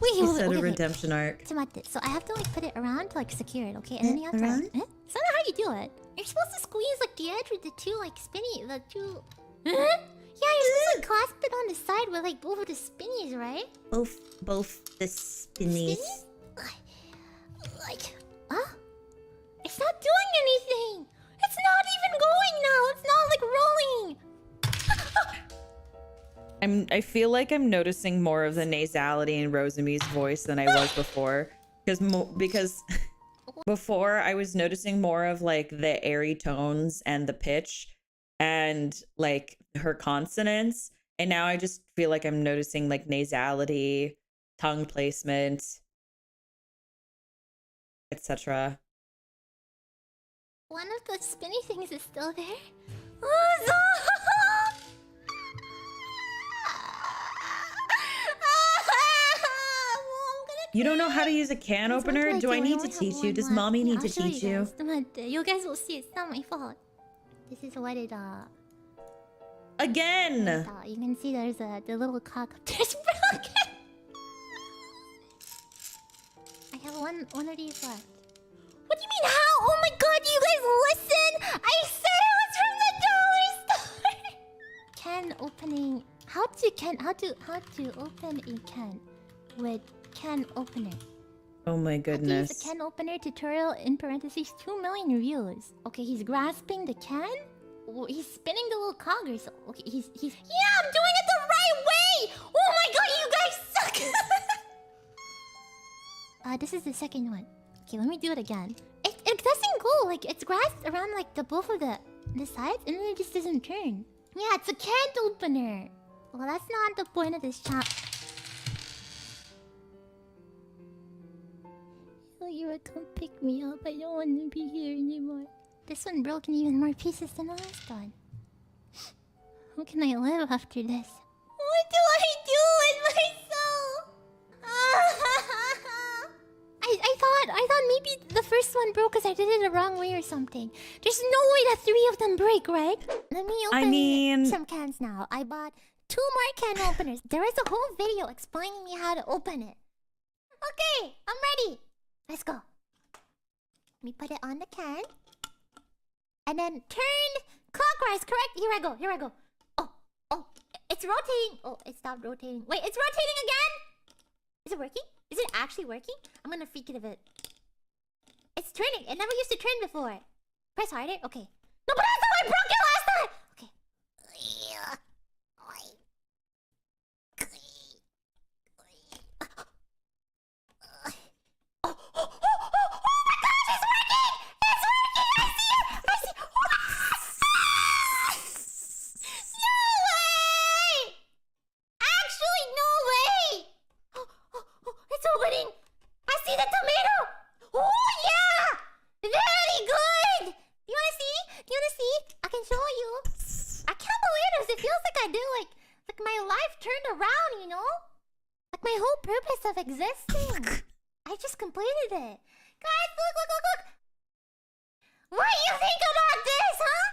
Wait, a redemption arc. So I have to like put it around to like secure it, okay? And then you have to. That's not how you do it. You're supposed to squeeze like the edge with the 2 like spinny, the 2. Yeah, you're supposed to clasp it on the side with like both of the spinnies, right? Both the spinnies. Like, huh? It's not doing anything. It's not even going now. It's not like rolling. I feel like I'm noticing more of the nasality in Rosemi's voice than I was before, because before I was noticing more of like the airy tones and the pitch and like her consonants, and now I just feel like I'm noticing like nasality, tongue placement, etc. One of the spinny things is still there. You don't know how to use a can opener? Do I need to teach you? Does mommy need to teach you? You guys will see. It's not my fault. This is what it Again. You can see there's the little cock up there's broken. I have one of these left. What do you mean how? Oh my god, you guys listen! I said it was from the dollar store. Can opening. How to open a can with can opener. Oh my goodness. Use the can opener tutorial in parentheses 2 million views. Okay, he's grasping the can. He's spinning the little cog or so. Okay, he's yeah, I'm doing it the right way. Oh my god, you guys suck. This is the second one. Okay, let me do it again. It doesn't go like it's grasped around like the both of the sides and then it just doesn't turn. Yeah, it's a can opener. Well, that's not the point of this chap. You would come pick me up. I don't want to be here anymore. This one broke in even more pieces than the last one. How can I live after this? What do I do with myself? I thought maybe the first one broke because I did it the wrong way or something. There's no way that 3 of them break, right? Let me open some cans now. I bought 2 more can openers. There is a whole video explaining me how to open it. Okay, I'm ready. Let's go. Let me put it on the can. And then turn clockwise, correct? Here I go. Oh, it's rotating. Oh, it stopped rotating. Wait, it's rotating again? Is it working? Is it actually working? I'm gonna freak it a bit. It's turning. It never used to turn before. Press harder. Okay. No, but that's how I broke it last time. Okay. Oh, around, you know? Like my whole purpose of existing. I just completed it. Guys, look. What do you think about this, huh?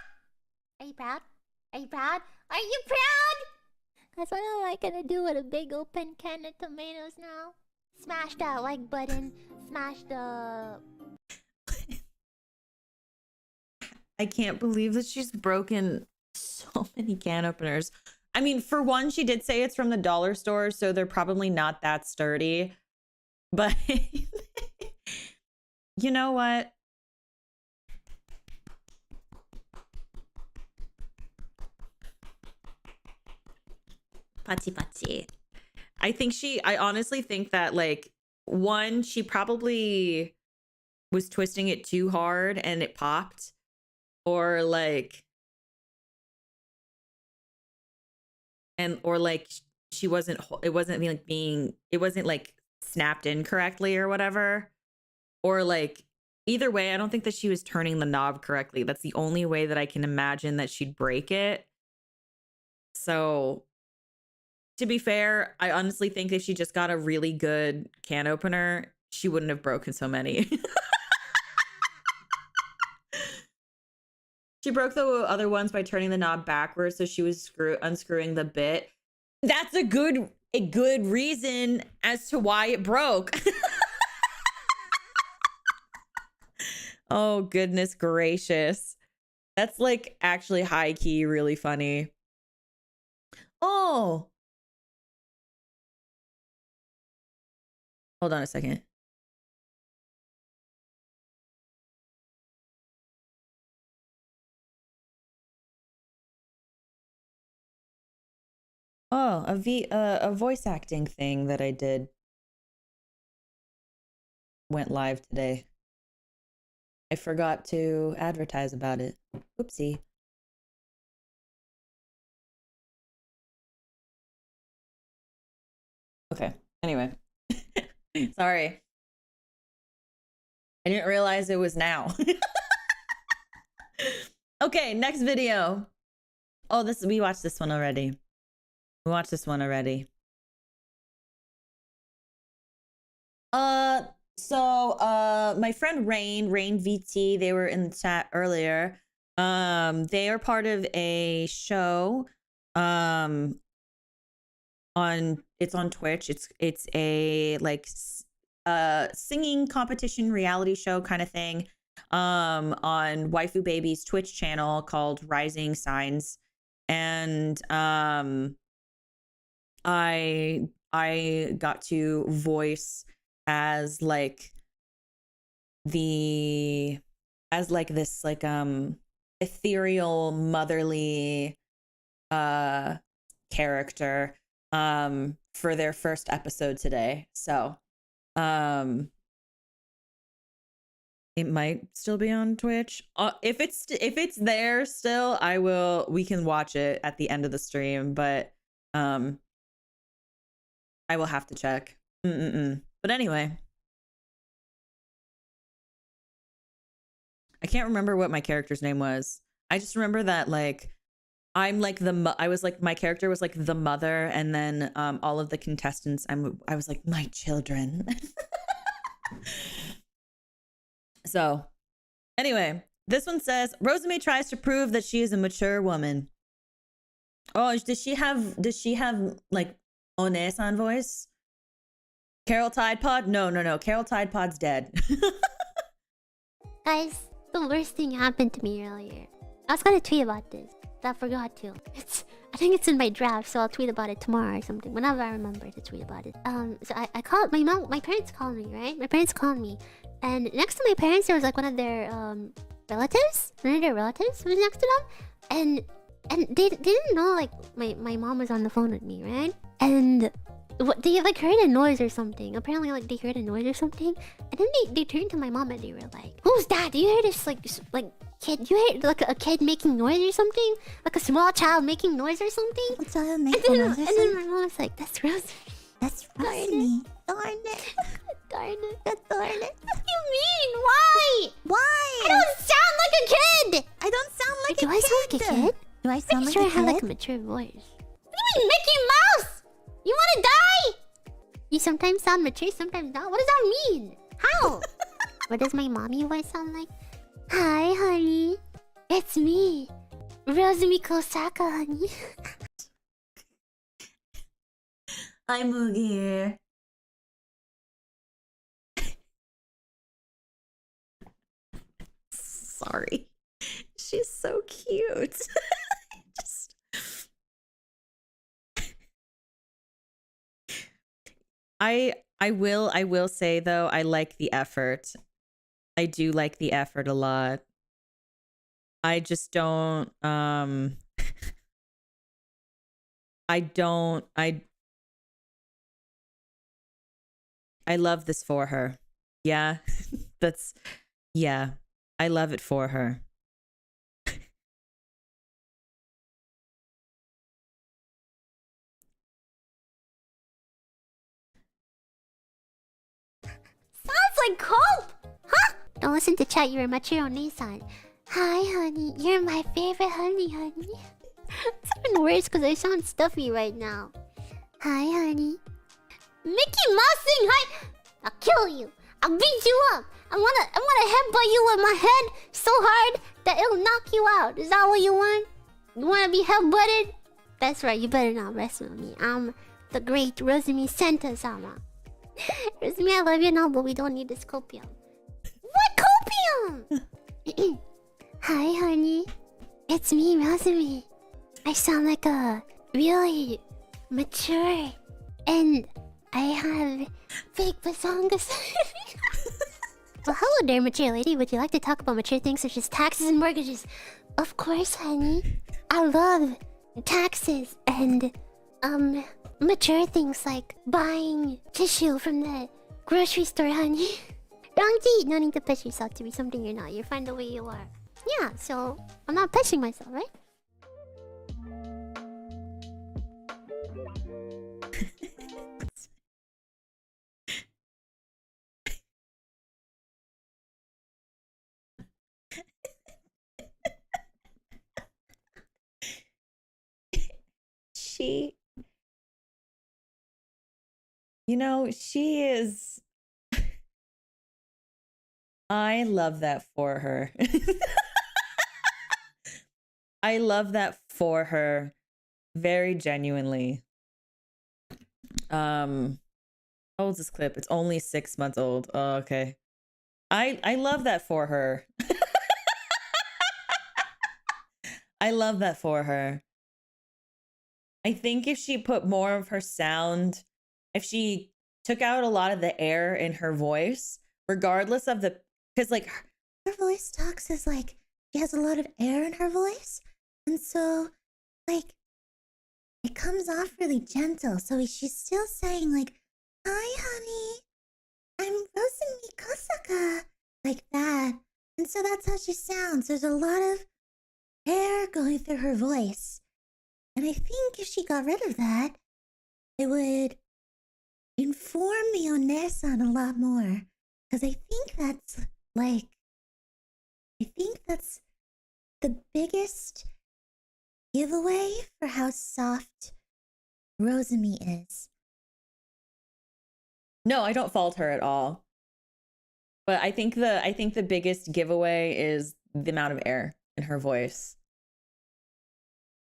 Are you proud? Are you proud? Are you proud? Guys, what am I gonna do with a big open can of tomatoes now? Smash that like button. Smash the... I can't believe that she's broken so many can openers. I mean, for one, she did say it's from the dollar store, so they're probably not that sturdy. But you know what? Pachi. I honestly think that, like, one, she probably was twisting it too hard and it popped. Or like, she wasn't, it wasn't like snapped in correctly or whatever. Or like, either way, I don't think that she was turning the knob correctly. That's the only way that I can imagine that she'd break it. So, to be fair, I honestly think if she just got a really good can opener, she wouldn't have broken so many. She broke the other ones by turning the knob backwards, so she was unscrewing the bit. That's a good reason as to why it broke. Oh, goodness gracious. That's like actually high key, really funny. Oh. Hold on a second. Oh, a voice acting thing that I did went live today. I forgot to advertise about it. Oopsie. Okay, anyway. Sorry. I didn't realize it was now. Okay, next video. Oh, we watched this one already. My friend Rain VT, they were in the chat earlier. They are part of a show. It's on Twitch. It's a like singing competition reality show kind of thing. On Waifu Baby's Twitch channel called Rising Signs. And I got to voice as this ethereal motherly character for their first episode today. So it might still be on Twitch. If it's there still, we can watch it at the end of the stream, but I will have to check. But anyway, I can't remember what my character's name was. I just remember that like I'm like my character was like the mother, and then all of the contestants I was like my children. So anyway, this one says Rosemi tries to prove that she is a mature woman. Oh, does she have like Onee-san voice? Carol Tide Pod? No. Carol Tide Pod's dead. Guys, the worst thing happened to me earlier. I was gonna tweet about this, but I forgot to. I think it's in my draft, so I'll tweet about it tomorrow or something. Whenever I remember to tweet about it. So I called my mom. My parents called me, right? My parents called me, and next to my parents there was like one of their relatives. One of their relatives was next to them, and they didn't know like my mom was on the phone with me, right? And they like heard a noise or something. Apparently, like they heard a noise or something, and then they turned to my mom and they were like, "Who's that? Do you hear this like kid? You heard like a kid making noise or something? Like a small child making noise or something?" A child making noise or something? And then my mom was like, "That's Rosemi. That's Rosemi. Darn it. Darn it. Darn it. What do you mean? Why? Why? I don't sound like a kid. I don't sound like a kid. Do I sound like a kid? Do I sound like a kid? I have like a mature voice. What do you mean, Mickey Mouse? sometimes sound mature, sometimes not. What does that mean? How? What does my mommy voice sound like? Hi, honey. It's me, Rosemi Kosaka, honey. Hi, Moogie. Sorry. She's so cute. Just... I will say though, I like the effort. I do like the effort a lot. I just don't I love this for her. Yeah. That's yeah. I love it for her. Sounds like cope! Huh? Don't listen to chat, you're a Yandere Onee-san. Hi, honey. You're my favorite honey. It's even worse because I sound stuffy right now. Hi, honey. Mickey Mousing, hi! I'll kill you. I'll beat you up. I wanna headbutt you with my head so hard that it'll knock you out. Is that what you want? You wanna be headbutted? That's right, you better not wrestle with me. I'm the great Rosemi Santa-sama. Rosemi, I love you now, but we don't need this copium. What copium? Hi, honey. It's me, Rosemi. I sound like a really mature, and I have fake bazongas. Well, hello there, mature lady. Would you like to talk about mature things such as taxes and mortgages? Of course, honey. I love taxes and mature things like buying tissue from the grocery store, honey. Wrong, no need to push yourself to be something you're not. You're fine the way you are. Yeah, so I'm not pushing myself, right? She is... I love that for her. I love that for her. Very genuinely. How old's this clip? It's only 6 months old. Oh, okay. I love that for her. I love that for her. I think if she put more of her sound, if she took out a lot of the air in her voice, regardless of the, because like her voice talks as like she has a lot of air in her voice, and so like it comes off really gentle. So she's still saying like, "Hi, honey, I'm Rosemi Kosaka," like that, and so that's how she sounds. There's a lot of air going through her voice. And I think if she got rid of that, it would inform the Onee-san a lot more. Because I think that's the biggest giveaway for how soft Rosemi is. No, I don't fault her at all. But I think the biggest giveaway is the amount of air in her voice.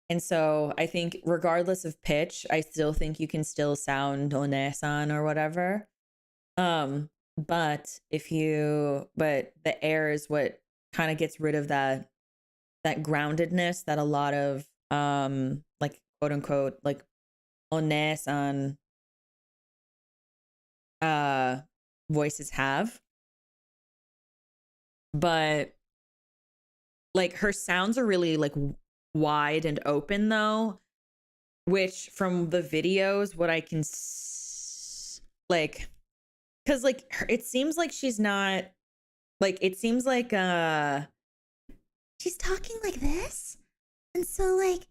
And so I think regardless of pitch, I still think you can still sound Onee-san or whatever. But the air is what kind of gets rid of that groundedness that a lot of like quote unquote like Onee-san voices have. But like her sounds are really like wide and open though, which from the videos what I can like, because like it seems like she's not like, it seems like she's talking like this, and so like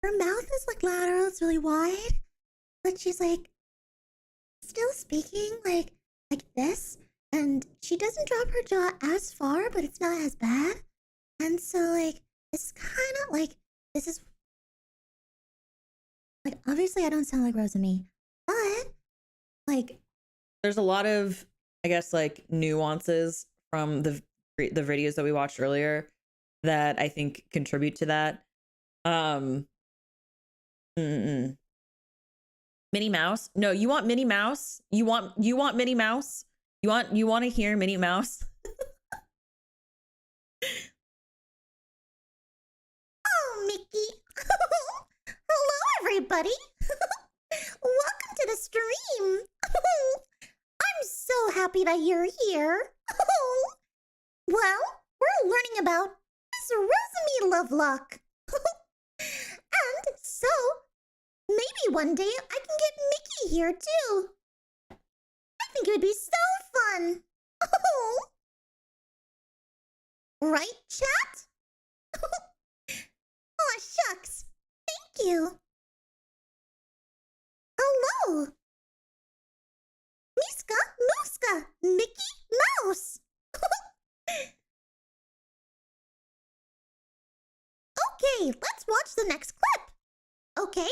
her mouth is like lateral, it's really wide, but she's like still speaking like this, and she doesn't drop her jaw as far, but it's not as bad. And so like it's kind of like, this is like, obviously I don't sound like Rosemi, but Like, there's a lot of, I guess, like nuances from the videos that we watched earlier that I think contribute to that. Minnie Mouse? No, you want Minnie Mouse? You want Minnie Mouse? You want to hear Minnie Mouse? oh, Mickey. Hello, everybody. Welcome to the stream. I'm so happy that you're here. Well, we're learning about Miss Rosemi Lovelock. And so, maybe one day I can get Mickey here too. I think it would be so fun. Right, chat? Aw, shucks. Thank you. Hello. Miska, Muska, Mickey Mouse. Okay, let's watch the next clip. Okay?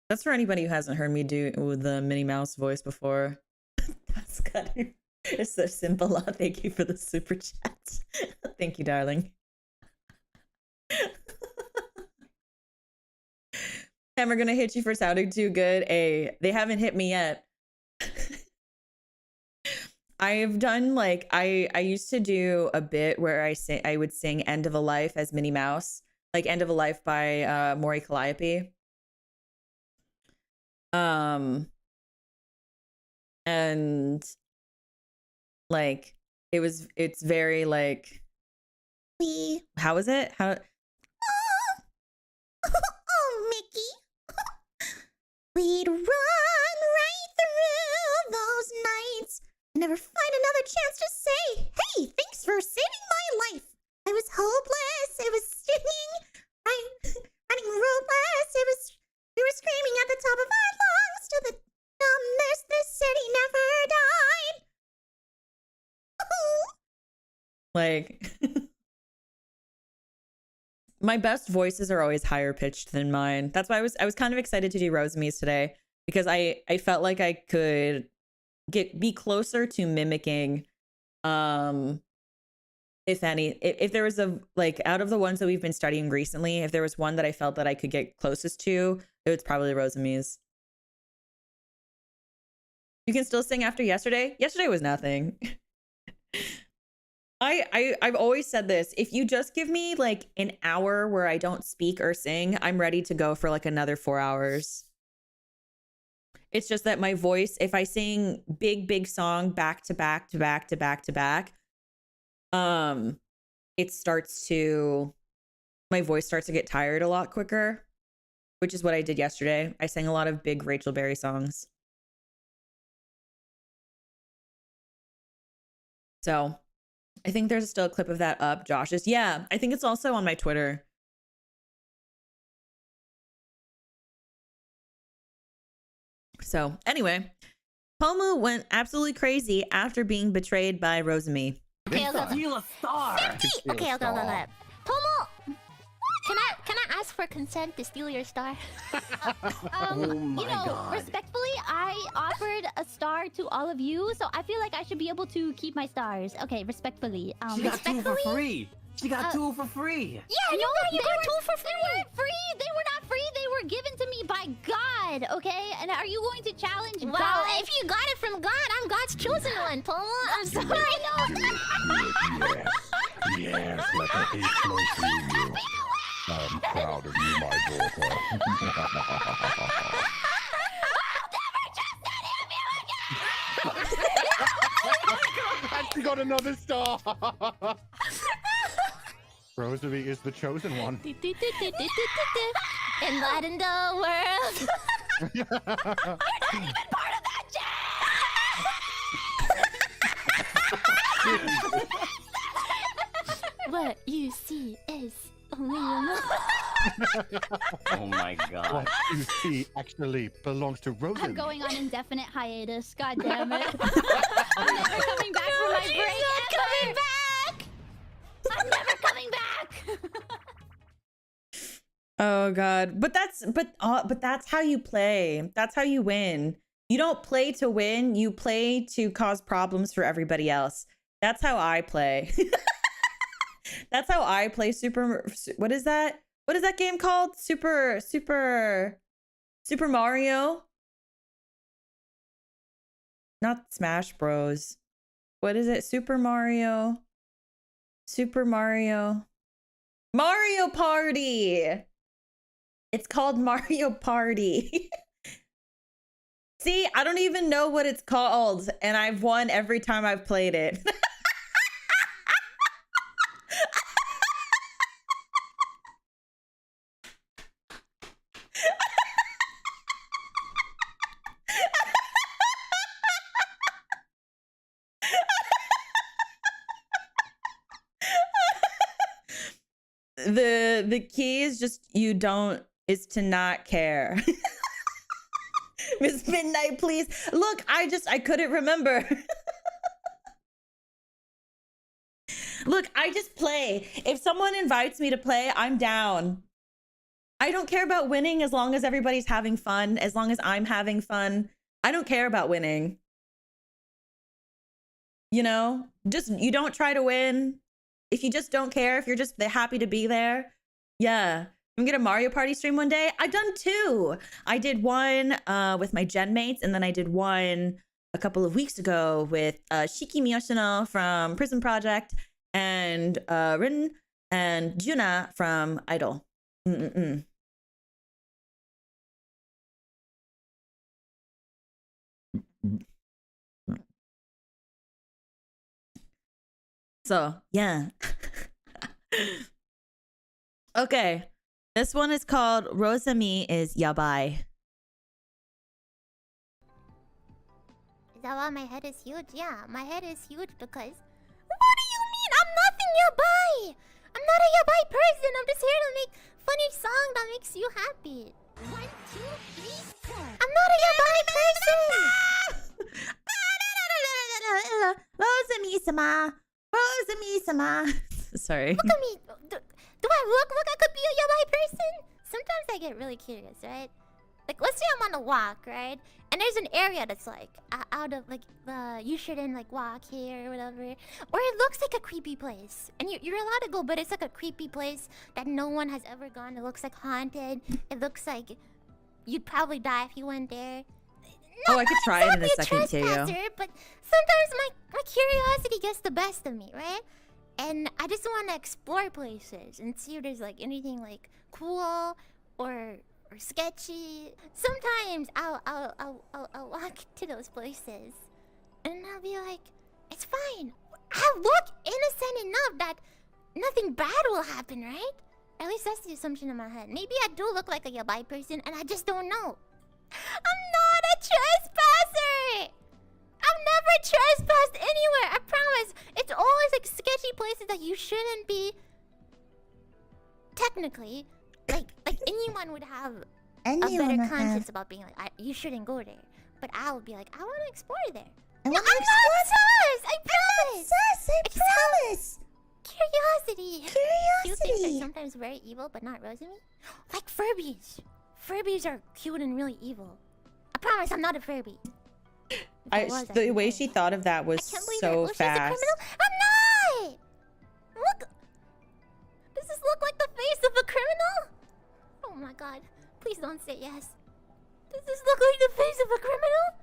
That's for anybody who hasn't heard me do the Minnie Mouse voice before. That's good. It's so simple. Thank you for the super chat. Thank you, darling. And we're gonna hit you for sounding too good. They haven't hit me yet. I've done like I used to do a bit where I would sing "End of a Life" as Minnie Mouse, like "End of a Life" by Maury Calliope. And like it's very like how is it? How oh, Mickey. We'd run right through those nights and never find another chance to say, hey, thanks for saving my life. I was hopeless. It was stinging. Running rootless. We were screaming at the top of our lungs to the dumbness. This city never died. like my best voices are always higher pitched than mine. That's why I was kind of excited to do Rosemi's today, because I felt like I could be closer to mimicking if there was a like out of the ones that we've been studying recently, if there was one that I felt that I could get closest to, it was probably Rosemi's. You can still sing after yesterday? Yesterday was nothing. I've always said this. If you just give me like an hour where I don't speak or sing, I'm ready to go for like another 4 hours. It's just that my voice, if I sing big song back to back to back to back to back, it starts to, my voice starts to get tired a lot quicker, which is what I did yesterday. I sang a lot of big Rachel Berry songs. So I think there's still a clip of that up. Josh's. Yeah, I think it's also on my Twitter. So anyway, Pomu went absolutely crazy after being betrayed by Rosemi. Okay, Steal a star. Okay. Pomo, can I ask for consent to steal your star? Oh my God. Respectfully, I offered a star to all of you, so I feel like I should be able to keep my stars. Okay, respectfully. She got two for free. She got two for free. Yeah, no, you got two for free. They weren't free. They were not free. They were given to me by God. Okay, and are you going to challenge God? Well, if you got it from God, I'm God's chosen one, Pomo. I'm sorry. Yes, let the hate flow through you. I'm proud of you, my daughter. And she got another star. Rosemi is the chosen one. Enlighten the world. You're not even part of that, Jack! What you see is only Oh my God. What you see actually belongs to Rosemi. I'm going on indefinite hiatus. God damn it. I'm never coming back from my break. She's not coming back. I'm Oh god. But that's how you play. That's how you win. You don't play to win, you play to cause problems for everybody else. That's how I play. That's how I play what is that? What is that game called? Super Mario? Not Smash Bros. What is it? Super Mario Party. It's called Mario Party. See, I don't even know what it's called, and I've won every time I've played it. The key is just is to not care. Miss Midnight, please. Look, I couldn't remember. Look, I just play. If someone invites me to play, I'm down. I don't care about winning as long as everybody's having fun, as long as I'm having fun. I don't care about winning. You know, you don't try to win. If you just don't care, if you're just happy to be there, yeah. I'm gonna get a Mario Party stream one day. I've done 2. I did one with my gen mates, and then I did one a couple of weeks ago with Shiki Miyoshino from Prison Project and Rin and Juna from Idol. So, yeah. Okay. This one is called Rosemi is Yabai. Is that why my head is huge? Yeah, my head is huge because... What do you mean? I'm nothing yabai! I'm not a yabai person. I'm just here to make funny song that makes you happy. 1, 2, 3, 4. I'm not a yabai person! Rosemi-sama. Rosemi-sama. Sorry. Look at me. Do I look like I could be a yabai person? Sometimes I get really curious, right? Like, let's say I'm on a walk, right? And there's an area that's like out of like you shouldn't like walk here or whatever, or it looks like a creepy place, and you're allowed to go, but it's like a creepy place that no one has ever gone. It looks like haunted. It looks like you'd probably die if you went there. Oh, I could try it in a second too. But sometimes my curiosity gets the best of me, right? And I just want to explore places and see if there's like anything like cool or sketchy. Sometimes I'll walk to those places and I'll be like, it's fine. I look innocent enough that nothing bad will happen, right? At least that's the assumption in my head. Maybe I do look like a yabai person and I just don't know. I'm not a trespasser! I've never trespassed anywhere, I promise. It's always like sketchy places that you shouldn't be. Technically, like anyone would have a better conscience about being like, you shouldn't go there. But I would be like, I want to explore there. I'm not sus! I promise! I promise! Curiosity! Cute things are sometimes very evil, but not Rosemi. Like Furbies. Furbies are cute and really evil. I promise I'm not a Furby. The way she thought of that was so fast. I'm not! Look! Does this look like the face of a criminal? Oh my god. Please don't say yes. Does this look like the face of a criminal?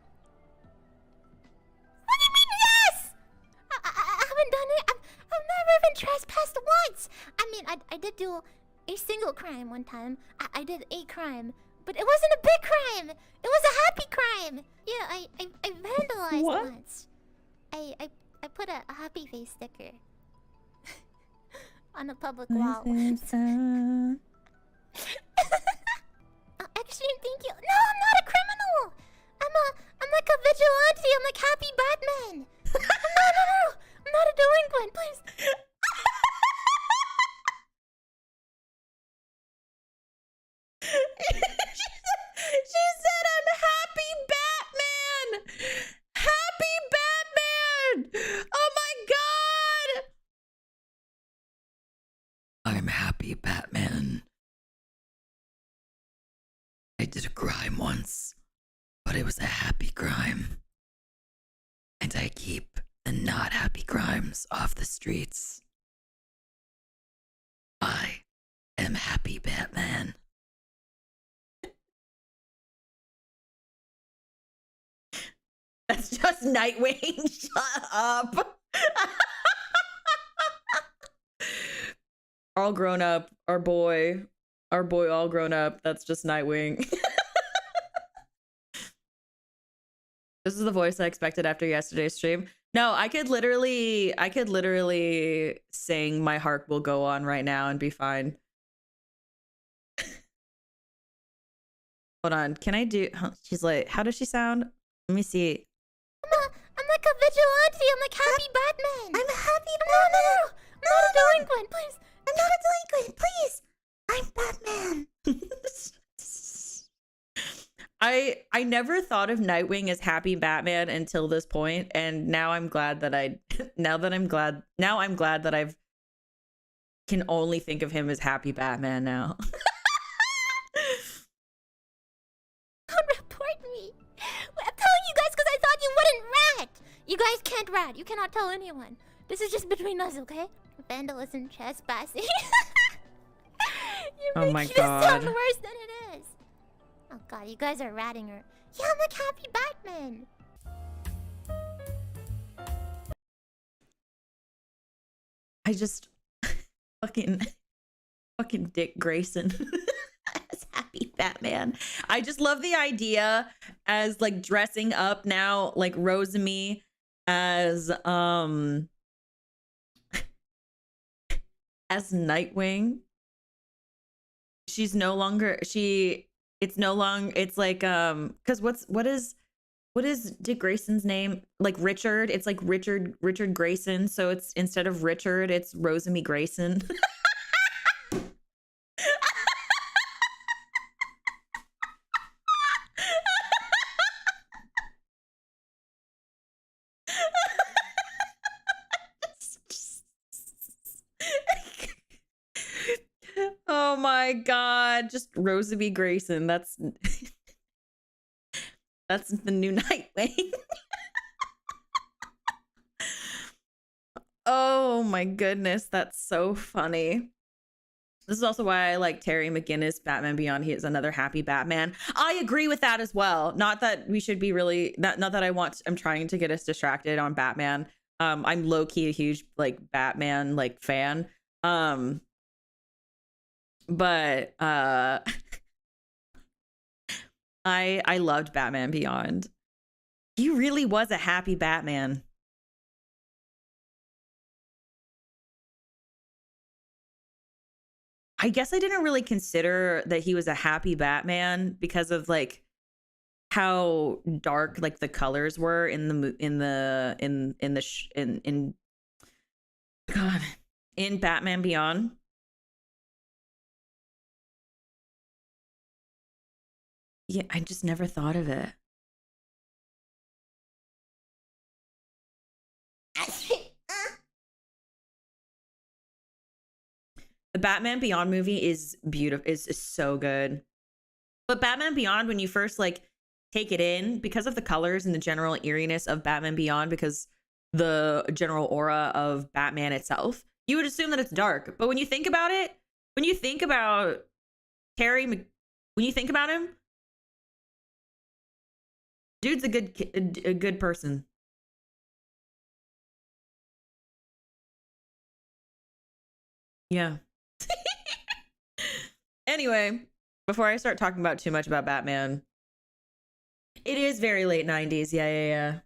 What do you mean yes? I haven't done it. I've never even trespassed once. I mean, I did do a single crime one time. I did a crime. But it wasn't a big crime. It was a happy crime. Yeah, I vandalized once. I put a happy face sticker on a public wall once. Actually, thank you. No, I'm not a criminal. I'm like a vigilante. I'm like Happy Batman. No. I'm not a delinquent, please. She said I'm Happy Batman! Happy Batman! Oh my god! I'm Happy Batman. did a crime once, but it was a happy crime. And I keep the not happy crimes off the streets. I am happy Batman. That's just Nightwing. Shut up. All grown up. Our boy all grown up. That's just Nightwing. This is the voice I expected after yesterday's stream. No, I could literally sing My Heart Will Go On right now and be fine. Hold on. Can I do... She's like, how does she sound? Let me see. I'm like a vigilante. I'm like happy Batman. I'm a happy Batman. No. I'm not a delinquent, please. I'm not a delinquent, please. I'm Batman. I never thought of Nightwing as happy Batman until this point, and now I'm glad that I I'm glad that I've can only think of him as happy Batman now. Don't report me. I'm telling you guys because I thought you wouldn't rat. You guys can't rat. You cannot tell anyone. This is just between us, okay? Vandalism, trespassing. You Oh my make it sound God. worse than it is. Oh god, you guys are ratting her. Yeah, I'm like happy Batman. I just fucking Dick Grayson as happy Batman. I just love the idea as like dressing up now like Rosemi as Nightwing. She's no longer it's like because what is Dick Grayson's name? Like Richard. It's like Richard Grayson. So it's instead of Richard, it's Rosemi Grayson. Oh my god, just Rosemi Grayson. That's the new Nightwing. Oh my goodness, that's so funny. This is also why I like Terry McGinnis Batman Beyond. He is another happy Batman. I agree with that as well. Not that we should be really not that I'm trying to get us distracted on Batman. I'm low-key a huge like Batman like fan. But I loved Batman Beyond. He really was a happy Batman. I guess I didn't really consider that he was a happy Batman because of like how dark like the colors were in Batman Beyond. Yeah, I just never thought of it. The Batman Beyond movie is beautiful. Is so good. But Batman Beyond, when you first like take it in, because of the colors and the general eeriness of Batman Beyond, because the general aura of Batman itself, you would assume that it's dark. But when you think about it, when you think about when you think about him, dude's a good person. Yeah. Anyway, before I start talking about too much about Batman, it is very late 90s. Yeah.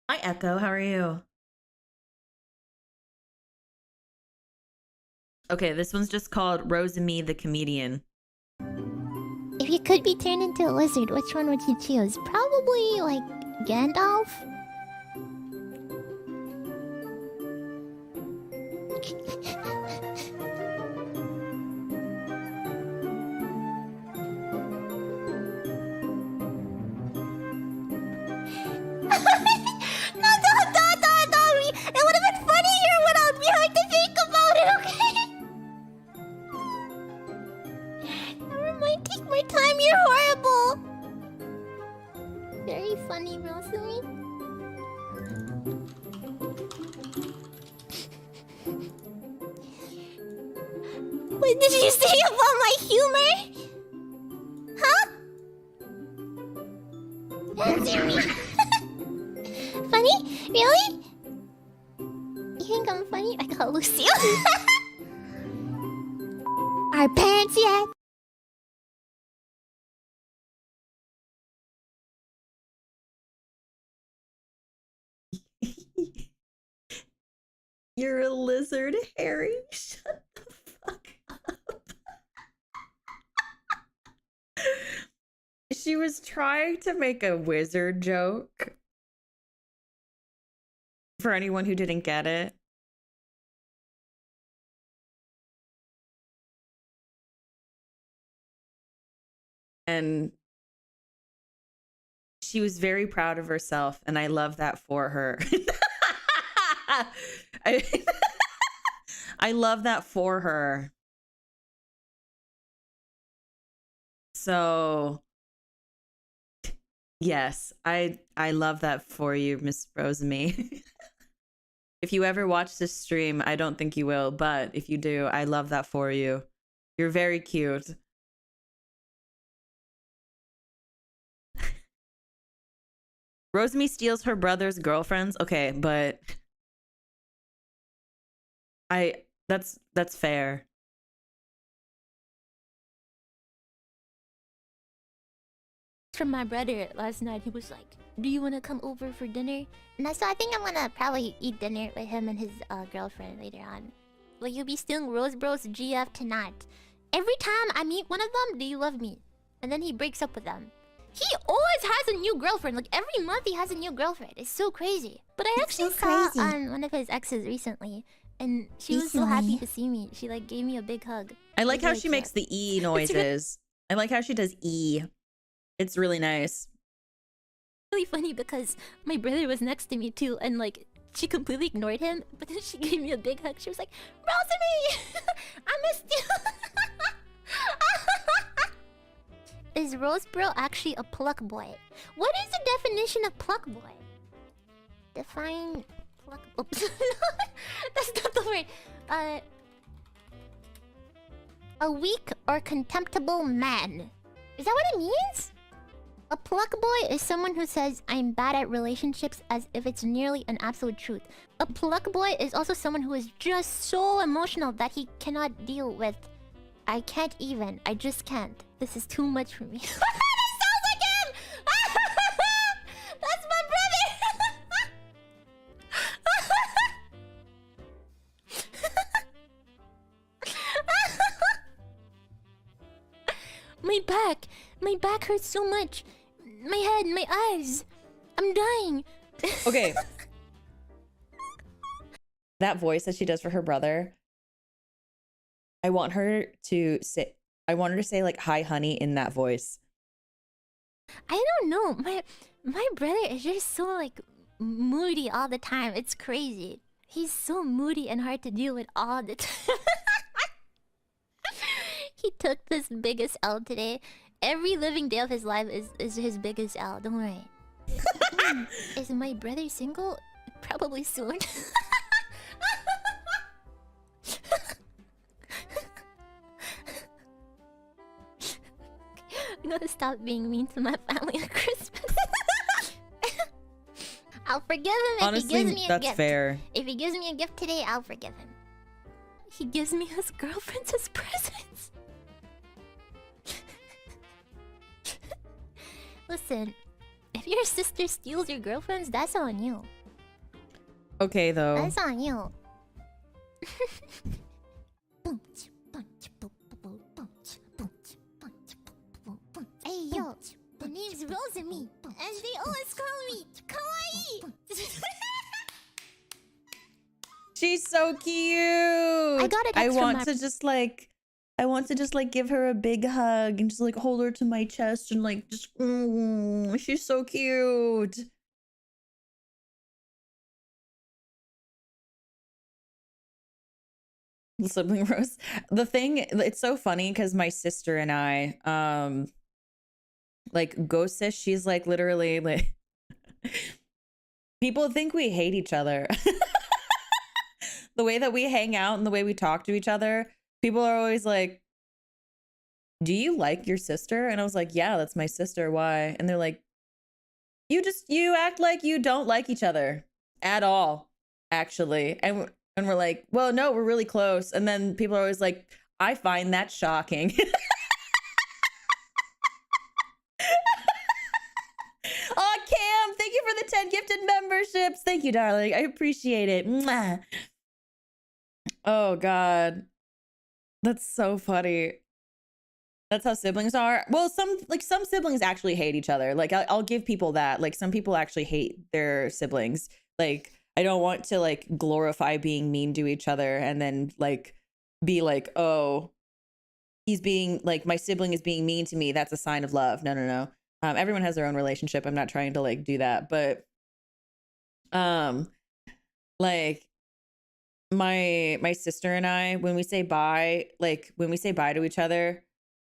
Hi, Echo. How are you? Okay, this one's just called Rosemi the Comedian. If you could be turned into a lizard, which one would you choose? Probably like Gandalf. Don't me. It would have been funnier without me. I had to think about it, okay? What did you say about my humor? Huh? Answer me. Funny? Really? You think I'm funny? I got Lucille. Our parents yet? You're a lizard, Harry. Shut the fuck up. She was trying to make a wizard joke. For anyone who didn't get it. And she was very proud of herself, and I love that for her. I love that for her. So yes, I love that for you, Miss Rosemi. If you ever watch this stream, I don't think you will, but if you do, I love that for you. You're very cute. Rosemi steals her brother's girlfriends. Okay, but that's fair. From my brother last night, he was like, "Do you want to come over for dinner?" And so I think I'm gonna probably eat dinner with him and his girlfriend later on. Will you be stealing Rose Bros GF tonight? Every time I meet one of them, they love me, and then he breaks up with them. He always has a new girlfriend. Like every month, he has a new girlfriend. It's so crazy. But I actually saw one of his exes recently, and she was so happy to see me. She like gave me a big hug. I like how she makes the E noises. I like how she does E. It's really nice. Really funny because my brother was next to me too, and like she completely ignored him, but then she gave me a big hug. She was like, "Rosemi, I missed you." Is Rosebro actually a pluck boy? What is the definition of pluck boy? Define pluck. Oops, that's not the word. A weak or contemptible man. Is that what it means? A pluck boy is someone who says, "I'm bad at relationships," as if it's nearly an absolute truth. A pluck boy is also someone who is just so emotional that he cannot deal with, "I can't even, I just can't. This is too much for me." That sounds like him! That's my brother! My back hurts so much. My head, my eyes. I'm dying. Okay. That voice that she does for her brother. I want her to say like, "Hi, honey," in that voice. I don't know. My brother is just so like moody all the time. It's crazy. He's so moody and hard to deal with all the time. He took this biggest L today. Every living day of his life is his biggest L. Don't worry. Is my brother single? Probably soon. I'm gonna stop being mean to my family at Christmas. I'll forgive him. Honestly, if he gives me a that's gift. fair. If he gives me a gift today, I'll forgive him. He gives me his girlfriends as presents. Listen, if your sister steals your girlfriends, that's on you. Okay, though. That's on you. Hey yo, the name's Rosemi, and they always call me Kawaii. She's so cute. I got a text from want my- to just like, I want to just like give her a big hug and just like hold her to my chest and like just, she's so cute. Sibling roast. The thing, it's so funny because my sister and I, like Ghost says, she's like literally like, people think we hate each other. The way that we hang out and the way we talk to each other, people are always like, do you like your sister? And I was like, yeah, that's my sister. Why? And they're like, you act like you don't like each other at all, actually. And we're like, well, no, we're really close. And then people are always like, I find that shocking. Oh, Cam, thank you for the 10 gifted memberships. Thank you, darling. I appreciate it. Mwah. Oh, God. That's so funny. That's how siblings are. Well, some siblings actually hate each other. Like, I'll give people that. Like, some people actually hate their siblings. Like, I don't want to, like, glorify being mean to each other and then, like, be like, oh, he's being, like, my sibling is being mean to me. That's a sign of love. No, no, no. Everyone has their own relationship. I'm not trying to, like, do that. But, like, my sister and I, when we say bye to each other,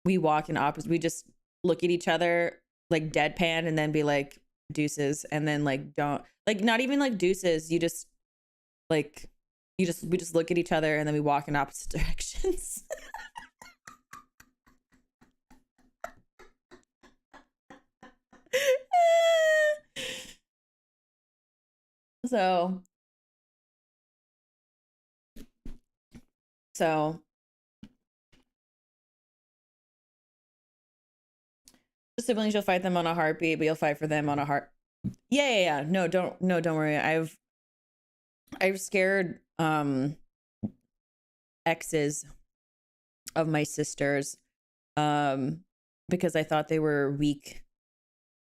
we walk in opposite. We just look at each other, like, deadpan, and then be like, deuces, and then, like, don't, like, not even like deuces. You just, like, we just look at each other, and then we walk in opposite directions. So the siblings, you'll fight them on a heartbeat, but you'll fight for them on a heart. Yeah. No, don't worry. I've scared exes of my sisters because I thought they were weak,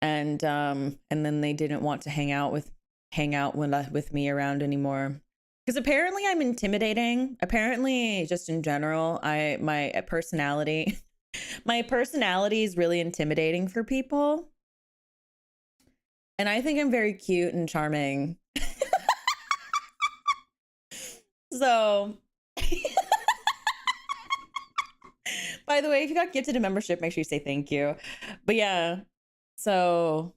and then they didn't want to hang out with me around anymore. Because apparently I'm intimidating. Apparently, just in general, my personality is really intimidating for people. And I think I'm very cute and charming. So, by the way, if you got gifted a membership, make sure you say thank you. But yeah, so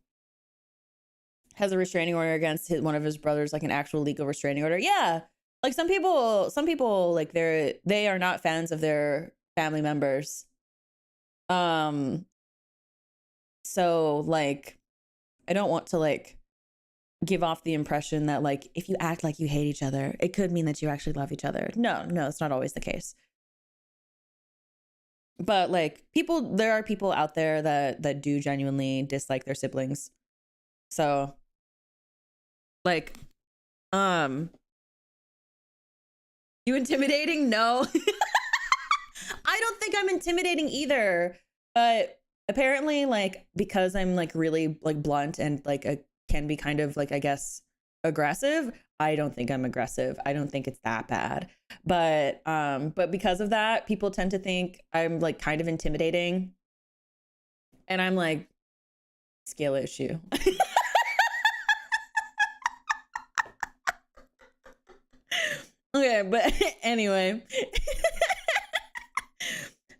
has a restraining order against one of his brothers, like an actual legal restraining order. Yeah, like some people like they are not fans of their family members. So like, I don't want to like give off the impression that like if you act like you hate each other, it could mean that you actually love each other. No, it's not always the case. But like there are people out there that do genuinely dislike their siblings. So like, you intimidating? No. I don't think I'm intimidating either, but apparently like because I'm like really like blunt and like can be kind of like, I guess, aggressive. I don't think I'm aggressive. I don't think it's that bad. But because of that, people tend to think I'm like kind of intimidating. And I'm like, skill issue. Okay, but anyway.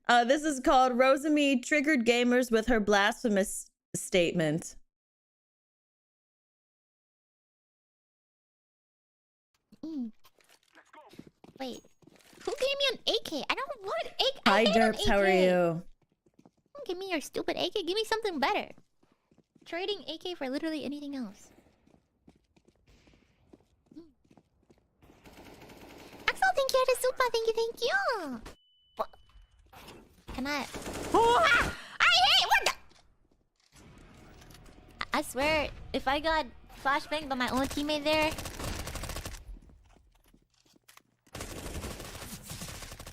This is called Rosemi triggered gamers with her blasphemous statement. Wait, who gave me an AK? I don't want AK. Hi Derps, how are you? Don't give me your stupid AK. Give me something better. Trading AK for literally anything else. Axel, thank you for the super. Thank you. What? Can I? I hate what the. I swear, if I got flashbanged by my own teammate there.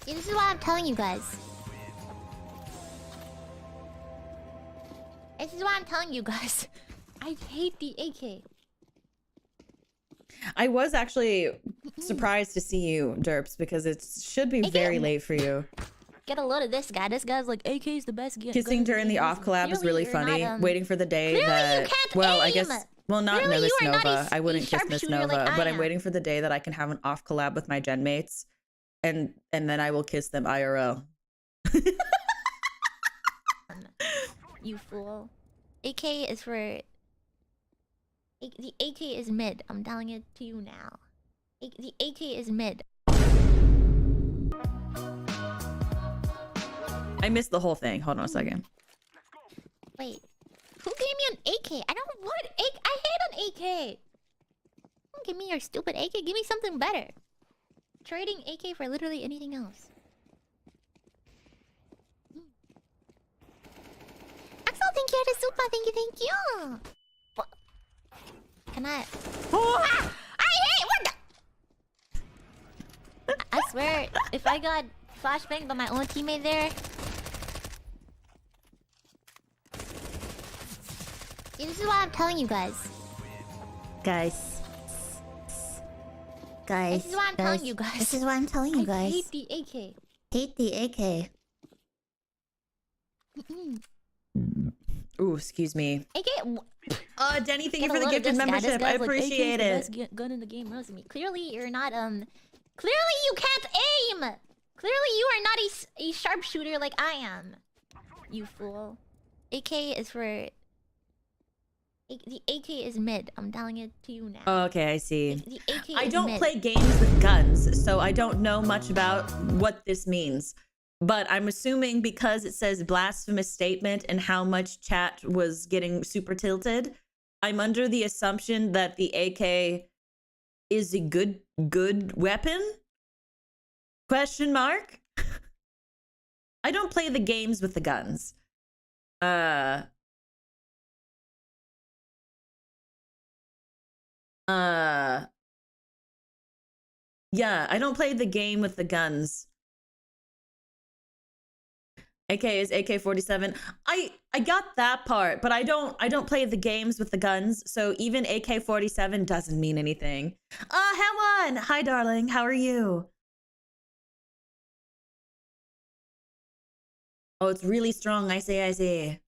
Yeah, this is what I'm telling you guys. This is what I'm telling you guys. I hate the AK. I was actually surprised to see you, Derps, because it should be very late for you. Get a load of this guy. This guy's like, AK is the best. Kissing during the off collab is really funny. Waiting for the day that... Well, I guess... Well, not Miss Nova. I wouldn't kiss Miss Nova, but I'm waiting for the day that I can have an off collab with my gen mates. And then I will kiss them IRL. You fool. AK is for... The AK is mid. I'm telling it to you now. The AK is mid. I missed the whole thing. Hold on a second. Wait. Who gave me an AK? I don't want AK. I hate an AK. Don't give me your stupid AK. Give me something better. Trading AK for literally anything else. Axel, thank you for the super. Thank you, thank you. Can I? Ah! I hate what the? I swear, if I got flashbanged by my own teammate there. See, this is what I'm telling you guys. Guys. This is what I'm telling you guys. This is what I'm telling you guys. I hate the AK. Hate the AK. Ooh, excuse me. AK. Denny, thank you for the gifted membership. I appreciate it. Best gun in the game, Rosemi. Clearly, you're not Clearly, you can't aim. Clearly, you are not a sharpshooter like I am. You fool. AK is for. The AK is mid. I'm telling it to you now. Oh, okay, I see. The AK I is don't mid. play games with guns, so I don't know much about what this means. But I'm assuming because it says blasphemous statement and how much chat was getting super tilted, I'm under the assumption that the AK is a good weapon? Question mark? I don't play the games with the guns. Yeah, I don't play the game with the guns. AK is AK-47. I got that part, but I don't play the games with the guns, so even AK-47 doesn't mean anything. Hemon! Hi, darling. How are you? Oh, it's really strong. I see.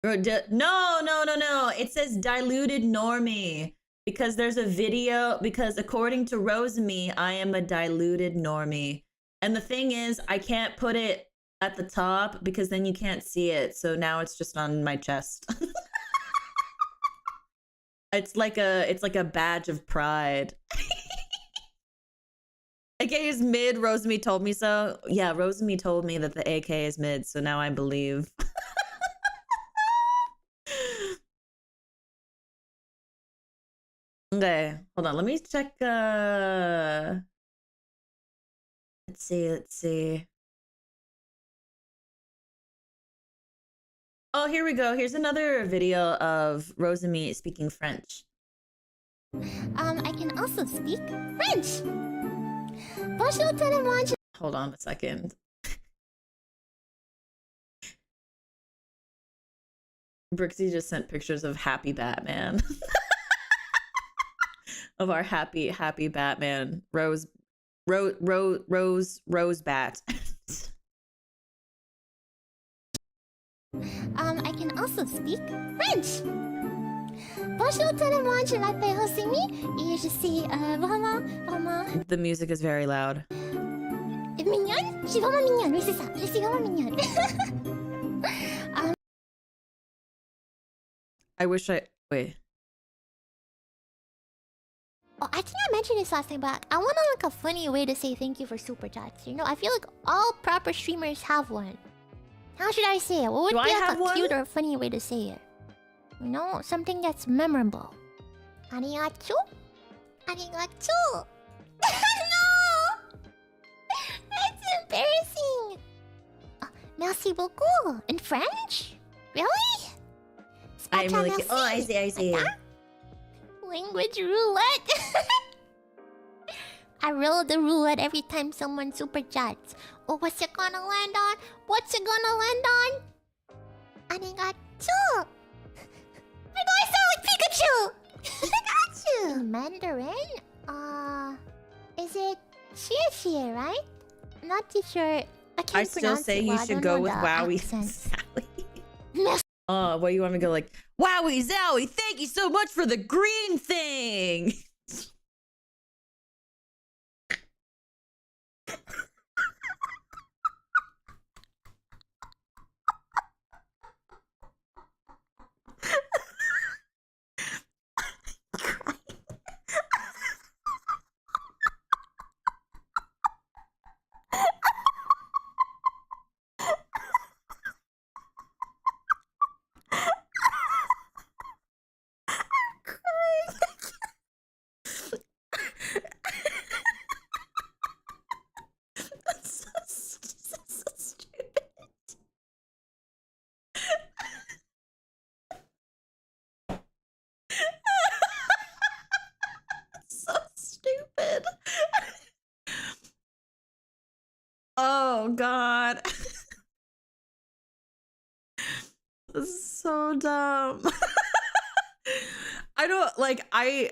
No. It says diluted normie. Because there's a video, because according to Rosemi, I am a diluted normie. And the thing is, I can't put it at the top because then you can't see it. So now it's just on my chest. It's like a badge of pride. AK is mid, Rosemi told me so. Yeah, Rosemi told me that the AK is mid, so now I believe. Okay, hold on. Let me check. Let's see. Oh, here we go. Here's another video of Rosemi speaking French. I can also speak French. Bonjour tout le monde. Hold on a second. Brixie just sent pictures of happy Batman. Of our happy Batman. Rose Bat. I can also speak French. Bonjour tout le monde, je m'appelle Rosemi et je suis vraiment... The music is very loud. Mignonne? Je suis vraiment mignonne, oui c'est ça, je suis vraiment mignonne. I wish I... Wait. Oh, I think I mentioned this last time, but I want like a funny way to say thank you for super chats. You know, I feel like all proper streamers have one. How should I say it? What would Do be I like have a one? cute or funny way to say it? You know, something that's memorable. Arigatou? Arigatou! No! That's embarrassing! Merci beaucoup! In French? Really? I'm really... Oh, I see. Like that? Language roulette. I roll the roulette every time someone super chats. Oh, what's it gonna land on? What's it gonna land on? Arigatou. Why do I sound like Pikachu? Pikachu. In Mandarin? Is it xie, right? I'm not too sure. I can't I still pronounce say it you well. I should don't go know with the Wowie accent. Sally. Oh, what do you want me to go like? Wowie Zowie, thank you so much for the green thing. God. This is so dumb. I don't like I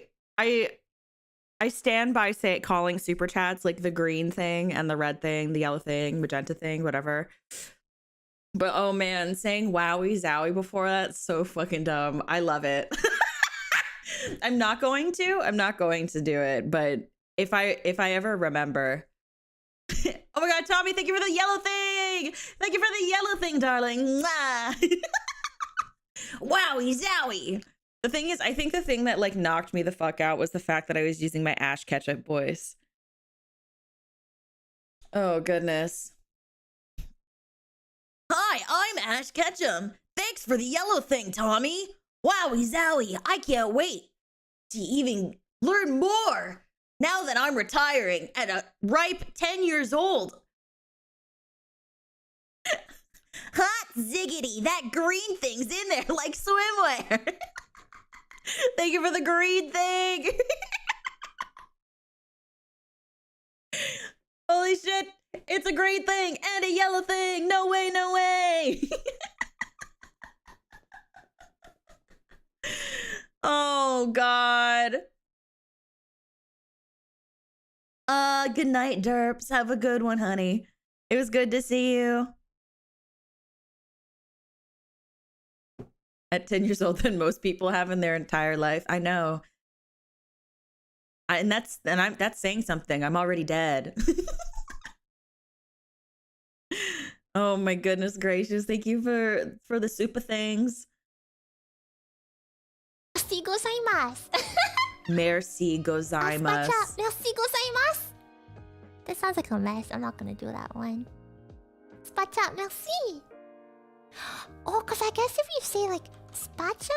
stand by calling super chats like the green thing and the red thing, the yellow thing, magenta thing, whatever. But oh man, saying wowie zowie before that's so fucking dumb. I love it. I'm not going to do it, but if I ever remember. Oh my God, Tommy, thank you for the yellow thing. Thank you for the yellow thing, darling. Mwah. Wowie zowie. The thing is, I think the thing that like knocked me the fuck out was the fact that I was using my Ash Ketchum voice. Oh goodness. Hi, I'm Ash Ketchum. Thanks for the yellow thing, Tommy. Wowie zowie, I can't wait to even learn more now that I'm retiring at a ripe 10 years old. Hot ziggity, that green thing's in there like swimwear. Thank you for the green thing. Holy shit, it's a green thing and a yellow thing. No way, no way. Oh God. Good night, derps. Have a good one, honey. It was good to see you. At 10 years old than most people have in their entire life. I know. That's saying something. I'm already dead. Oh my goodness gracious. Thank you for the super things. Merci gozaimasu. Merci gozaimasu. Merci gozaimasu. That sounds like a mess. I'm not gonna do that one. Spacha, merci. Oh, because I guess if you say like spacha,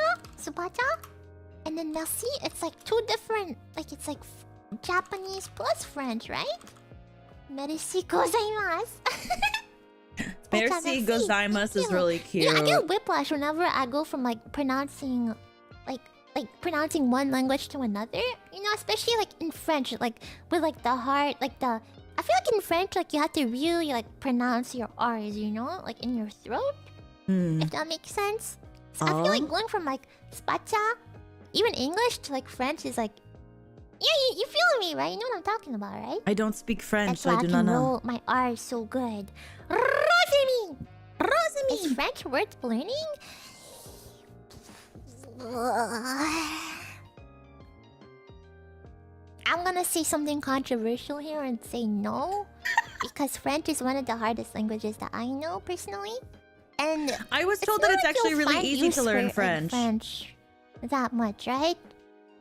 and then merci, it's like two different, like it's like Japanese plus French, right? Merci gozaimasu. Merci gozaimasu is really cute. Yeah, I get whiplash whenever I go from like pronouncing one language to another. You know, especially like in French, like with like the heart, like the. I feel like in French, like you have to really like pronounce your R's, you know, like in your throat. If that makes sense. So I feel like going from like spacha, even English, to like French is like, yeah, you feel me, right? You know what I'm talking about, right? I don't speak French, That's so why I do can not know. roll my R so good. Rosemi! Is French worth learning? I'm gonna say something controversial here and say no. Because French is one of the hardest languages that I know personally. And I was told that it's actually really easy to learn French. That much, right?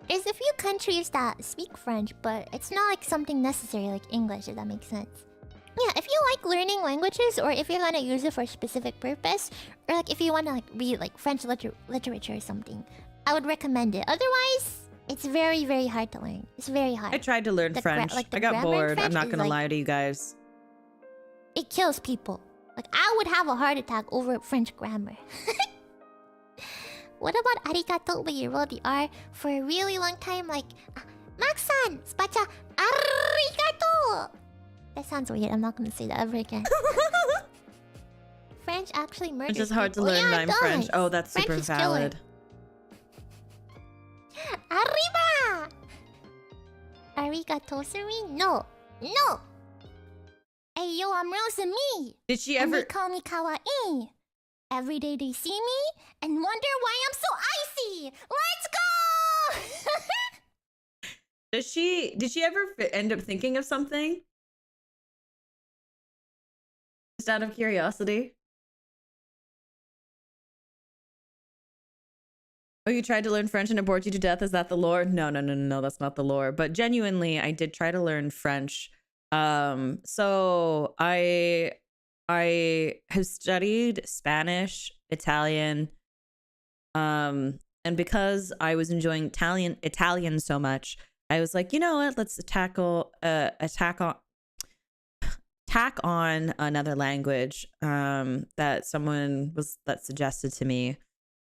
There's a few countries that speak French, but it's not like something necessary like English, if that makes sense. Yeah, if you like learning languages, or if you're gonna use it for a specific purpose, or like if you wanna like read like French literature or something, I would recommend it. Otherwise, it's very, very hard to learn. It's very hard. I tried to learn French. I got bored. I'm not gonna lie to you guys. It kills people. Like, I would have a heart attack over French grammar. What about arigato, where you roll the R for a really long time? Like, Max-san, spacha, arigato! That sounds weird. I'm not gonna say that ever again. French actually murders It's just hard to people. learn Yeah, that I'm French. Oh, that's French super is killer. valid. Arriba! Arigato, siri? No. No! Hey, yo, I'm Rosemi. Did she And ever... they call me kawaii. Every day they see me and wonder why I'm so icy. Let's go! Did she ever end up thinking of something? Just out of curiosity. Oh, you tried to learn French and it bored you to death? Is that the lore? No, that's not the lore. But genuinely, I did try to learn French. So I have studied Spanish, Italian, and because I was enjoying Italian so much, I was like, you know what? Let's tack on another language that suggested to me.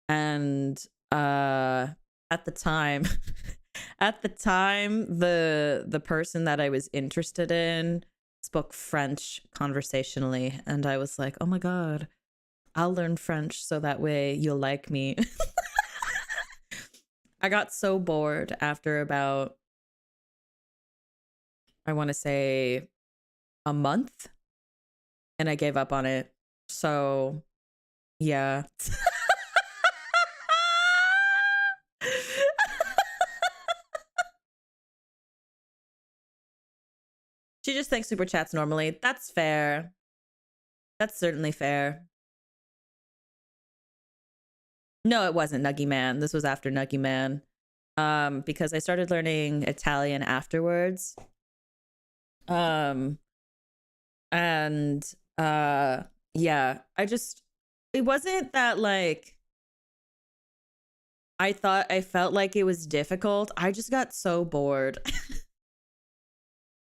And at the time the person that I was interested in spoke French conversationally, and I was like, oh my god, I'll learn French so that way you'll like me. I got so bored after about, I want to say, a month, and I gave up on it. So yeah. She just thinks super chats normally. That's fair. That's certainly fair. No, it wasn't Nuggy Man. This was after Nuggy Man. Because I started learning Italian afterwards. Yeah, it wasn't that like I felt like it was difficult. I just got so bored.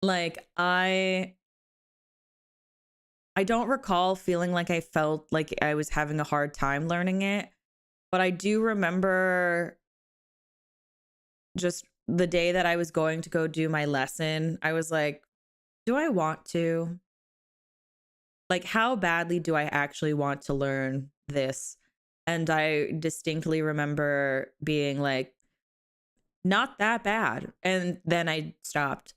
Like I don't recall feeling like I felt like I was having a hard time learning it, but I do remember just the day that I was going to go do my lesson, I was like, do I want to? Like, how badly do I actually want to learn this? And I distinctly remember being like, not that bad. And then I stopped.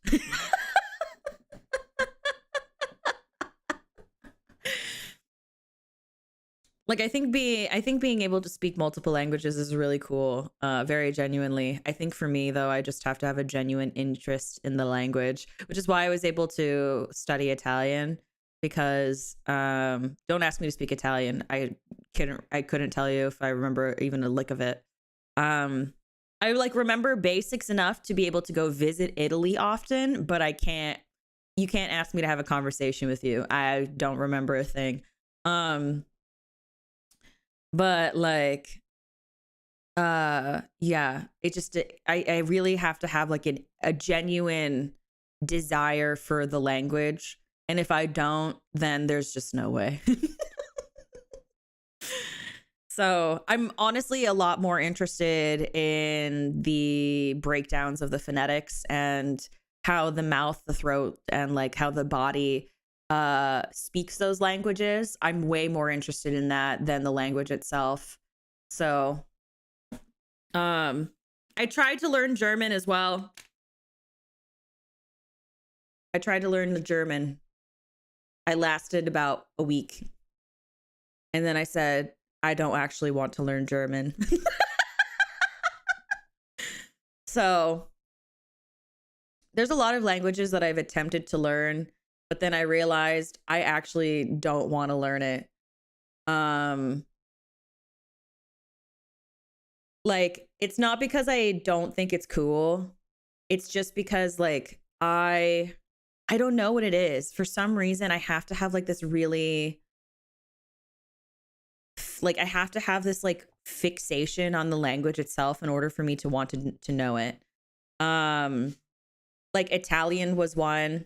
Like, I think being able to speak multiple languages is really cool, very genuinely. I think for me, though, I just have to have a genuine interest in the language, which is why I was able to study Italian, because don't ask me to speak Italian. I couldn't tell you if I remember even a lick of it. I like remember basics enough to be able to go visit Italy often, but you can't ask me to have a conversation with you. I don't remember a thing. But like, yeah, it just, I really have to have like a genuine desire for the language. And if I don't, then there's just no way. So I'm honestly a lot more interested in the breakdowns of the phonetics and how the mouth, the throat, and like how the body speaks those languages. I'm way more interested in that than the language itself. So I tried to learn German as well. I tried to learn the German. I lasted about a week. And then I said, I don't actually want to learn German. So there's a lot of languages that I've attempted to learn, but then I realized I actually don't want to learn it. Like, it's not because I don't think it's cool. It's just because like I don't know what it is. For some reason, I have to have like this really like I have to have this like fixation on the language itself in order for me to want to know it. Like Italian was one.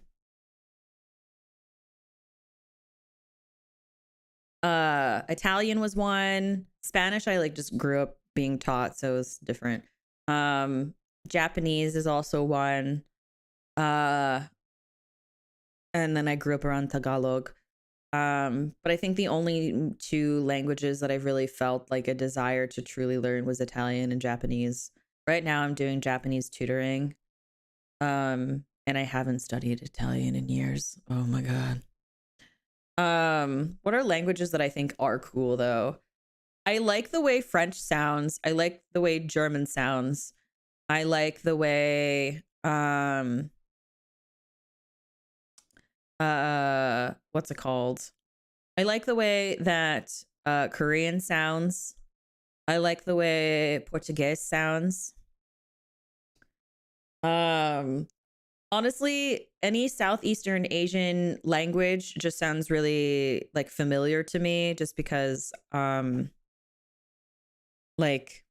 Italian was one. Spanish I like just grew up being taught, so it's different. Japanese is also one. And then I grew up around Tagalog. But I think the only two languages that I've really felt like a desire to truly learn was Italian and Japanese. Right now I'm doing Japanese tutoring. And I haven't studied Italian in years. Oh my god. What are languages that I think are cool though? I like the way French sounds. I like the way German sounds. I like the way what's it called? I like the way that Korean sounds. I like the way Portuguese sounds. Honestly, any Southeastern Asian language just sounds really like familiar to me, just because like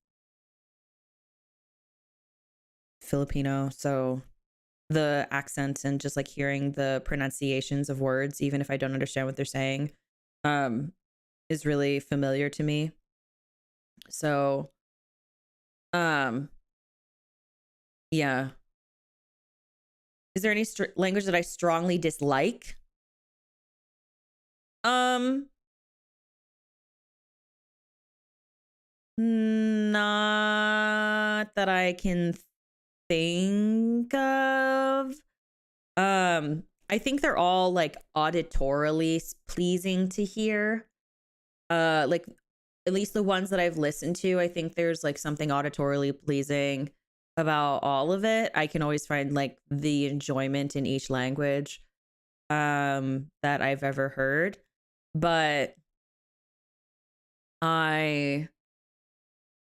Filipino, so the accent and just like hearing the pronunciations of words, even if I don't understand what they're saying, is really familiar to me. So yeah. Is there any language that I strongly dislike? Um, not that I can think of. I think they're all like auditorily pleasing to hear. Like at least the ones that I've listened to, I think there's like something auditorily pleasing about all of it. I can always find like the enjoyment in each language that I've ever heard. But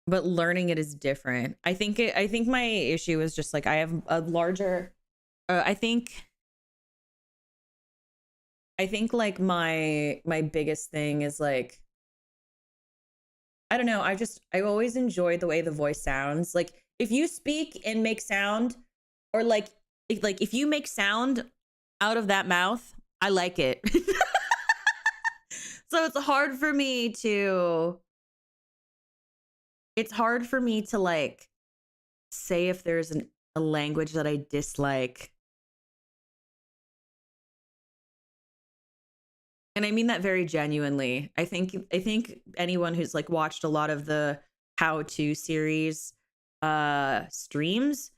learning it is different. I think my issue is just like I have a larger I think like my biggest thing is like, I don't know, I've always enjoyed the way the voice sounds. Like if you speak and make sound, or like if you make sound out of that mouth, I like it. So it's hard for me to like say if there's a language that I dislike. And I mean that very genuinely. I think anyone who's like watched a lot of the how-to series streams,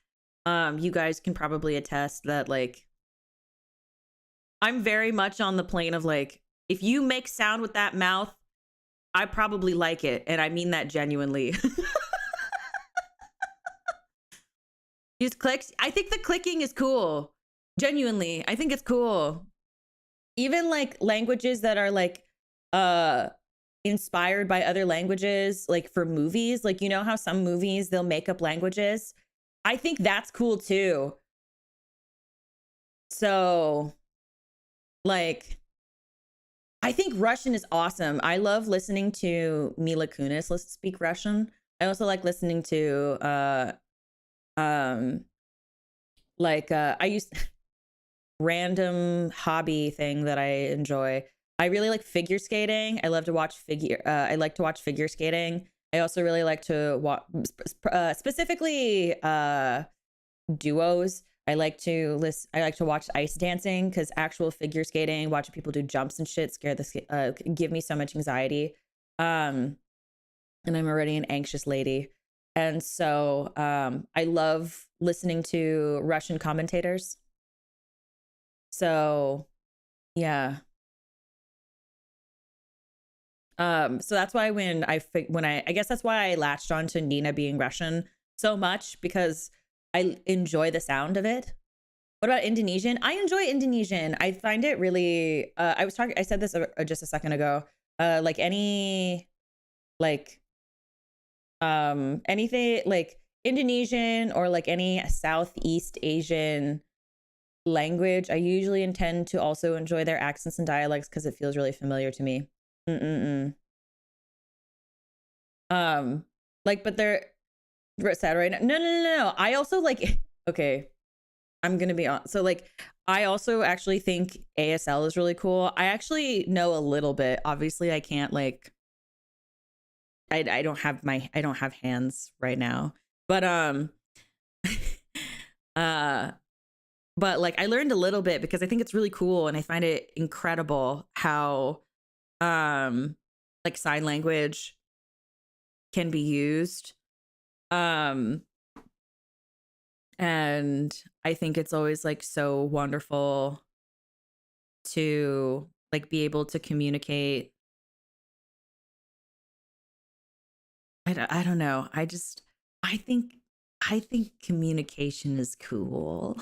you guys can probably attest that like I'm very much on the plane of like, if you make sound with that mouth, I probably like it, and I mean that genuinely. Use clicks. I think the clicking is cool. Genuinely, I think it's cool. Even like languages that are like inspired by other languages, like for movies, like you know how some movies they'll make up languages. I think that's cool too. So like I think Russian is awesome. I love listening to Mila Kunis speak Russian. I also like listening to I used random hobby thing that I enjoy. I really like figure skating. I love to watch I like to watch figure skating. I also really like to watch specifically duos. I like to watch ice dancing, because actual figure skating, watching people do jumps and shit give me so much anxiety. And I'm already an anxious lady. And so I love listening to Russian commentators. So yeah. So that's why I guess that's why I latched on to Nina being Russian so much, because I enjoy the sound of it. What about Indonesian? I enjoy Indonesian. I find it really I said this just a second ago. Like any like anything like Indonesian or like any Southeast Asian language, I usually intend to also enjoy their accents and dialects because it feels really familiar to me. Like, but they're sad right now. No. I also like, okay, I'm gonna be on. So like, I also actually think ASL is really cool. I actually know a little bit. Obviously, I can't like. I don't have hands right now, but but like I learned a little bit because I think it's really cool, and I find it incredible how like sign language can be used. And I think it's always like so wonderful to like be able to communicate. I don't know. I think communication is cool.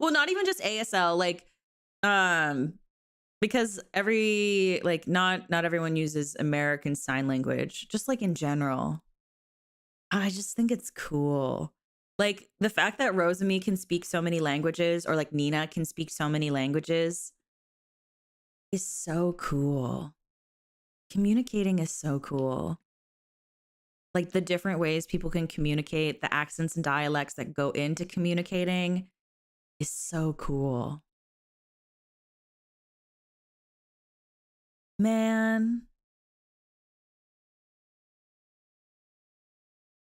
Well, not even just ASL, like because not everyone uses American Sign Language, just like in general. I just think it's cool. Like the fact that Rosemi can speak so many languages, or like Nina can speak so many languages, is so cool. Communicating is so cool. Like the different ways people can communicate, the accents and dialects that go into communicating is so cool. Man.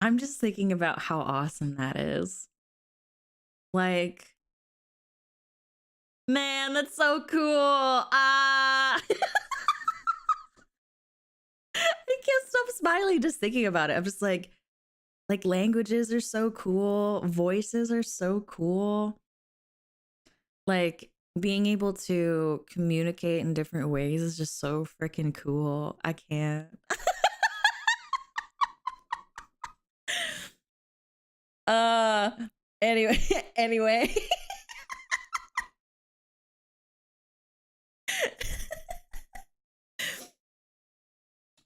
I'm just thinking about how awesome that is. Like, Man, that's so cool. I can't stop smiling just thinking about it. I'm just like languages are so cool. Voices are so cool. Like being able to communicate in different ways is just so freaking cool. I can't. Anyway.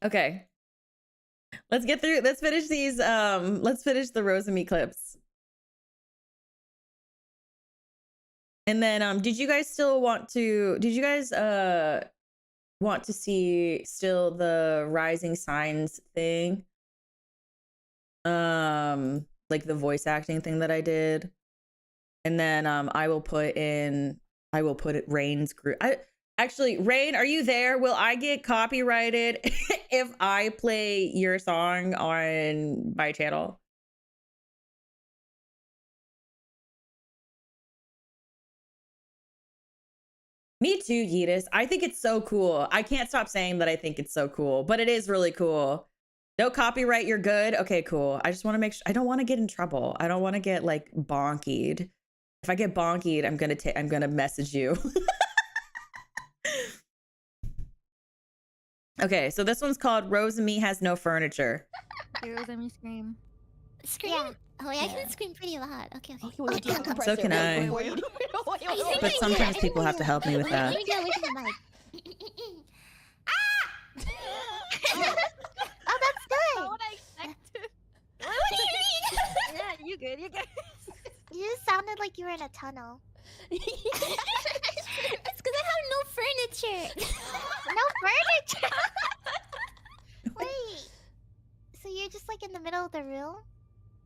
Okay. Let's finish these let's finish the Rosemi clips. And then did you guys want to see still the rising signs thing? Like the voice acting thing that I did. And then I will put it Rain's group. Actually, Rain, are you there? Will I get copyrighted if I play your song on my channel? Me too, Yeetus. I think it's so cool. I can't stop saying that I think it's so cool, but it is really cool. No copyright, you're good? Okay, cool. I just want to make sure. I don't want to get in trouble. I don't want to get like bonkied. If I get bonkied, I'm gonna message you. Okay, so this one's called Rosemi Has No Furniture. Rosemi scream. Scream? Yeah. Oh, yeah, I can scream pretty loud. Okay. So can I. But sometimes people have to help me with that. Let me get away from the mic. Oh, that's good. Not what I expected. What do you mean? Yeah, you good. You just sounded like you were in a tunnel. It's because I have no furniture. No furniture? Wait. So you're just like in the middle of the room?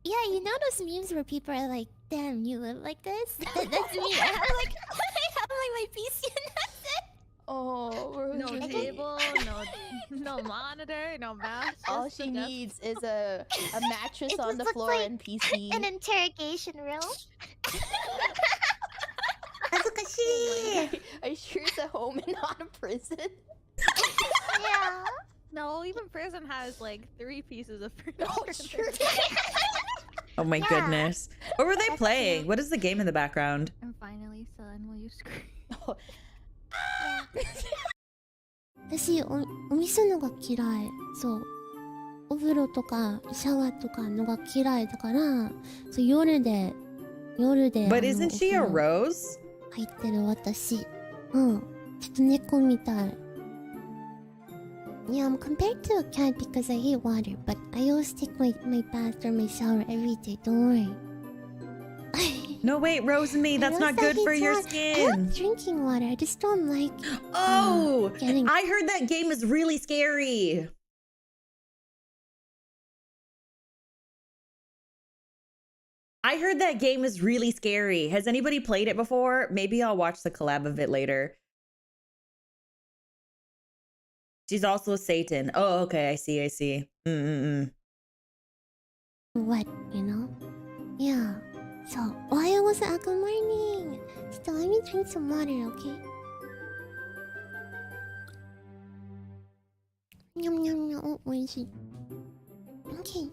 Yeah, you know those memes where people are like, damn, you live like this? That's me. I have like my PC and that's it. Oh, no table, no monitor, no mouse. All she needs is a mattress on the floor like and PC. An interrogation room. Are you sure it's a home and not a prison? Yeah. No, even prison has like 3 pieces of furniture. Oh, sure. Oh my goodness. What were they playing? What is the game in the background? And finally, son, will you scream? 私お店のが嫌い。そう。お風呂とかシャワーとかのが嫌いだから、そう夜で。But isn't she a rose? 入ってる私。うん。ちょっと猫みたい。Yeah, I'm compared to a cat because I hate water, but I always take my bath or my shower every day. Don't worry. No, wait, Rosemi, that's not good for your skin. I love drinking water. I just don't like. Oh, I heard that game is really scary. I heard that game is really scary. Has anybody played it before? Maybe I'll watch the collab of it later. She's also a Satan. Oh, okay. I see. What, you know? Yeah. So, Ohayou gozaimasu. Good morning. Just let me drink some water, okay? Yum yum yum. Oh, oishii. Okay.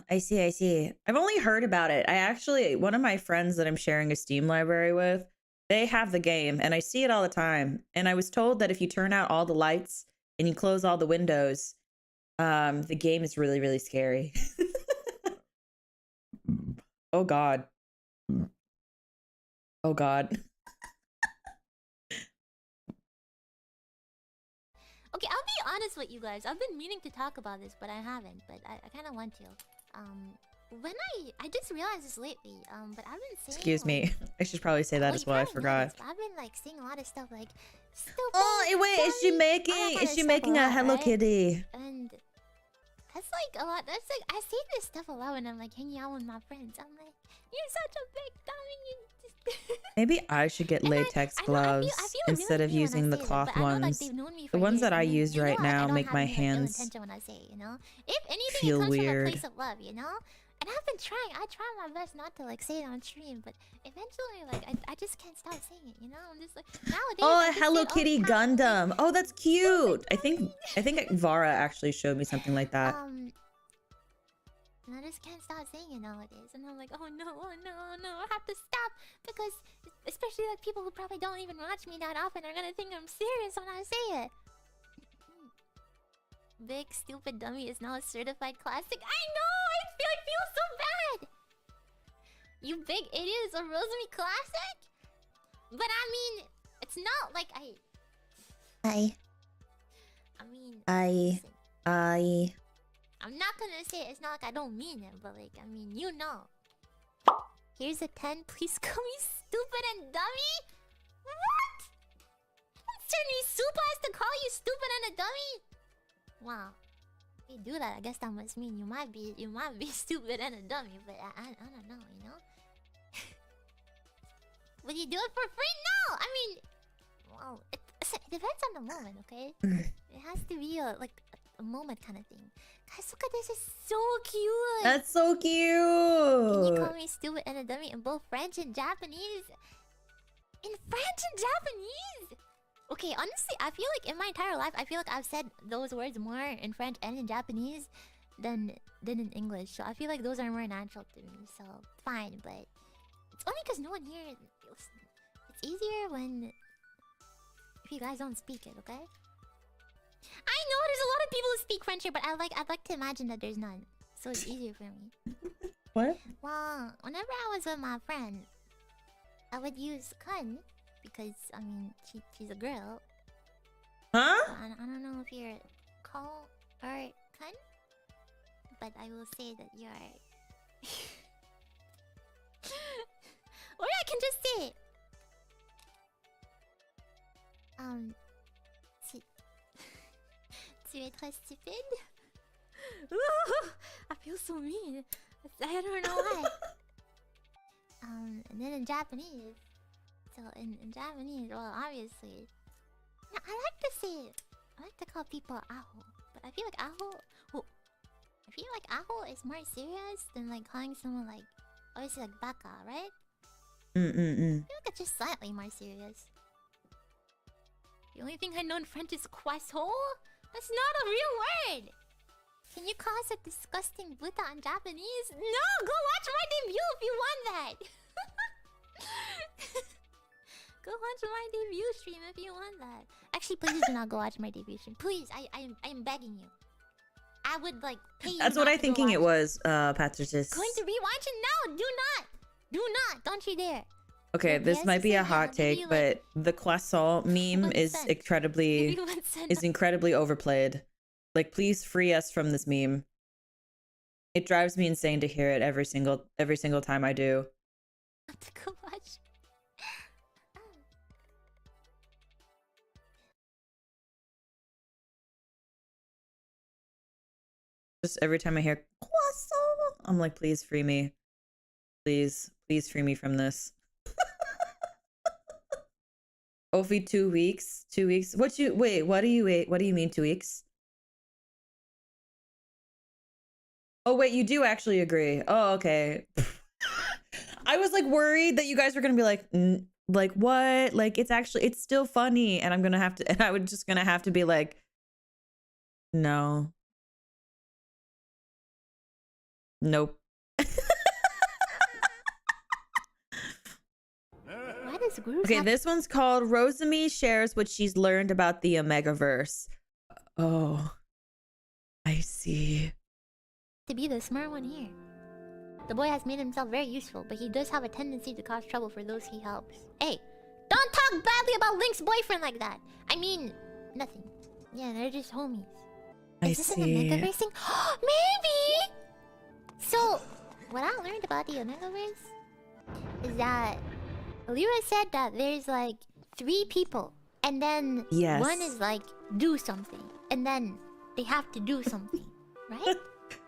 I see. I've only heard about it. One of my friends that I'm sharing a Steam library with, they have the game and I see it all the time. And I was told that if you turn out all the lights and you close all the windows, the game is really, really scary. Oh God. Oh God. Okay, I'll be honest with you guys. I've been meaning to talk about this, but I haven't. But I kind of want to. When I just realized this lately. But I've been saying. Excuse me. I should probably say that as well. I forgot. I've been like seeing a lot of stuff like. Oh wait, is she making a Hello Kitty? And that's like a lot. That's like I see this stuff a lot when I'm like hanging out with my friends. I'm like, you're such a big dummy. You just Maybe I should get latex gloves instead of using the cloth ones. The ones that I use right now make my hands when I say it, you know? If anything, feel it comes from a weird. place of love, you know? And I've been trying. I try my best not to like say it on stream, but eventually, like, I just can't stop saying it, you know? I'm just like nowadays. Oh, I a just Hello say, Kitty Gundam. Oh, that's cute. I think Vara actually showed me something like that. And I just can't stop saying it nowadays. And I'm like, oh no, I have to stop. Because, especially like people who probably don't even watch me that often are gonna think I'm serious when I say it. Big Stupid Dummy is now a certified classic. I know! I feel so bad! You big idiot is a Rosemi classic? But I mean, it's not like I'm not gonna say it. It's not like I don't mean it, but like, I mean, you know. Here's a 10. Please call me stupid and dummy? What? Don't turn me super as to call you stupid and a dummy? Wow. If you do that, I guess that must mean you might be stupid and a dummy, but I don't know, you know? Would you do it for free? No! I mean, well, it depends on the moment, okay? It has to be a moment kind of thing. Guys, look at this. It's so cute. That's so cute. Can you call me stupid and a dummy in both French and Japanese? In French and Japanese? Okay, honestly, I feel like in my entire life, I feel like I've said those words more in French and in Japanese than in English. So I feel like those are more natural to me. So fine, but it's only because no one here. It's easier when if you guys don't speak it, okay? I know there's a lot of people who speak French here, but I'd like to imagine that there's none, so it's easier for me. What? Well, whenever I was with my friend, I would use kun because I mean she's a girl. Huh? I don't know if you're call or kun, but I will say that you're. Or I can just say. Tu es très stupide? I feel so mean. I don't know why. And then in Japanese. So in Japanese, well, obviously. No, I like to call people aho. But I feel like aho is more serious than like calling someone like, obviously like baka, right? I feel like it's just slightly more serious. The only thing I know in French is croissant? That's not a real word! Can you call us a disgusting Buddha in Japanese? No! Go watch my debut if you want that! Go watch my debut stream if you want that. Actually, please do not go watch my debut stream. Please, I am begging you. I would like pay you. That's what I'm thinking it was, Patricis. Going to rewatch it? No! Do not! Do not! Don't you dare! Okay, this might be a hot take, but the croissant meme is incredibly overplayed. Like, please free us from this meme. It drives me insane to hear it every single time I do. Go watch. Just every time I hear croissant, I'm like, please free me. Please free me from this. Ophi, 2 weeks? 2 weeks? What do you mean 2 weeks? Oh wait, you do actually agree. Oh, okay. I was like worried that you guys were gonna be like what? Like it's still funny, and I would just gonna have to be like, no. Nope. Okay, this one's called Rosemi shares what she's learned about the Omegaverse. Oh, I see. To be the smart one here. The boy has made himself very useful, but he does have a tendency to cause trouble for those he helps. Hey, don't talk badly about Link's boyfriend like that. I mean, nothing. Yeah, they're just homies. Is this an Omegaverse thing? Maybe! So, what I learned about the Omegaverse is that Lyra said that there's like 3 people, and then one is like do something, and then they have to do something, right?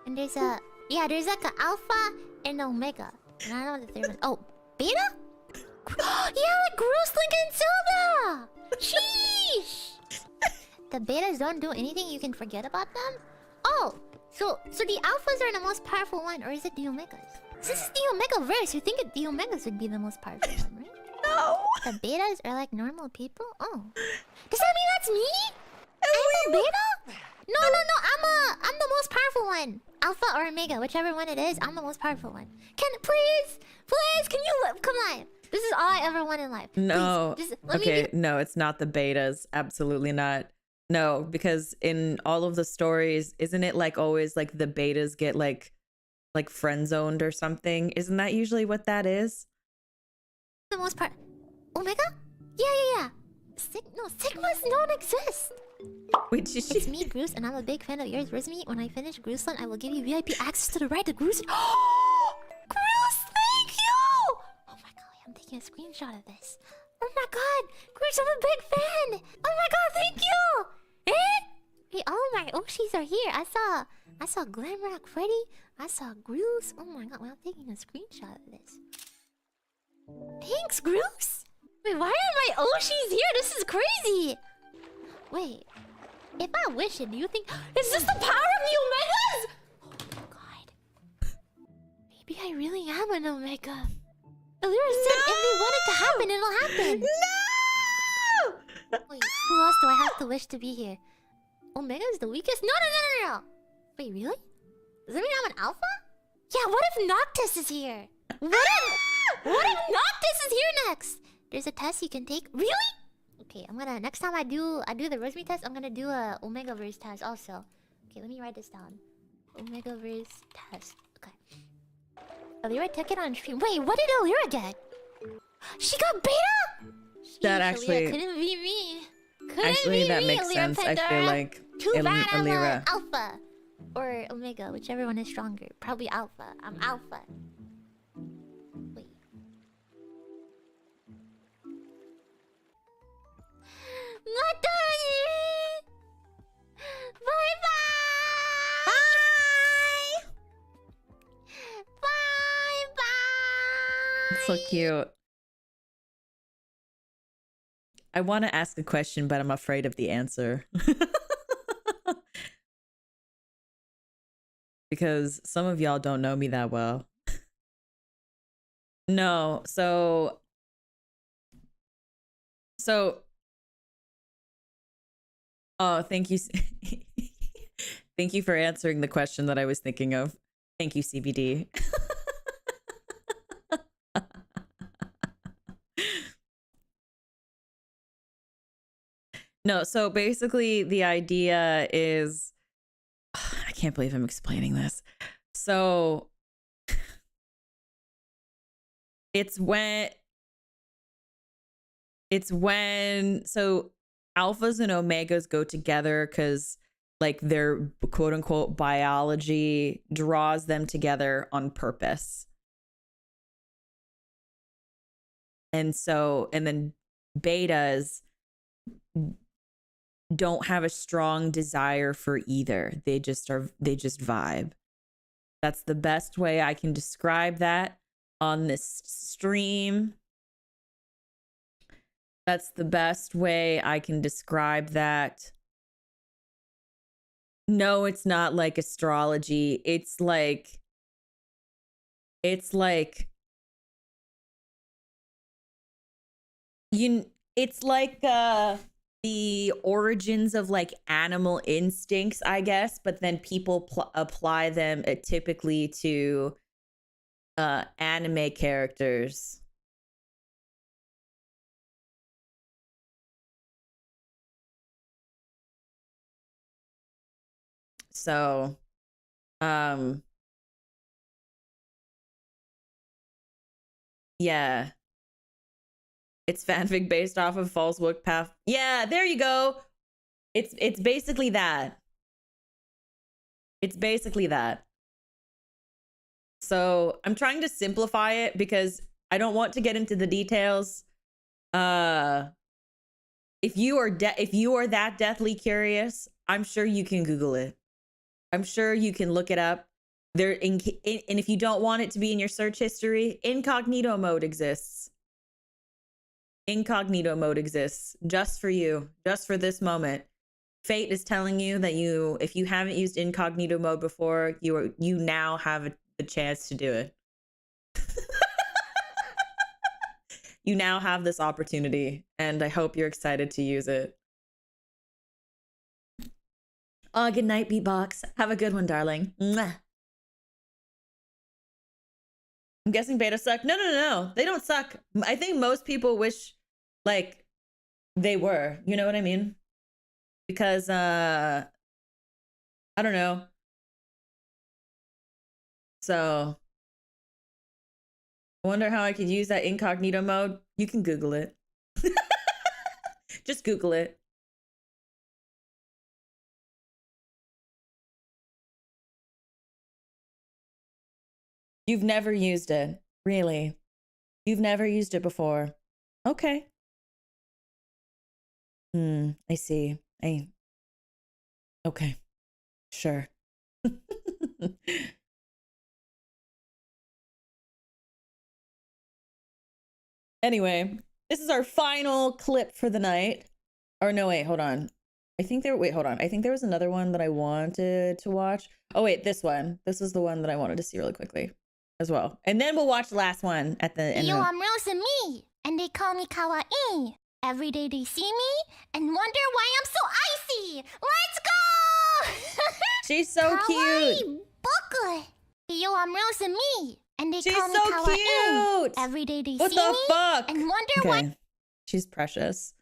And there's like an alpha and omega, and I don't know the third one. Oh, beta? Yeah, like Groose, Link, and Zelda! Sheesh! The betas don't do anything, you can forget about them? Oh, so the alphas are the most powerful one, or is it the Omegas? Since it's the Omegaverse, you think the Omegas would be the most powerful one, right? No! The betas are like normal people? Oh. Does that mean that's me? I'm a beta? No, I'm the most powerful one. Alpha or Omega, whichever one it is, I'm the most powerful one. Please, can you come on? This is all I ever want in life. No. Please, just let me Okay, be- no, it's not the betas. Absolutely not. No, because in all of the stories, isn't it like always like the betas get like friend zoned or something? Isn't that usually what that is? The most part. Omega? Yeah. Sigmas don't exist. Wait, It's me, Groose, and I'm a big fan of yours, Rosemi. When I finish Grooseland, I will give you VIP access to the ride to Groose. Groose, thank you! Oh my god, I'm taking a screenshot of this. Oh my god, Groose, I'm a big fan! Oh my god, thank you! Hey, all my Oshis are here. I saw Glamrock Freddy. I saw Groose. Oh my god, I'm taking a screenshot of this. Thanks, Groose! Wait, why are my Oshis here? This is crazy! Wait, if I wish it, do you think... Is this the power of the Omegas? Oh my god. Maybe I really am an Omega. Elira said if they want it to happen, it'll happen. No! Wait, who else do I have to wish to be here? Omega's the weakest? No. Wait, really? Does that mean I'm an alpha? Yeah, what if Noctis is here? What if Noctis is here next? There's a test you can take. Really? Okay, I'm gonna... Next time I do the Rosemi test, I'm gonna do a Omegaverse test also. Okay, let me write this down. Omegaverse test. Okay. Elira took it on stream. Wait, what did Elira get? She got beta? That Jeez, actually... Elira, couldn't be me. Actually, that makes Elira sense. I feel Pandora. like Too bad I'm Elira. a alpha. Or Omega, whichever one is stronger. Probably alpha. I'm alpha. Wait. Not done! Bye-bye! Bye-bye! It's so cute. I want to ask a question, but I'm afraid of the answer. Because some of y'all don't know me that well. No, so oh, thank you. Thank you for answering the question that I was thinking of. Thank you, CBD. No, so basically the idea is, I can't believe I'm explaining this. So it's when so alphas and omegas go together because like their quote unquote biology draws them together on purpose. And then betas don't have a strong desire for either. They just vibe. That's the best way I can describe that on this stream. That's the best way I can describe that. No, it's not like astrology. It's like it's like the origins of like animal instincts, I guess, but then people apply them typically to anime characters. So, yeah. It's fanfic based off of False Book Path. Yeah, there you go. It's basically that. It's basically that. So I'm trying to simplify it because I don't want to get into the details. If you are that deathly curious, I'm sure you can Google it. I'm sure you can look it up. And if you don't want it to be in your search history, incognito mode exists. Incognito mode exists just for you, just for this moment. Fate is telling you that if you haven't used incognito mode before, you now have the chance to do it. You now have this opportunity, and I hope you're excited to use it. Oh, good night, Beatbox. Have a good one, darling. Mwah. I'm guessing beta suck. No. They don't suck. I think most people wish, like, they were. You know what I mean? Because, I don't know. So, I wonder how I could use that incognito mode. You can Google it. Just Google it. You've never used it. Really? You've never used it before. Okay. I see. Okay. Sure. Anyway, this is our final clip for the night. Or no, wait, hold on. I think there was another one that I wanted to watch. Oh wait, this one. This is the one that I wanted to see really quickly as well. And then we'll watch the last one at the end. Yo, I'm Rosemi, and they call me Kawaii. Every day they see me and wonder why I'm so icy. Let's go! She's so cute. Kawaii. Yo, I'm Rosemi, and they She's call me so Kawaii. cute. Every day they What see the me fuck? and wonder Okay. why. She's precious.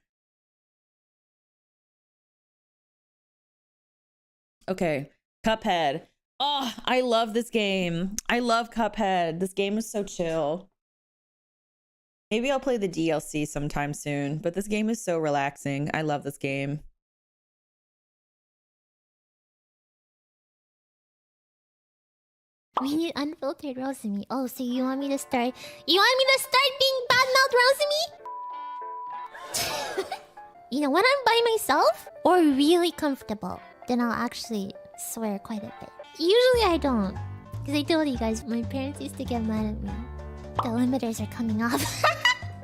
Okay, Cuphead. Oh, I love this game. I love Cuphead. This game is so chill. Maybe I'll play the DLC sometime soon, but this game is so relaxing. I love this game. We need unfiltered Rosemi. Oh, so you want me to start? You want me to start being badmouth Rosemi? You know, when I'm by myself or really comfortable, then I'll actually swear quite a bit. Usually I don't. Because I told you guys, my parents used to get mad at me. The limiters are coming off.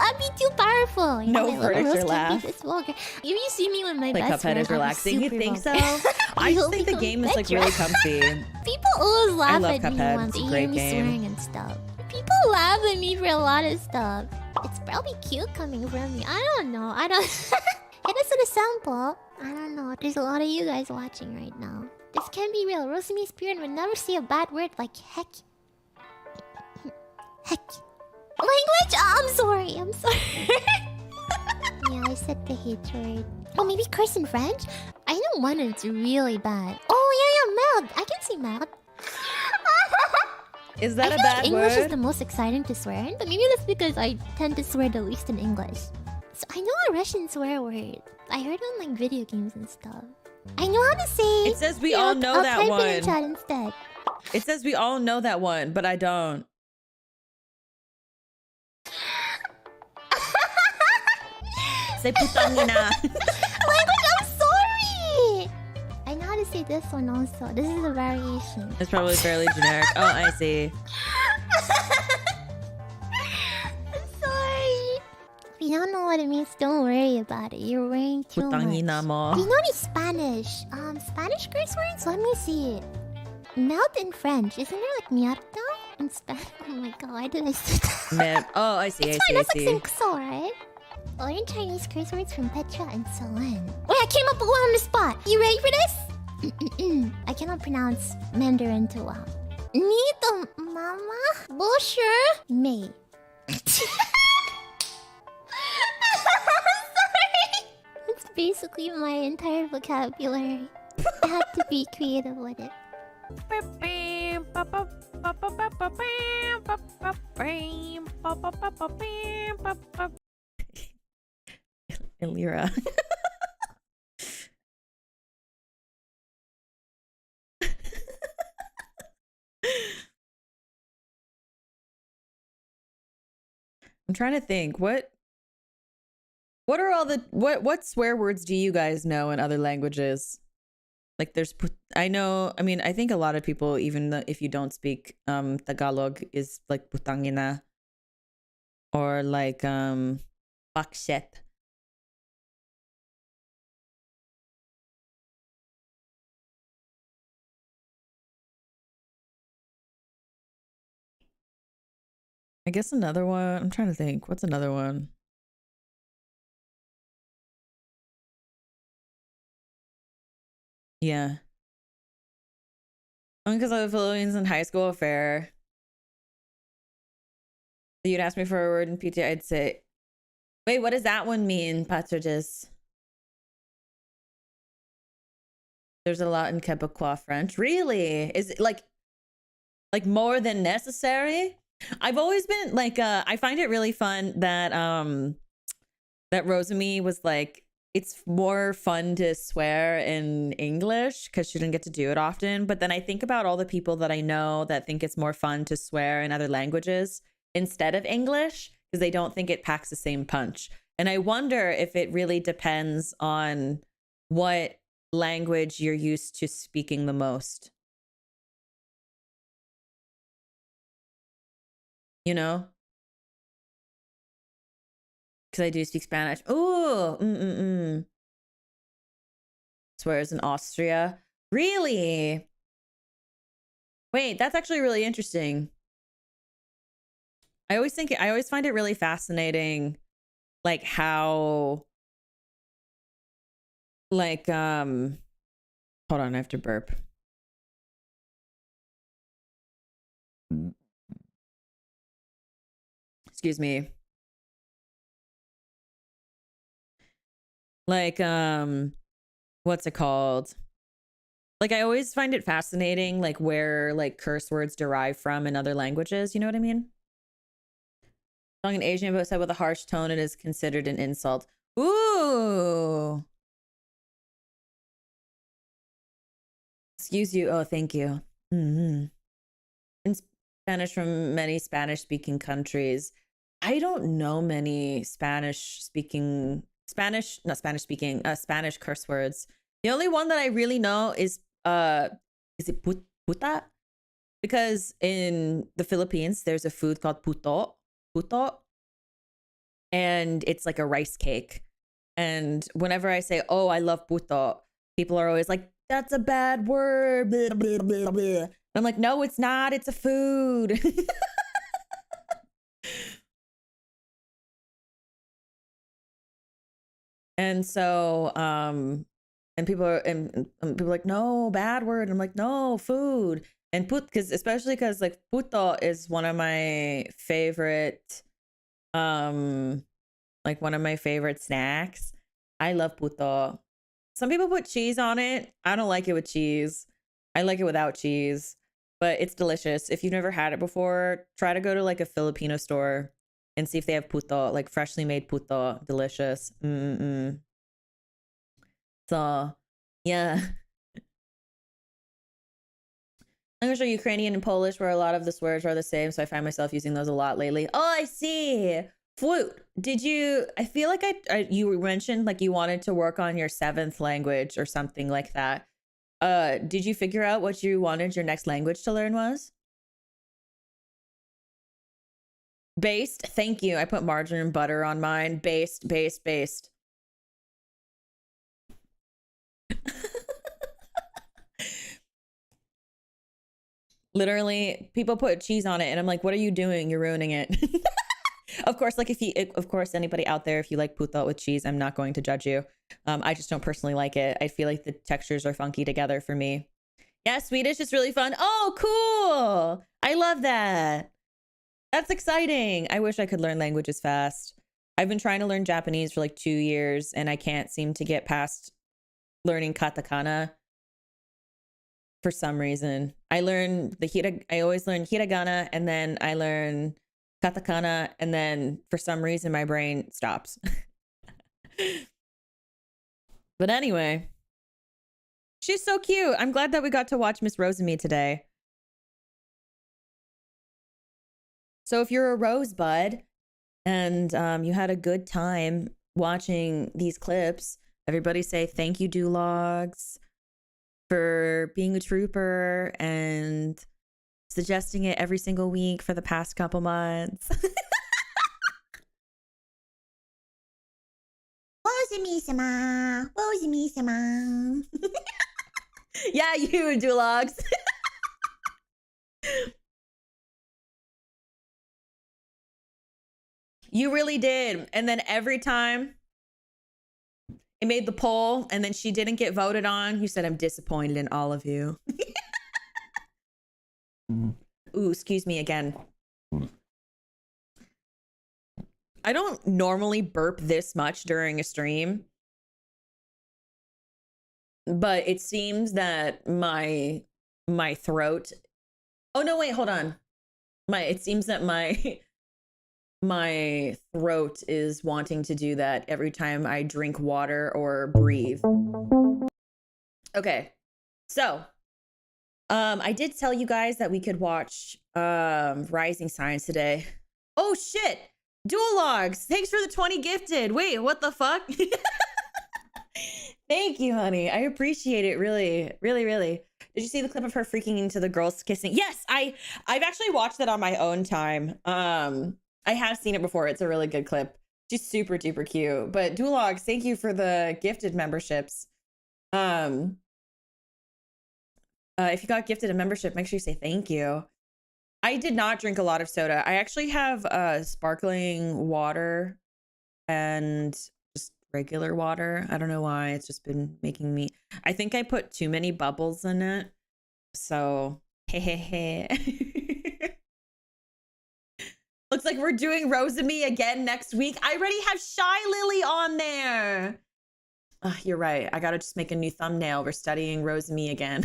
I'd be too powerful. You No know, my little furniture roast laugh. can't be this vulgar. If you see me with my Like best Cuphead friend, is I'll be relaxing. You super think so? vulgar. I just You'll think the become game is like Petra. really comfy. People always laugh love at me Cuphead. once It's a they hear great me game. swearing and stuff. People laugh at me for a lot of stuff. It's probably cute coming from me. I don't know. Hit us with a sample. I don't know. There's a lot of you guys watching right now. This can't be real. Rosemi Spirit would never say a bad word like heck. Heck. Language? Oh, I'm sorry. Yeah, I said the hate word. Oh, maybe curse in French? I know one it's really bad. Oh, yeah, mouth. I can see mouth. Is that I a feel bad like English word? is the most exciting to swear in, but maybe that's because I tend to swear the least in English. So I know a Russian swear word. I heard it on like video games and stuff. I know how to say. It says we all know that I'll one. type it in chat instead. It says we all know that one, but I don't. Say putangina. Language, I'm sorry. I know how to say this one also. This is a variation. It's probably fairly generic. Oh, I see. I'm sorry. If you don't know what it means, don't worry about it. You're worrying too much. Putangina mo. Do you know any Spanish? Spanish curse words? Let me see. Melt in French. Isn't there like mierda in Spanish? Oh my god, why did I say that? Oh, I see. It's I fine, see. that's I like see. saying so, right? Learn Chinese curse words from Petra and Solen. Wait, I came up with one on the spot. You ready for this? I cannot pronounce Mandarin too well. Need mama? Bonjour, me. Sorry. It's basically my entire vocabulary. I have to be creative with it. Illyra. I'm trying to think. What are all the what swear words do you guys know in other languages? Like there's I mean I think a lot of people, even if you don't speak Tagalog, is like putangina or like Fuck shit. I guess another one. I'm trying to think. What's another one? Yeah. Only because I was Philippines in high school affair. You'd ask me for a word in PT, I'd say, wait, what does that one mean, Patridges? There's a lot in Quebecois French. Really? Is it like more than necessary? I've always been like, I find it really fun that that Rosemi was like, it's more fun to swear in English because she didn't get to do it often. But then I think about all the people that I know that think it's more fun to swear in other languages instead of English because they don't think it packs the same punch. And I wonder if it really depends on what language you're used to speaking the most. You know? Because I do speak Spanish. Ooh, swears in Austria. Really? Wait, that's actually really interesting. I always find it really fascinating, like how, like, hold on, I have to burp. Excuse me. Like, what's it called? Like, I always find it fascinating, like, where, like, curse words derive from in other languages. You know what I mean? Song in Asian, but said with a harsh tone, it is considered an insult. Ooh. Excuse you. Oh, thank you. In Spanish from many Spanish-speaking countries. I don't know many Spanish curse words. The only one that I really know is it puta? Because in the Philippines, there's a food called puto, and it's like a rice cake. And whenever I say, oh, I love puto, people are always like, that's a bad word. Blah, blah, blah, blah. I'm like, no, it's not. It's a food. And so, and people are like, no, bad word. I'm like, no, food. And especially because like puto is one of my favorite, like one of my favorite snacks. I love puto. Some people put cheese on it. I don't like it with cheese. I like it without cheese, but it's delicious. If you've never had it before, try to go to like a Filipino store and see if they have puto, like freshly made puto. Delicious. So, yeah. Language are Ukrainian and Polish, where a lot of the words are the same, so I find myself using those a lot lately. Oh, I see. Flute. I feel like you mentioned like you wanted to work on your 7th language or something like that. Did you figure out what you wanted your next language to learn was? Based. Thank you. I put margarine and butter on mine. Based. Literally, people put cheese on it, and I'm like, "What are you doing? You're ruining it." Of course, like of course, anybody out there, if you like puto with cheese, I'm not going to judge you. I just don't personally like it. I feel like the textures are funky together for me. Yeah, Swedish is really fun. Oh, cool! I love that. That's exciting. I wish I could learn languages fast. I've been trying to learn Japanese for like 2 years, and I can't seem to get past learning katakana. For some reason, I always learn hiragana, and then I learn katakana, and then for some reason my brain stops. But anyway, she's so cute. I'm glad that we got to watch Miss Rosemi today. So if you're a rosebud and you had a good time watching these clips, everybody say thank you, Dulogs, for being a trooper and suggesting it every single week for the past couple months. Rosemi-sama. Rosemi-sama. Yeah, you Dulogs. You really did. And then every time it made the poll and then she didn't get voted on, you said, I'm disappointed in all of you. Ooh, excuse me again. I don't normally burp this much during a stream, but it seems that my throat. Oh no, wait, hold on. It seems that my throat is wanting to do that every time I drink water or breathe. Okay. So, I did tell you guys that we could watch Rising Signs today. Oh shit. Duologs, thanks for the 20 gifted. Wait, what the fuck? Thank you, honey. I appreciate it. Really, really, really. Did you see the clip of her freaking into the girls kissing? Yes, I've actually watched that on my own time. I have seen it before. It's a really good clip. She's super duper cute. But Duologs, thank you for the gifted memberships. If you got gifted a membership, make sure you say thank you. I did not drink a lot of soda. I actually have sparkling water and just regular water. I don't know why. It's just been making me... I think I put too many bubbles in it. So, hey. Looks like we're doing Rosemi again next week. I already have Shy Lily on there. Oh, you're right. I gotta just make a new thumbnail. We're studying Rosemi again.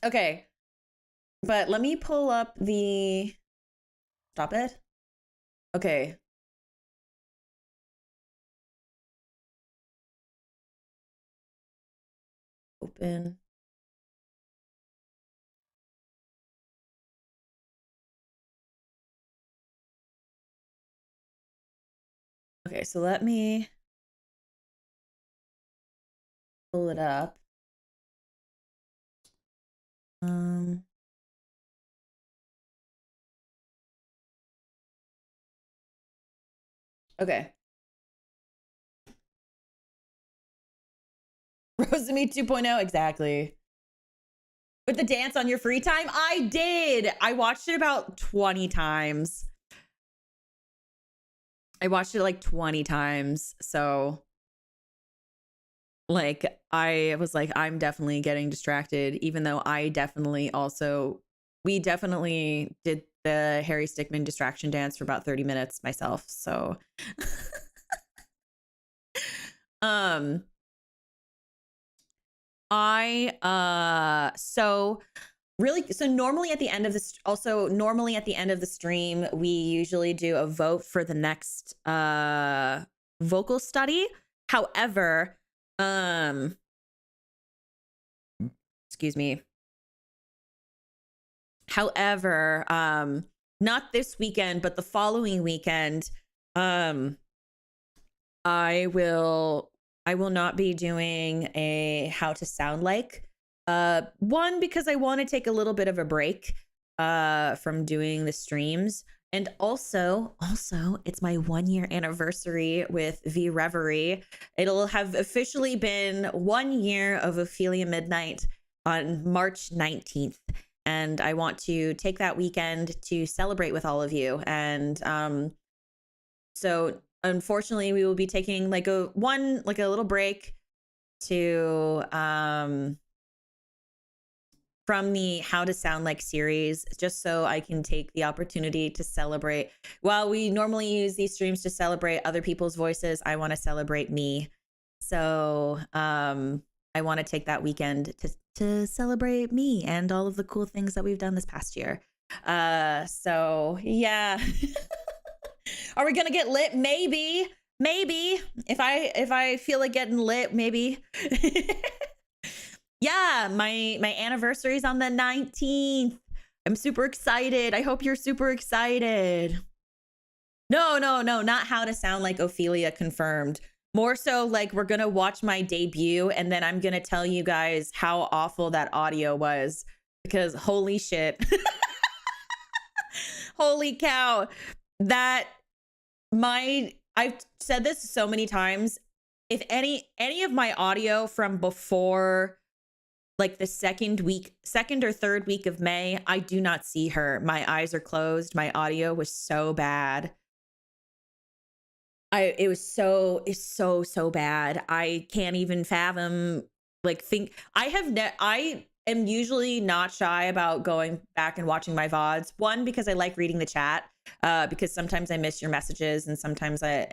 Okay, but let me pull up the... Stop it. Okay. Open. Okay, so let me pull it up. Okay. Rosemi 2.0, exactly. With the dance on your free time? I did. I watched it about 20 times. I watched it like 20 times. So like I was like, I'm definitely getting distracted, even though I definitely also, we definitely did the Harry Stickmin distraction dance for about 30 minutes myself. So so normally at the end of this, also normally at the end of the stream, we usually do a vote for the next vocal study. However, excuse me. However, not this weekend, but the following weekend, I will not be doing a how to sound like. One, because I want to take a little bit of a break from doing the streams. And also, it's my 1-year anniversary with Vreverie. It'll have officially been 1 year of Ophelia Midnight on March 19th. And I want to take that weekend to celebrate with all of you. And so unfortunately, we will be taking like a little break to from the How to Sound Like series, just so I can take the opportunity to celebrate. While we normally use these streams to celebrate other people's voices, I want to celebrate me. So I want to take that weekend to celebrate me and all of the cool things that we've done this past year. So yeah. Are we gonna get lit? Maybe. If I feel like getting lit, maybe. Yeah, my anniversary is on the 19th. I'm super excited. I hope you're super excited. No, not How to Sound Like Ophelia confirmed. More so like we're gonna watch my debut and then I'm gonna tell you guys how awful that audio was, because holy shit. Holy cow. That I've said this so many times. If any of my audio from before like the second or third week of May, I do not see her. My eyes are closed. My audio was so bad. It's so bad. I can't even fathom I am usually not shy about going back and watching my VODs. One, because I like reading the chat, because sometimes I miss your messages, and sometimes I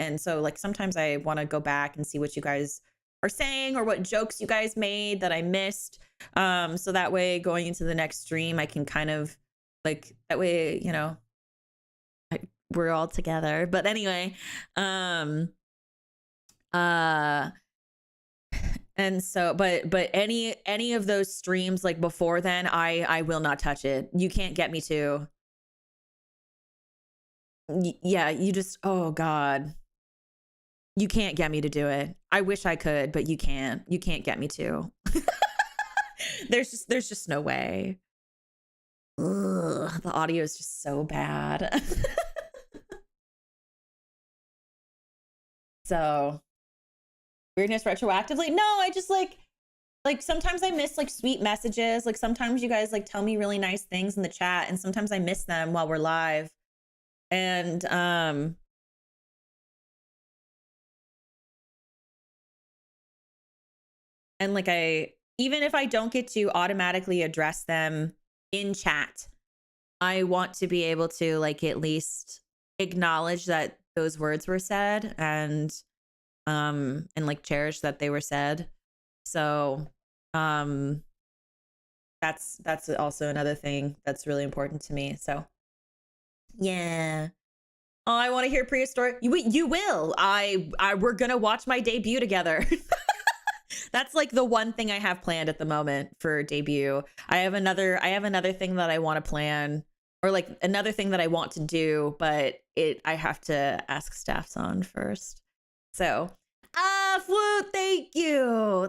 want to go back and see what you guys are saying or what jokes you guys made that I missed. So that way going into the next stream, I can kind of like, that way, you know, we're all together. But anyway, and so, but any of those streams like before then, I will not touch it. You can't get me to. Yeah, you just, oh God. You can't get me to do it. I wish I could, but you can't. You can't get me to. There's just no way. Ugh, the audio is just so bad. So, weirdness retroactively? No, I just like sometimes I miss like sweet messages. Like sometimes you guys like tell me really nice things in the chat, and sometimes I miss them while we're live. And like even if I don't get to automatically address them in chat, I want to be able to like at least acknowledge that those words were said, and like cherish that they were said. So that's also another thing that's really important to me. So yeah. Oh, I want to hear prehistoric. You will. We're gonna watch my debut together. That's like the one thing I have planned at the moment for debut. I have another thing that I want to plan, or like another thing that I want to do, but I have to ask staffs on first. So, Flute, thank you.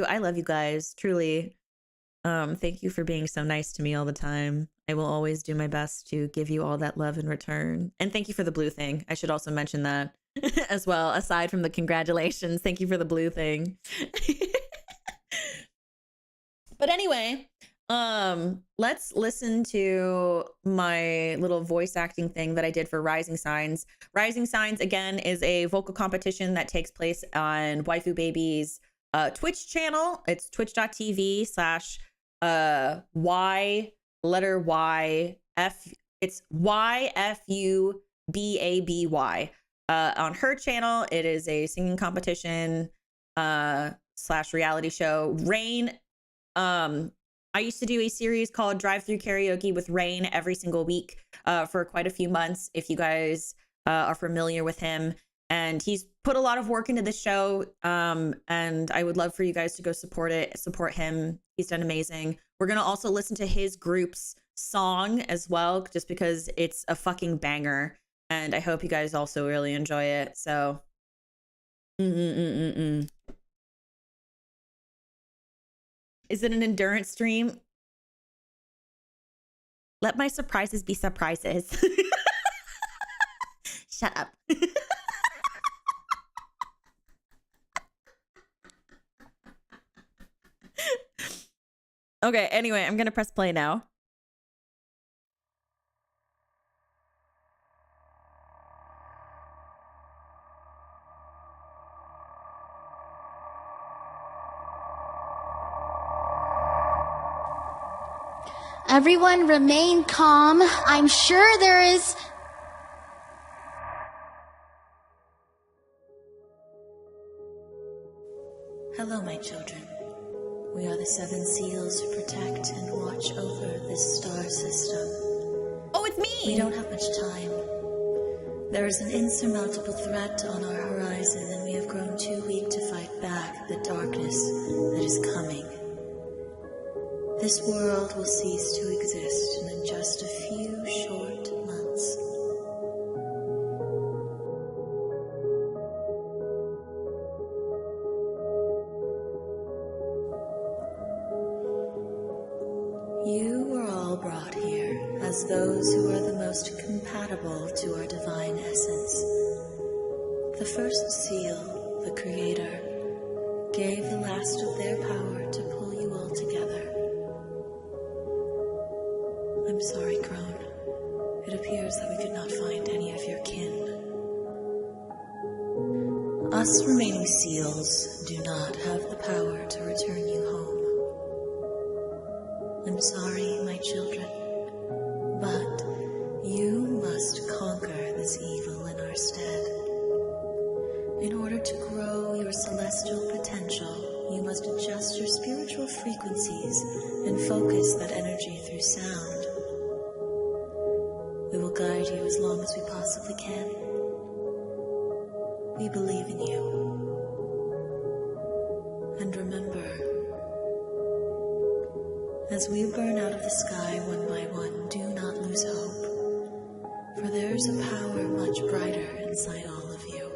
I love you guys, truly. Thank you for being so nice to me all the time. I will always do my best to give you all that love in return. And thank you for the blue thing. I should also mention that as well, aside from the congratulations. Thank you for the blue thing. But anyway, let's listen to my little voice acting thing that I did for Rising Signs. Rising Signs, again, is a vocal competition that takes place on Waifu Baby's Twitch channel. It's twitch.tv/ Y letter Y F. It's YFUBABY. On her channel, it is a singing competition / reality show. Rain. I used to do a series called Drive-Thru Karaoke with Rain every single week for quite a few months, if you guys are familiar with him. And he's put a lot of work into the show, and I would love for you guys to go support him. He's done amazing. We're going to also listen to his group's song as well, just because it's a fucking banger. And I hope you guys also really enjoy it. So, Is it an endurance stream? Let my surprises be surprises. Shut up. Okay, anyway, I'm gonna press play now. Everyone remain calm. I'm sure there is... Hello, my children. We are the 7 seals who protect and watch over this star system. Oh, it's me! We don't have much time. There is an insurmountable threat on our horizon, and we have grown too weak to fight back the darkness that is coming. This world will cease to exist in just a few short months. You were all brought here as those who are the most compatible to our divine essence. The first seal, the Creator, gave the last of their power to pull you all together. I'm sorry, Crone. It appears that we could not find any of your kin. Us remaining seals do not have the power to return you home. I'm sorry, my children, but you must conquer this evil in our stead. In order to grow your celestial potential, you must adjust your spiritual frequencies and focus that energy through sound. We will guide you as long as we possibly can. We believe in you. And remember, as we burn out of the sky one by one, do not lose hope, for there is a power much brighter inside all of you.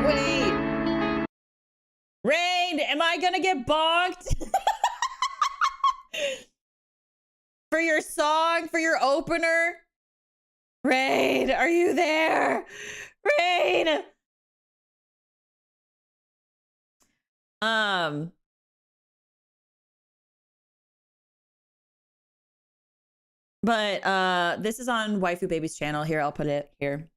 Wait. Rain, am I gonna get bonked? For your song, for your opener? Rain, are you there? Rain! But this is on Waifu Baby's channel. Here, I'll put it here.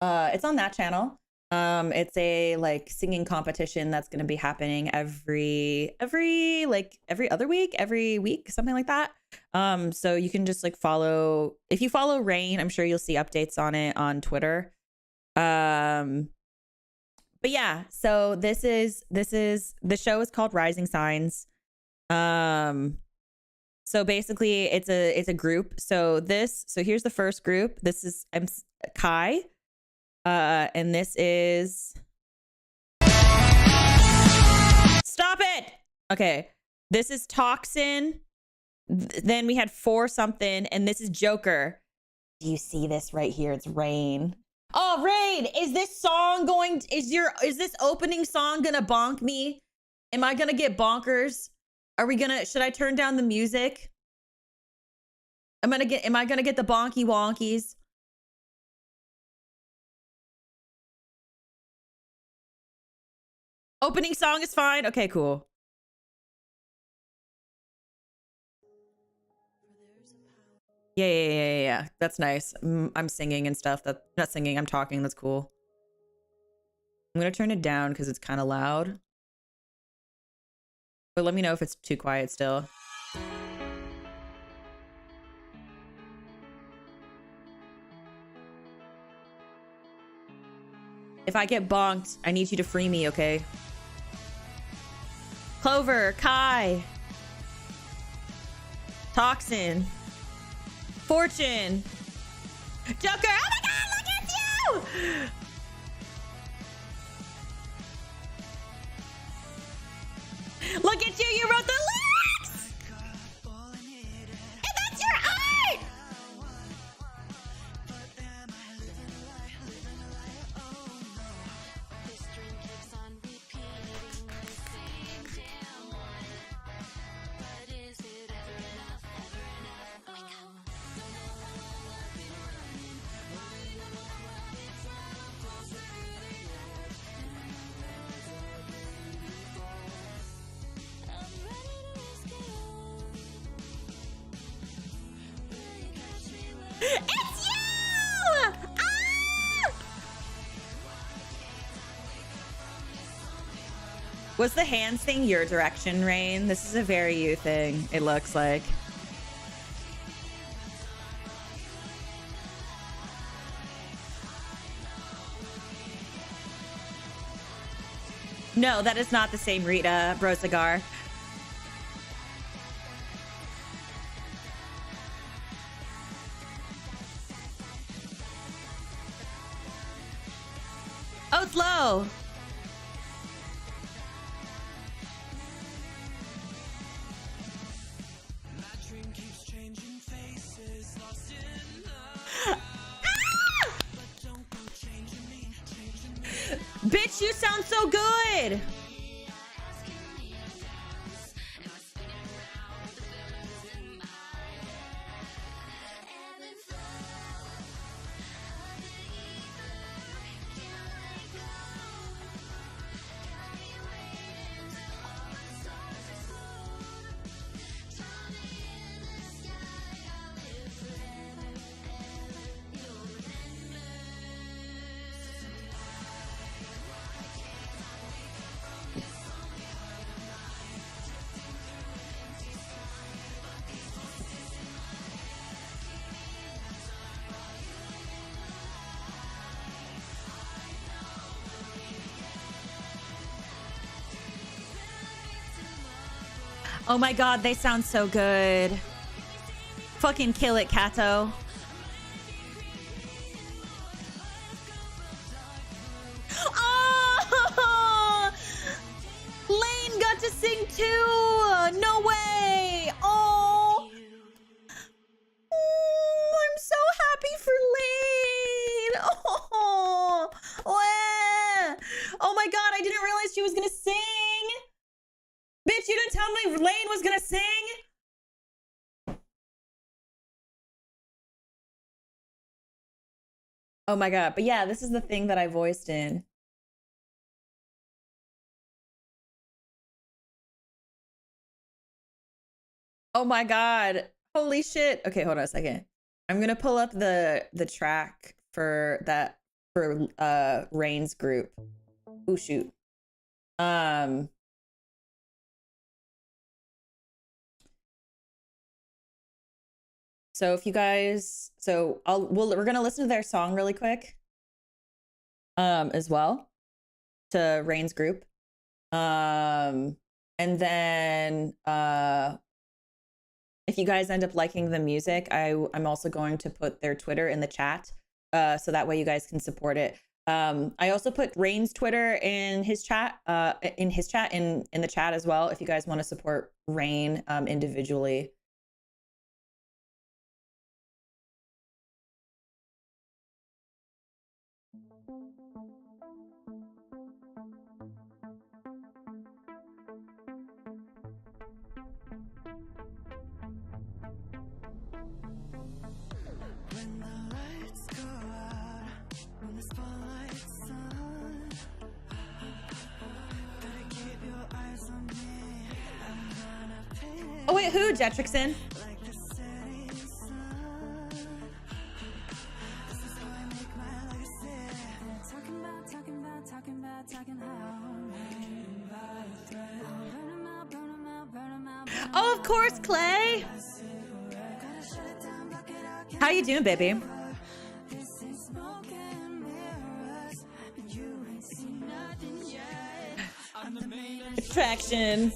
It's on that channel. It's a like singing competition that's going to be happening every other week, every week, something like that. So you can just like follow, if you follow Rain, I'm sure you'll see updates on it on Twitter. But yeah, so the show is called Rising Signs. So basically it's a group. So here's the first group. This is Kai. And this is... Stop it! Okay. This is Toxin. Then we had 4 something, and this is Joker. Do you see this right here? It's Rain. Oh, Rain! Is this song going... Is this opening song gonna bonk me? Am I gonna get bonkers? Are we gonna... Should I turn down the music? Am I gonna get the bonky wonkies? Opening song is fine. Okay, cool. Yeah. That's nice. I'm singing and stuff. Not singing, I'm talking. That's cool. I'm gonna turn it down because it's kind of loud. But let me know if it's too quiet still. If I get bonked, I need you to free me, okay? Clover, Kai, Toxin, Fortune, Joker. Oh my god, look at you! Look at you, you wrote the lyrics! And that's your art! It's you! Ah! Was the hands thing your direction, Rain? This is a very you thing, it looks like. No, that is not the same Rita, Brosagar. it's low. Bitch, you sound so good. Oh my god, they sound so good. Fucking kill it, Kato. Oh! Lane got to sing too! No way! Oh! I'm so happy for Lane! Oh! Oh my god, I didn't realize she was gonna sing! Bitch, you didn't tell me Lane was gonna sing? Oh my god, but yeah, this is the thing that I voiced in. Oh my god. Holy shit. Okay, hold on a second. I'm gonna pull up the track for that for Rain's group. Oh shoot. So if you guys, we're gonna listen to their song really quick, as well, to Rain's group, and then if you guys end up liking the music, I'm also going to put their Twitter in the chat, so that way you guys can support it. I also put Rain's Twitter in his chat, in the chat as well, if you guys want to support Rain individually. Oh wait, who? Jetrixon? Oh, of course, Clay. How you doing, baby? Attraction.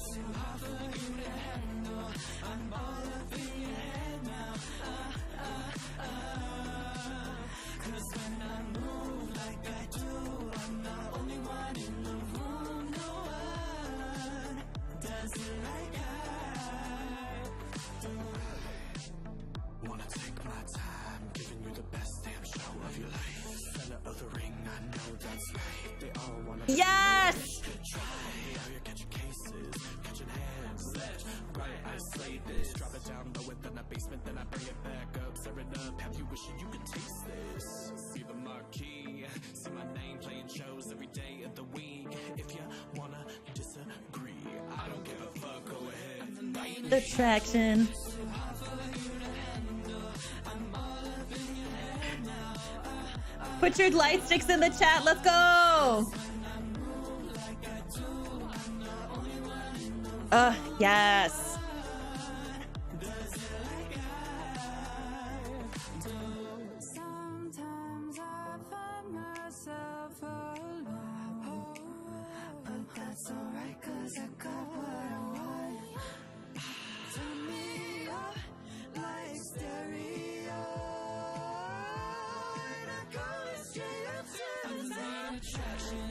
Yes! Attraction. Put your light sticks in the chat. Let's go. Yes. Sometimes I find myself alone, but that's alright 'cause I got what I want. Turn me up like stereo, and I go straight up to the attraction.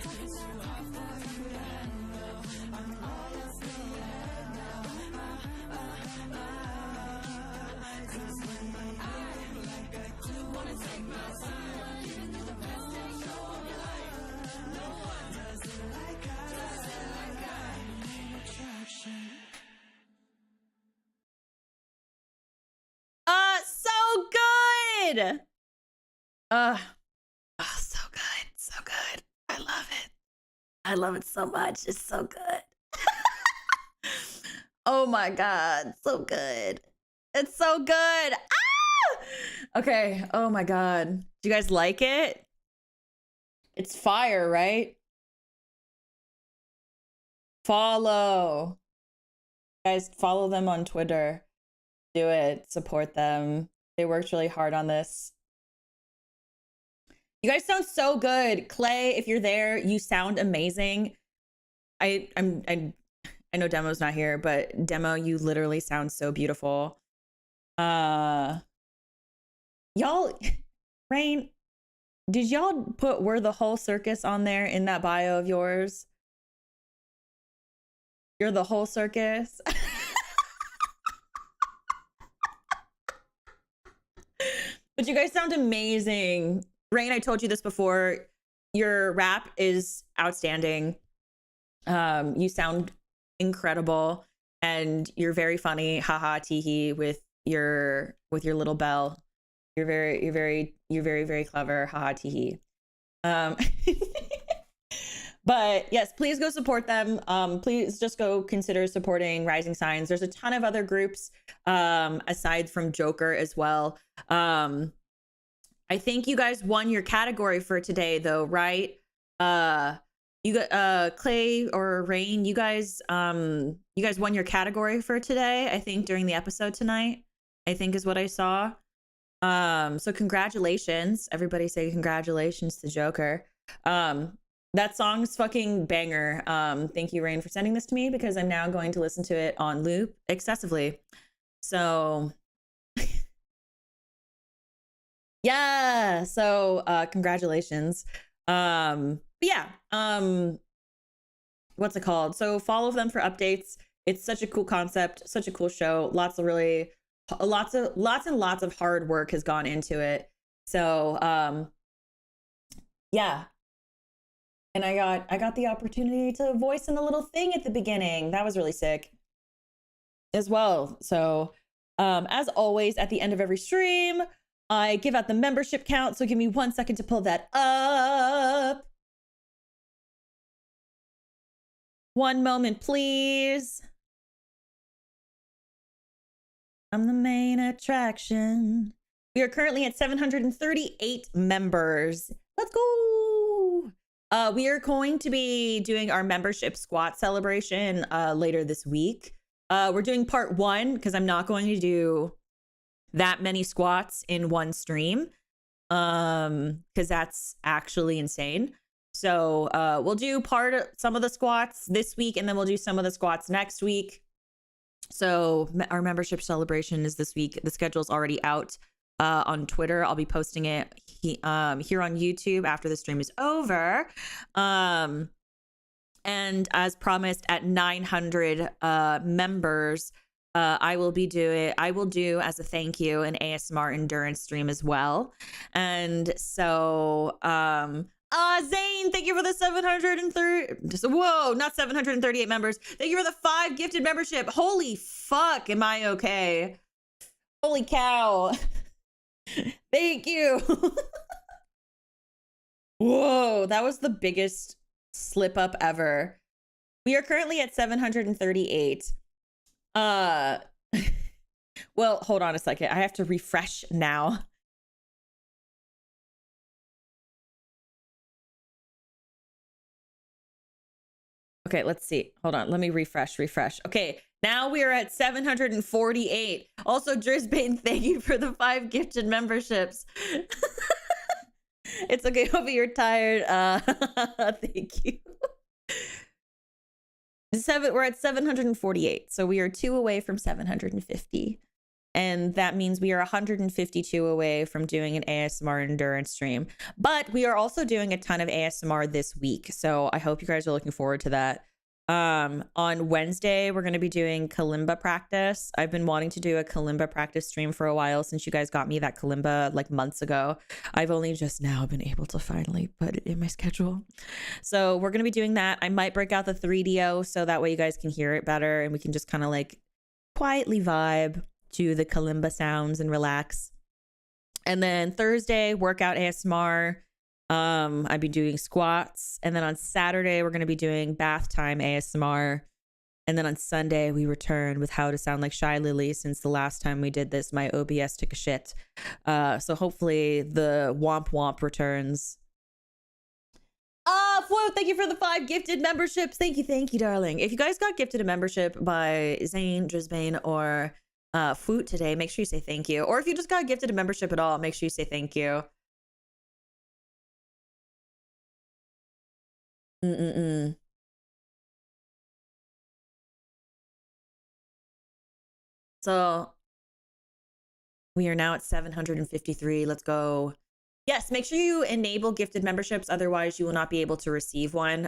good. Oh, so good. So good. I love it. I love it so much. It's so good. Oh my God. So good. It's so good. Ah! Okay. Oh my God. Do you guys like it? It's fire, right? Follow. Guys, follow them on Twitter. Do it. Support them. They worked really hard on this. You guys sound so good. Clay, if you're there, you sound amazing. I know Demo's not here, but Demo, you literally sound so beautiful. Y'all, Rain, did y'all put "We're the Whole Circus" on there in that bio of yours? You're the whole circus. But you guys sound amazing. Rain, I told you this before. Your rap is outstanding. You sound incredible, and you're very funny. Haha, teehee with your little bell. You're very clever. Haha, teehee. But yes, please go support them. Please just go consider supporting Rising Signs. There's a ton of other groups aside from Joker as well. I think you guys won your category for today though, right? You got Clay or Rain, you guys won your category for today, I think during the episode tonight, I think is what I saw. So congratulations. Everybody say congratulations to Joker. That song's fucking banger. Thank you, Rain, for sending this to me because I'm now going to listen to it on loop excessively. So yeah, so congratulations. Yeah, what's it called? So follow them for updates. It's such a cool concept, such a cool show. Lots and lots of hard work has gone into it. So yeah. And I got the opportunity to voice in a little thing at the beginning. That was really sick as well. So as always, at the end of every stream, I give out the membership count. So give me 1 second to pull that up. One moment, please. I'm the main attraction. We are currently at 738 members. Let's go. We are going to be doing our membership squat celebration later this week. We're doing part 1 because I'm not going to do that many squats in one stream because that's actually insane. So we'll do some of the squats this week, and then we'll do some of the squats next week. So our membership celebration is this week. The schedule's already out on Twitter. I'll be posting it here on YouTube after the stream is over. And as promised, at 900 members, I will do as a thank you an ASMR endurance stream as well. And so Zane, thank you for the 730. Whoa, not 738 members. Thank you for the 5 gifted membership. Holy fuck, am I okay? Holy cow. Thank you. Whoa, that was the biggest slip up ever. We are currently at 738. Well, hold on a second. I have to refresh now. Okay, let's see. Hold on. Let me refresh. Okay, now we are at 748. Also, Drisbane, thank you for the 5 gifted memberships. It's okay, Ovi, you're tired. Thank you. We're at 748, so we are 2 away from 750. And that means we are 152 away from doing an ASMR endurance stream. But we are also doing a ton of ASMR this week, so I hope you guys are looking forward to that. On Wednesday, we're going to be doing kalimba practice. I've been wanting to do a kalimba practice stream for a while since you guys got me that kalimba like months ago. I've only just now been able to finally put it in my schedule. So we're going to be doing that. I might break out the 3DO so that way you guys can hear it better and we can just kind of like quietly vibe to the kalimba sounds and relax. And then Thursday, workout ASMR. I'd be doing squats. And then on Saturday, we're going to be doing bath time ASMR. And then on Sunday, we return with how to sound like Shy Lily. Since the last time we did this, my OBS took a shit. So hopefully the Womp Womp returns. Flo, thank you for the 5 gifted memberships. Thank you, darling. If you guys got gifted a membership by Zane, Drisbane, or Foot today, make sure you say thank you. Or if you just got gifted a membership at all, make sure you say thank you. So we are now at 753. Let's go. Yes, make sure you enable gifted memberships. Otherwise, you will not be able to receive one.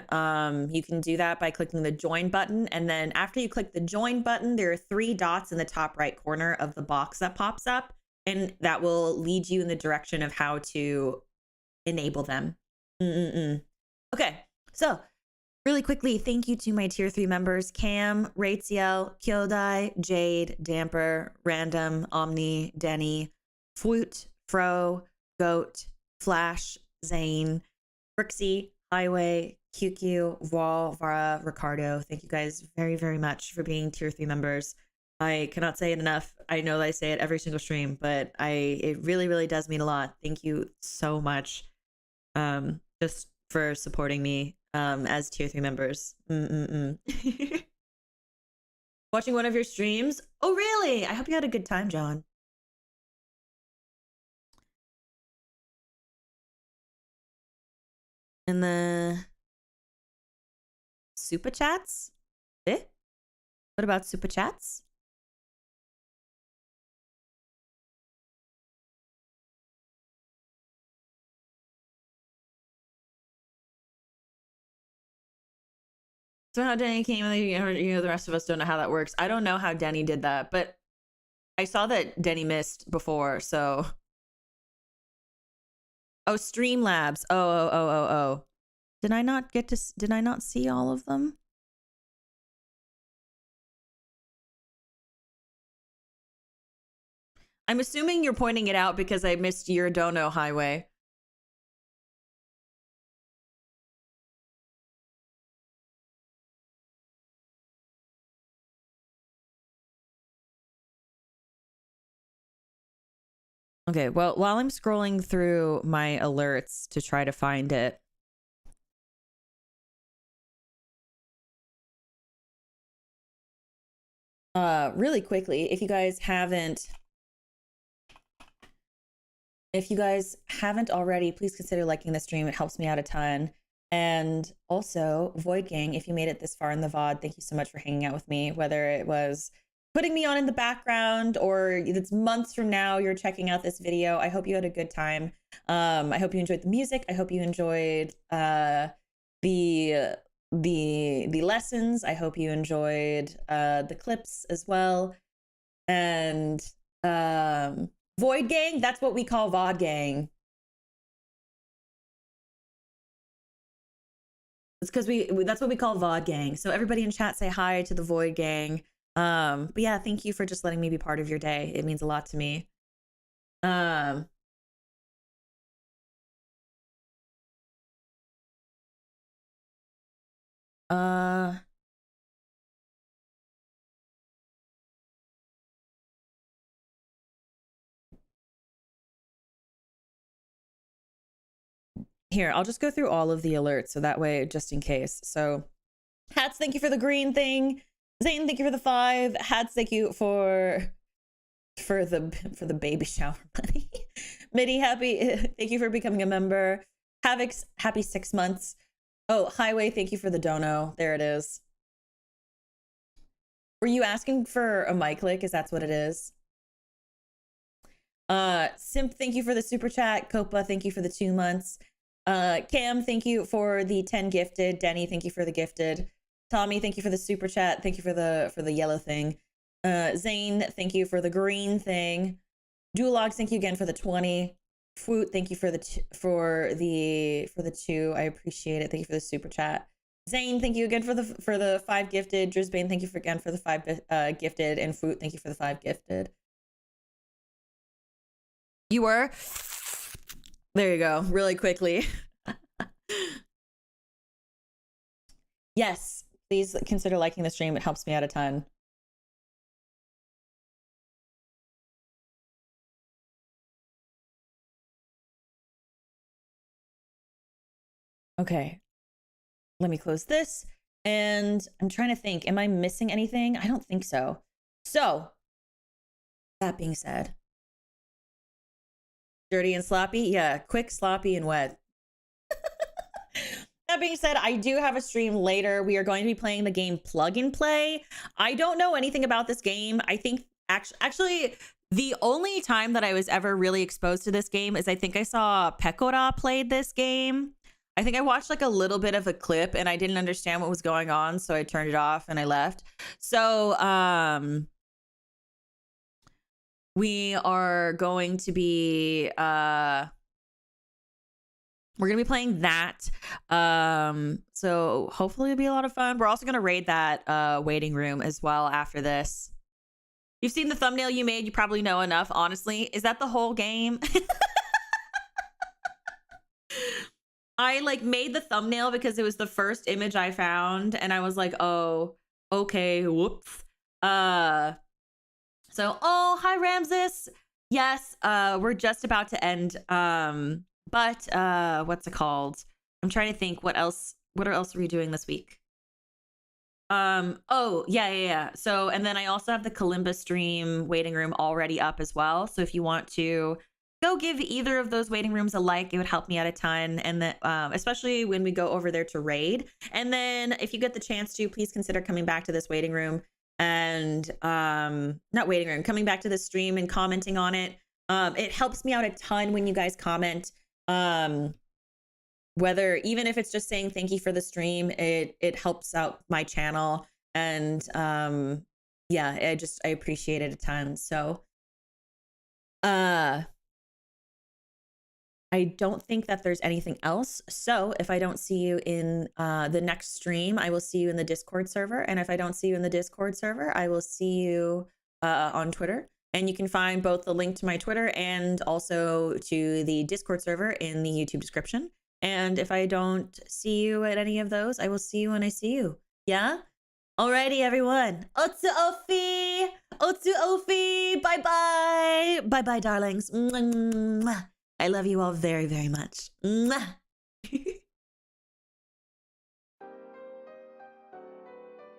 You can do that by clicking the join button. And then after you click the join button, there are 3 dots in the top right corner of the box that pops up. And that will lead you in the direction of how to enable them. Okay, so really quickly, thank you to my tier 3 members: Cam, Ratiel, Kyodai, Jade, Damper, Random, Omni, Denny, Fwoot, Fro, Goat, Flash, Zane, Brixie, Highway, QQ, Wall, Vara, Ricardo. Thank you guys very, very much for being tier 3 members. I cannot say it enough. I know that I say it every single stream, but it really, really does mean a lot. Thank you so much just for supporting me as tier 3 members. Watching one of your streams? Oh, really? I hope you had a good time, John. And the super chats? Eh? What about super chats? So how Denny came, and the rest of us don't know how that works. I don't know how Denny did that, but I saw that Denny missed before, so. Oh, Streamlabs. Oh. Did I not see all of them? I'm assuming you're pointing it out because I missed your Dono Highway. Okay, well, while I'm scrolling through my alerts to try to find it. Really quickly, if you guys haven't already, please consider liking the stream. It helps me out a ton. And also, Void Gang, if you made it this far in the VOD, thank you so much for hanging out with me, whether it was putting me on in the background or it's months from now you're checking out this video. I hope you had a good time. I hope you enjoyed the music. I hope you enjoyed the lessons. I hope you enjoyed the clips as well. And Void Gang, that's what we call VOD Gang. It's because that's what we call VOD Gang. So everybody in chat say hi to the Void Gang. But yeah, thank you for just letting me be part of your day. It means a lot to me. Here, I'll just go through all of the alerts so that way, just in case. So, Hats, thank you for the green thing. Zane, thank you for the 5. Hats, thank you for the baby shower money. Midi, thank you for becoming a member. Havoc's, happy 6 months. Oh, Highway, thank you for the dono. There it is. Were you asking for a mic click? Is that's what it is? Simp, thank you for the super chat. Copa, thank you for the 2 months. Cam, thank you for the 10 gifted. Denny, thank you for the gifted. Tommy, thank you for the super chat. Thank you for the yellow thing. Zane, thank you for the green thing. Duologs, thank you again for the 20. Fruit, thank you for the 2. I appreciate it. Thank you for the super chat. Zane, thank you again for the 5 gifted. Drisbane, thank you again for the 5 gifted. And Fruit, thank you for the 5 gifted. You were? There you go. Really quickly. Yes. Please consider liking the stream. It helps me out a ton. Okay. Let me close this. And I'm trying to think, am I missing anything? I don't think so. So, that being said, dirty and sloppy? Yeah, quick, sloppy, and wet. That being said, I do have a stream later. We are going to be playing the game Plug and Play. I don't know anything about this game. I think actually the only time that I was ever really exposed to this game is I think I saw Pecora played this game. I think I watched like a little bit of a clip and I didn't understand what was going on, so I turned it off and I left. So we are going to be we're gonna be playing that. So hopefully it'll be a lot of fun. We're also gonna raid that waiting room as well after this. You've seen the thumbnail you made, you probably know enough, honestly. Is that the whole game? I like made the thumbnail because it was the first image I found and I was like, oh, okay, whoops. So, oh, hi Ramses. Yes, we're just about to end. But what's it called? I'm trying to think what else are we doing this week? Oh, yeah. So, and then I also have the Kalimba stream waiting room already up as well. So if you want to go give either of those waiting rooms a like, it would help me out a ton. And then, especially when we go over there to raid. And then if you get the chance to, please consider coming back to this waiting room and, not waiting room, coming back to the stream and commenting on it. It helps me out a ton when you guys comment. Whether even if it's just saying thank you for the stream, it helps out my channel. And, yeah, I appreciate it a ton. So, I don't think that there's anything else. So if I don't see you in the next stream, I will see you in the Discord server. And if I don't see you in the Discord server, I will see you on Twitter. And you can find both the link to my Twitter and also to the Discord server in the YouTube description. And if I don't see you at any of those, I will see you when I see you. Yeah? Alrighty, everyone. Otsu Ophi! Otsu Ophi! Bye-bye! Bye-bye, darlings. Mwah. I love you all very, very much. Mwah.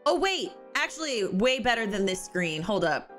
Oh, wait. Actually, way better than this screen. Hold up.